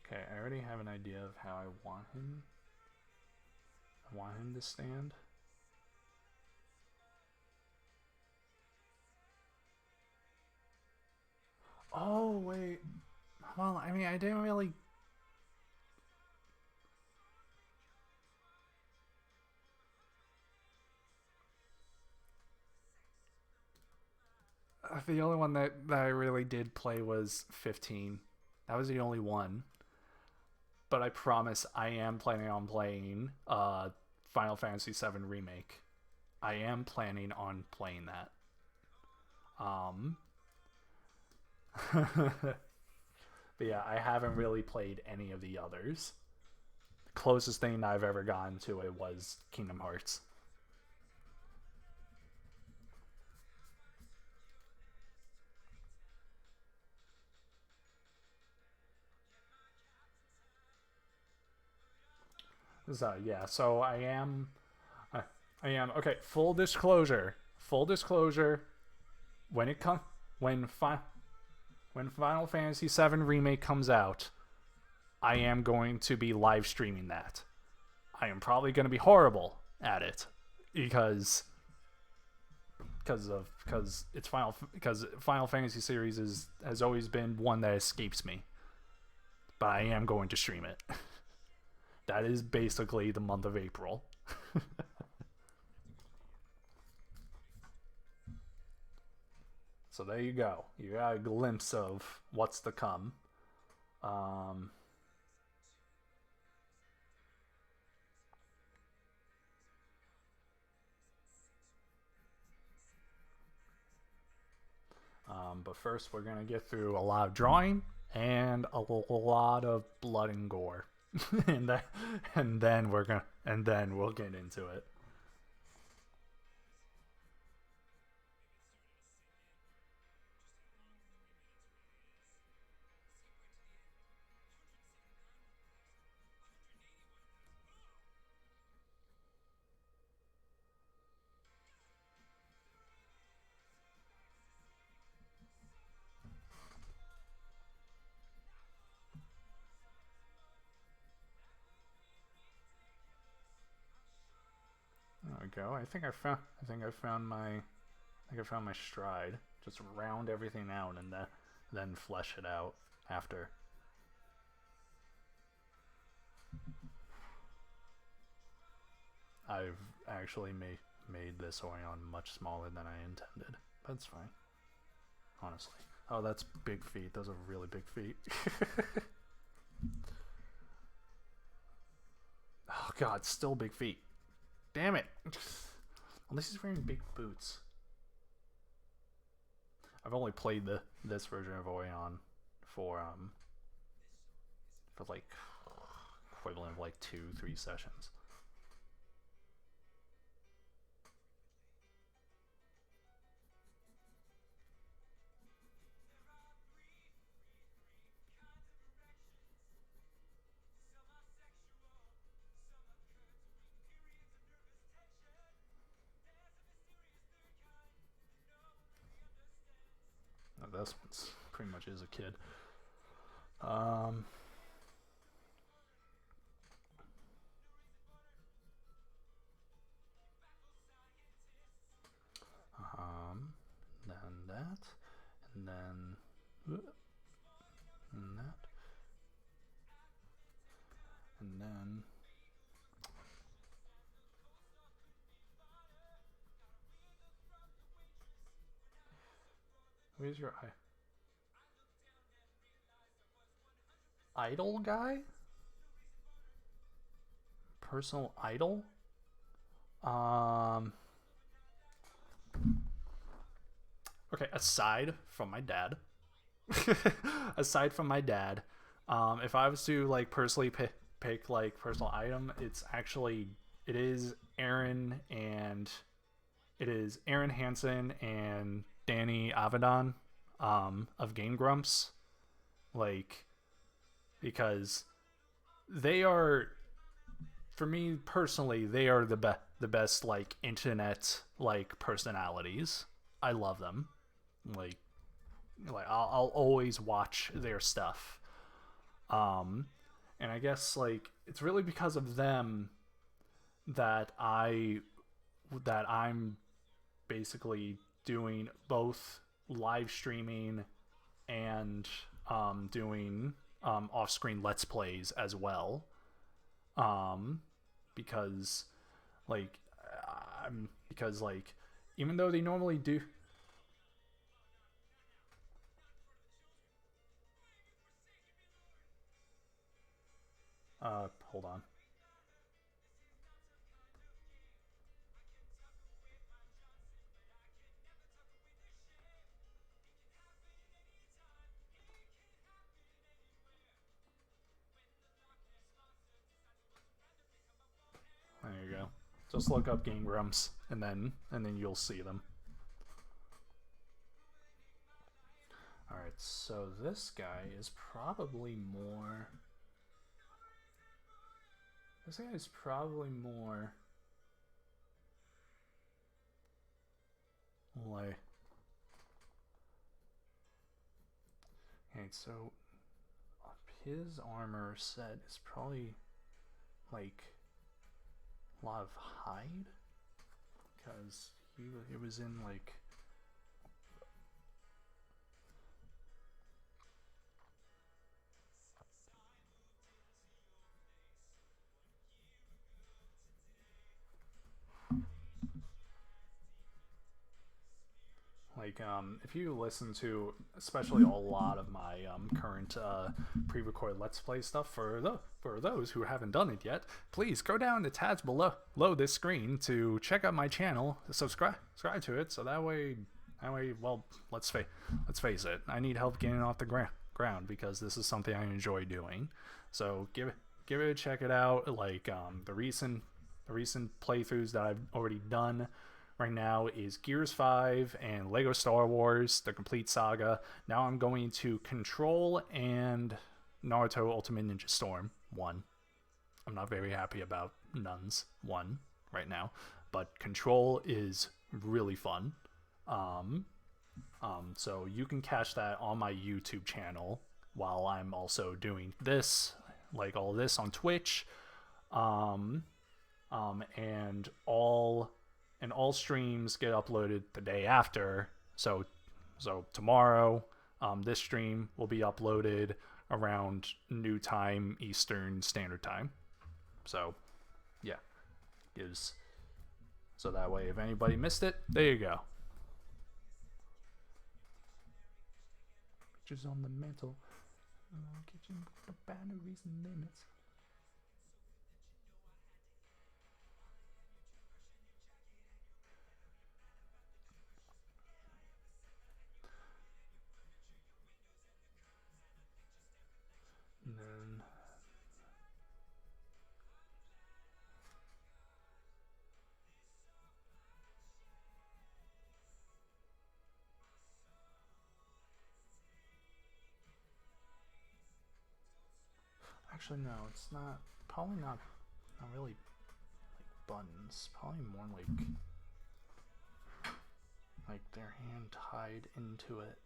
okay, I already have an idea of how I want him. I want him to stand. Oh wait. Well, I mean, I didn't really. The only one that I really did play was 15. That was the only one. But I promise I am planning on playing Final Fantasy VII Remake. I am planning on playing that. Um, but yeah, I haven't really played any of the others. closest thing I've ever gotten to it was Kingdom Hearts. So yeah, so I, I am okay. Full disclosure. Full disclosure. When it comes when fi- when Final Fantasy VII remake comes out, I am going to be live streaming that. I am probably going to be horrible at it because it's Final Fantasy series has always been one that escapes me. But I am going to stream it. That is basically the month of April. So there you go. You got a glimpse of what's to come. Um, but first, we're gonna get through a lot of drawing and a lot of blood and gore, and then and then we'll get into it. There we go. I think I found my stride. Just round everything out and then flesh it out after. I've actually made this Orion much smaller than I intended. But it's fine, honestly. Oh, that's big feet. Those are really big feet. Oh god, still big feet. Damn it. Unless he's wearing big boots. I've only played this version of Orion for like equivalent of like 2-3 sessions. Now this one's pretty much is a kid. Um, then that, and then and that, and then where's your idol guy? Personal idol? Um. Okay, aside from my dad, aside from my dad, if I was to like personally pick like personal item, it is Aaron and it is Aaron Hansen and Danny Avedon of Game Grumps, like because they are for me personally they are the best like internet like personalities. I love them. Like I'll always watch their stuff. Um, and I guess like it's really because of them that I'm basically doing both live streaming and doing off-screen let's plays as well. Um, because like because like even though they normally do hold on. Just look up Game Grumps, and then you'll see them. All right, so this guy is probably more. This guy is probably more like. Okay, so his armor set is probably like a lot of hide, because he was in like. Like, if you listen to, especially a lot of my current pre-recorded Let's Play stuff, for those who haven't done it yet, please go down the tabs below this screen to check out my channel, subscribe to it, so that way, well, let's face it, I need help getting off the ground because this is something I enjoy doing. So give it a check it out. Like the recent playthroughs that I've already done right now is Gears 5 and Lego Star Wars, the complete saga. Now I'm going to Control and Naruto Ultimate Ninja Storm 1. I'm not very happy about Nuns 1 right now, but Control is really fun. So you can catch that on my YouTube channel while I'm also doing this, like all this on Twitch. And all streams get uploaded the day after. So tomorrow, this stream will be uploaded around new time, Eastern Standard Time. So yeah, so that way if anybody missed it, there you go. Pictures on the mantle, kitchen, the batteries and limits. And then actually no, it's not, probably not really like buttons, probably more like their hand tied into it.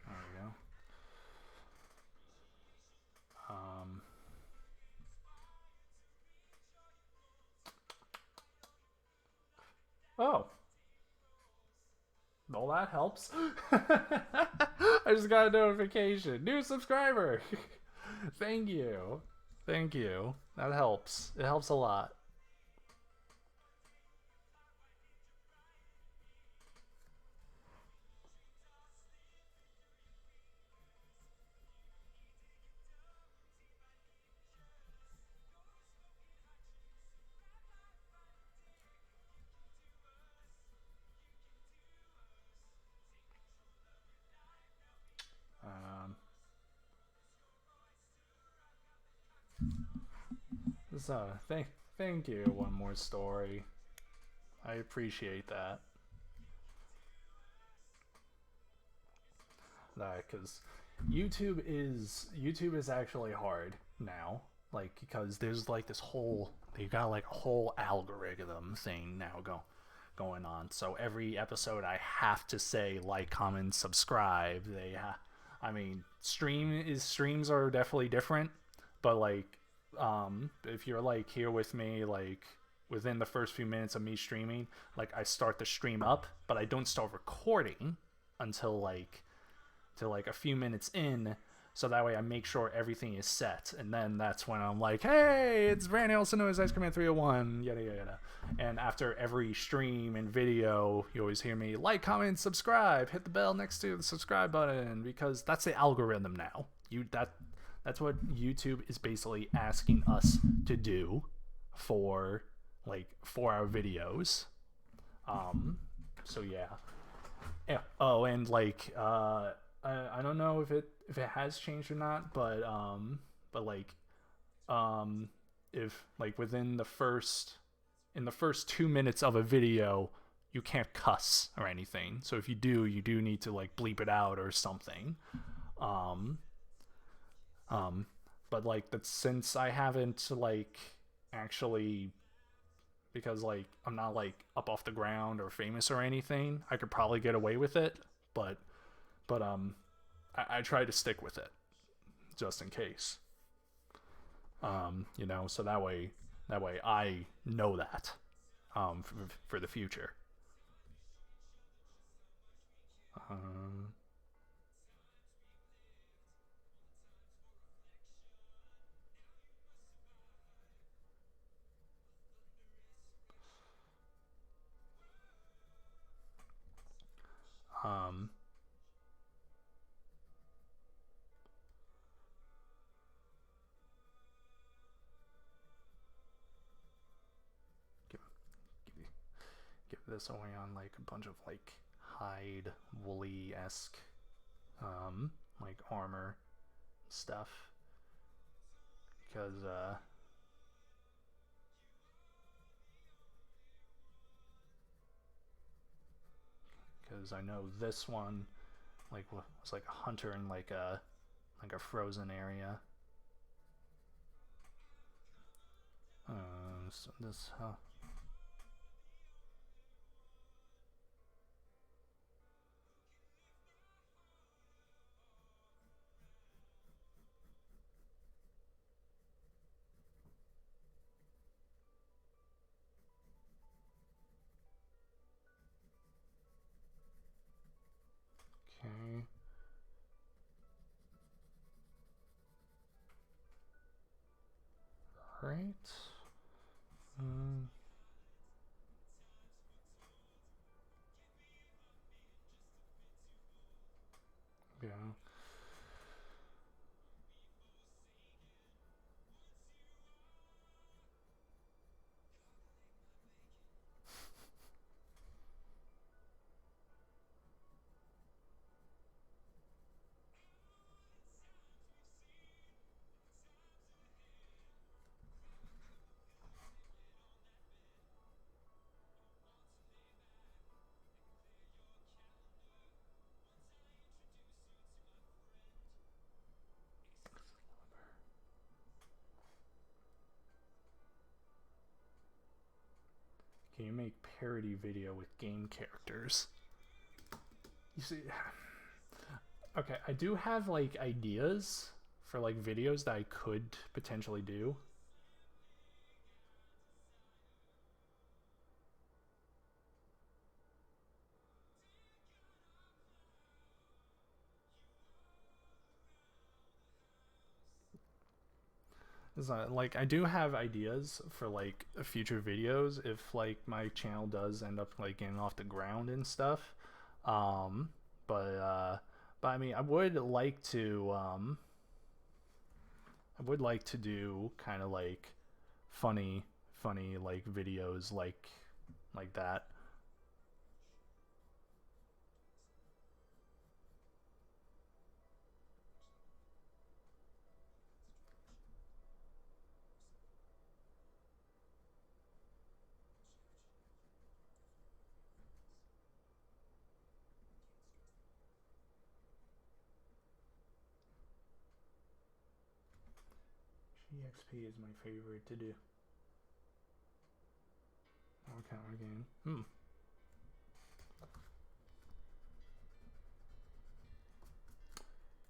There we go. Oh. Well, that helps. I just got a notification. New subscriber. Thank you. That helps. It helps a lot. So thank you. One more story. I appreciate that. Because YouTube is actually hard now. Like, because there's like this whole, they got like a whole algorithm thing now going on. So every episode I have to say like, comment, subscribe. I mean, streams are definitely different, but like, if you're like here with me, like within the first few minutes of me streaming, like I start the stream up, but I don't start recording until like a few minutes in, so that way I make sure everything is set, and then that's when I'm like, hey, it's Brandon also known as Ice Command 301, yada yada. And after every stream and video, you always hear me like, comment, subscribe, hit the bell next to the subscribe button, because that's the algorithm now. That's what YouTube is basically asking us to do for like 4-hour videos. So yeah. Yeah. Oh, and like I don't know if it has changed or not, but like um if like within the first in the first 2 minutes of a video you can't cuss or anything. So if you do need to like bleep it out or something. Um um but like that, since I haven't like actually, because like I'm not like up off the ground or famous or anything, I could probably get away with it, but I try to stick with it just in case. So that way I know that for the future. Um, um, give, give, give this away on like a bunch of like hide woolly esque like armor stuff because I know this one like was like a hunter in like a frozen area. So this okay. Right. Um, yeah. Can you make parody video with game characters? You see, okay, I do have like ideas for like videos that I could potentially do. It's not, like I do have ideas for like future videos if like my channel does end up like getting off the ground and stuff. Um, but I mean, I would like to do kind of like funny like videos like that. GXP is my favorite to do. Counter game.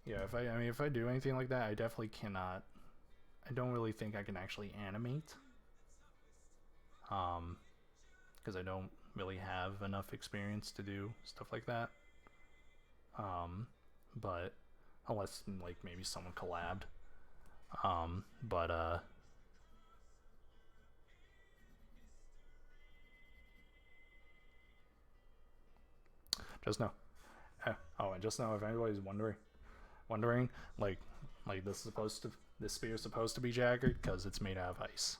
Yeah, if I do anything like that, I definitely cannot. I don't really think I can actually animate. Because I don't really have enough experience to do stuff like that. Um, but unless like maybe someone collabed. But just know. Oh, and just know if anybody's wondering, like this spear is supposed to be Jaggered because it's made out of ice.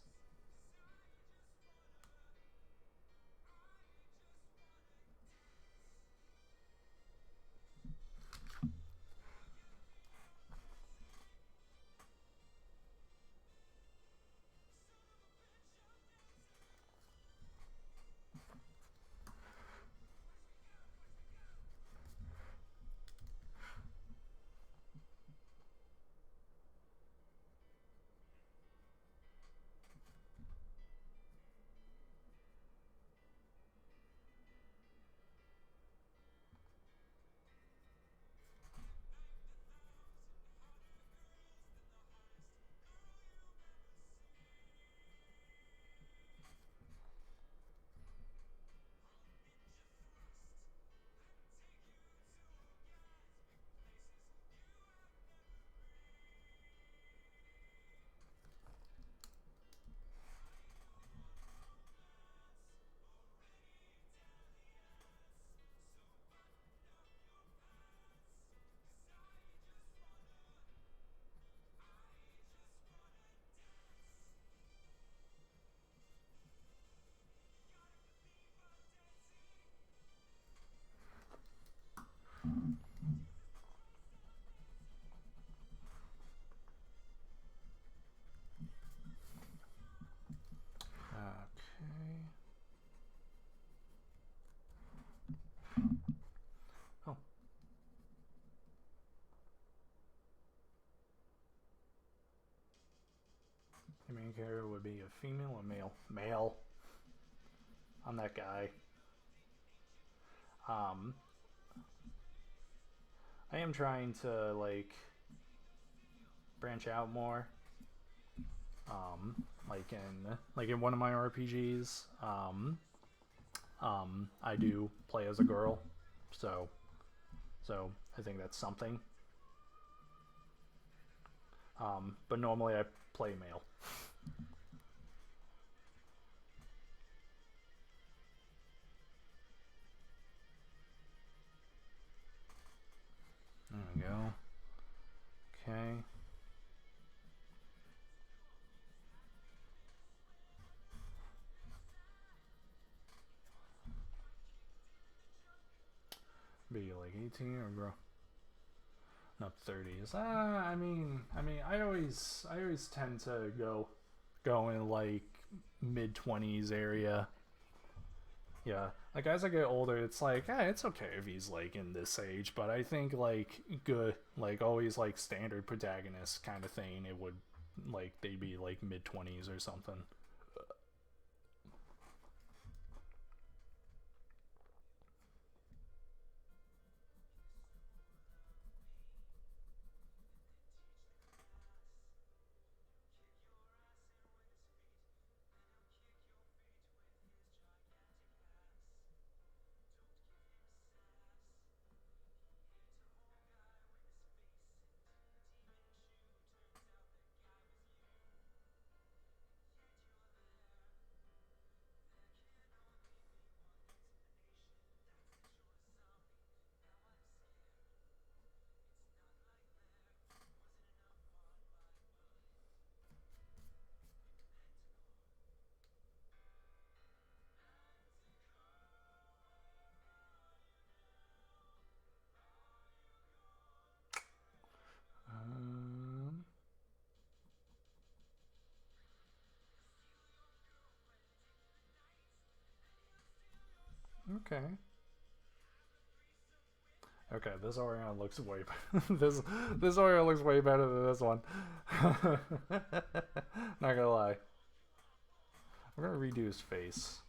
character would be a female or male? Male. I'm that guy. Um, I am trying to like branch out more. Like in one of my RPGs, I do play as a girl, so I think that's something. But normally I play male. There we go. Okay. Be like 18 or grow? Not 30s. I always tend to go in like mid 20s area. Yeah, like as I get older, it's like, it's okay if he's like in this age, but I think like good, like always like standard protagonist kind of thing, it would like they'd be like mid 20s or something. Um, okay. Okay, this Orion looks way this Orion looks way better than this one. Not gonna lie. I'm gonna redo his face.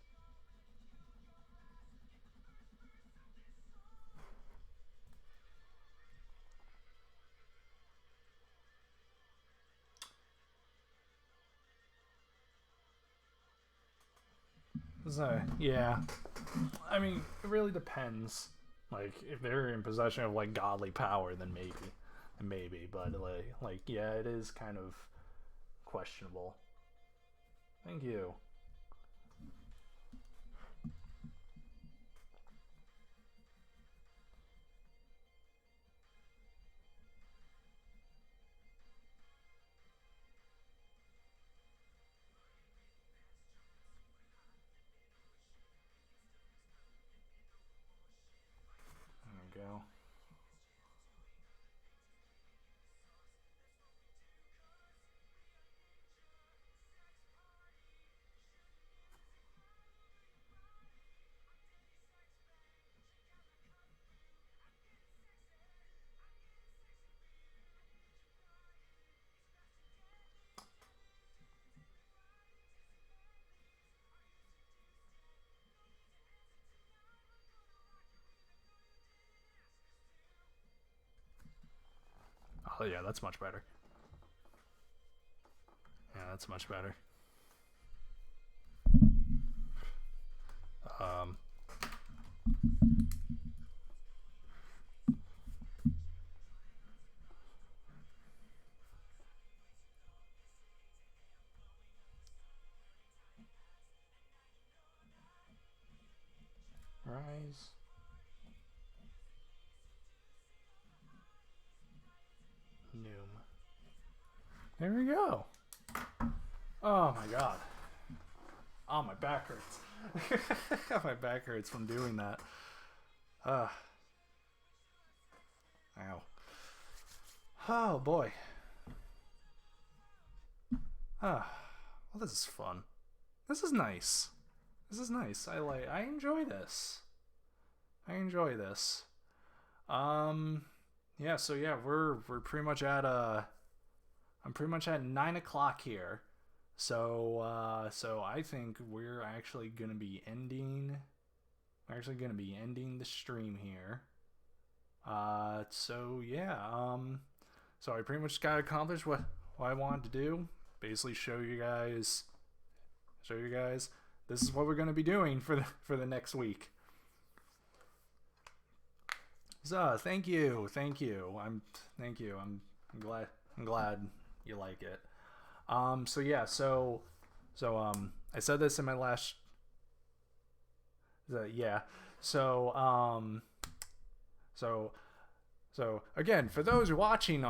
So, yeah. I mean, it really depends. Like, if they're in possession of like godly power, then maybe. But like, yeah, it is kind of questionable. Thank you. There we go. Oh yeah, that's much better. Yeah, that's much better. Um, Rise. Noom. There we go. Oh my god. Oh, my back hurts. My back hurts from doing that. Ow. Oh boy. Well, this is fun. This is nice. This is nice. I enjoy this. I enjoy this. Yeah, so yeah, we're pretty much at I'm pretty much at 9 o'clock here. So I think we're actually gonna be ending. We're actually gonna be ending the stream here. So yeah. So I pretty much got accomplished what I wanted to do. Basically, show you guys. This is what we're gonna be doing for the next week. So thank you. I'm glad you like it. So yeah, so I said this in my last. Yeah. So again, for those watching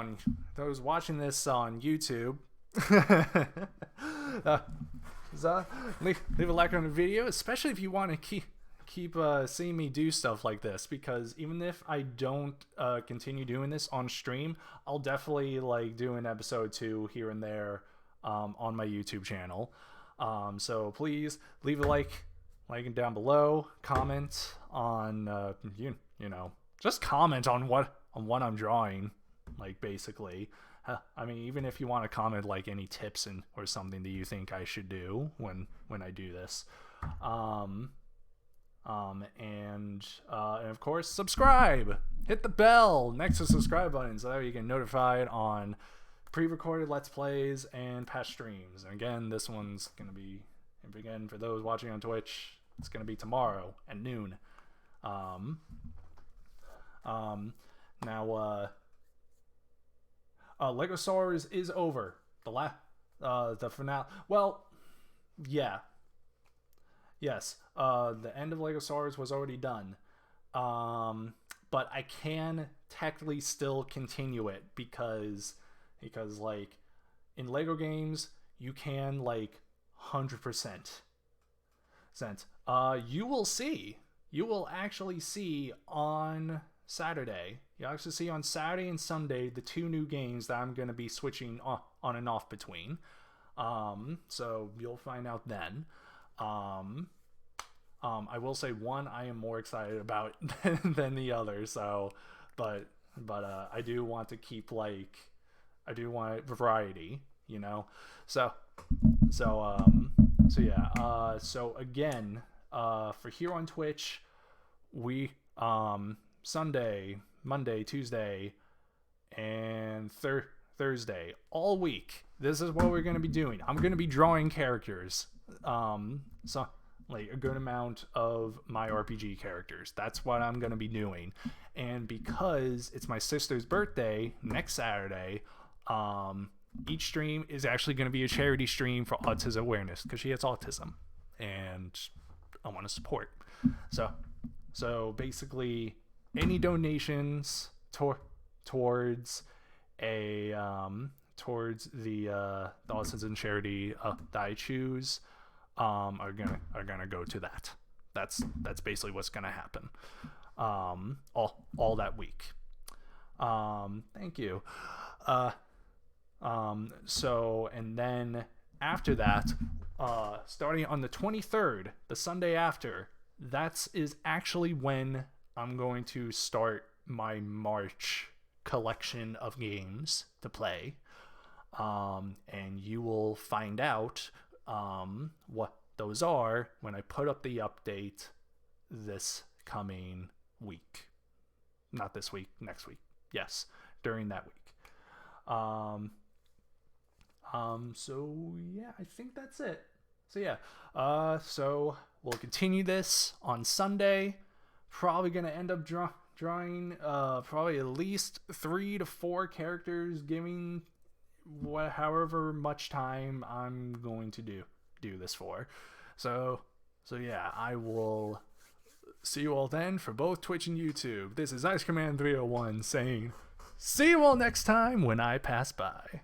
this on YouTube, leave a like on the video, especially if you want to keep seeing me do stuff like this, because even if I don't continue doing this on stream, I'll definitely like do an episode 2 here and there on my YouTube channel. So please leave a like down below, comment on you know, just comment on what I'm drawing, like, basically. I mean, even if you want to comment like any tips or something that you think I should do when I do this. And of course, subscribe. Hit the bell next to the subscribe button so that you get notified on pre-recorded Let's Plays and past streams. And again, this one's gonna be, again, for those watching on Twitch, it's gonna be tomorrow at noon. Now, Lego Star Wars is over. The finale. Well, yeah. Yes. The end of Lego Star Wars was already done. But I can technically still continue it because like in Lego games you can like 100%. You will actually see on Saturday. You'll actually see on Saturday and Sunday the 2 new games that I'm going to be switching on and off between. So you'll find out then. I will say one I am more excited about than the other. So, but I do want to keep I do want variety, you know. So yeah. So again, for here on Twitch, we Sunday, Monday, Tuesday, and Thursday, all week. This is what we're going to be doing. I'm going to be drawing characters. So like a good amount of my RPG characters. That's what I'm going to be doing. And because it's my sister's birthday next Saturday, each stream is actually going to be a charity stream for autism awareness because she has autism and I want to support. So basically any donations towards the autism charity that I choose are gonna go to that. That's basically what's gonna happen all that week. Thank you. So and then after that, starting on the 23rd, the Sunday after, that is actually when I'm going to start my March collection of games to play. And you will find out what those are when I put up the update this coming week. Not this week, next week. Yes, during that week. So yeah, I think that's it. So yeah, so we'll continue this on Sunday. Probably gonna end up drawing probably at least 3 to 4 characters, giving however much time I'm going to do this for. So yeah, I will see you all then for both Twitch and YouTube. This is Ice Command 301 saying, see you all next time when I pass by.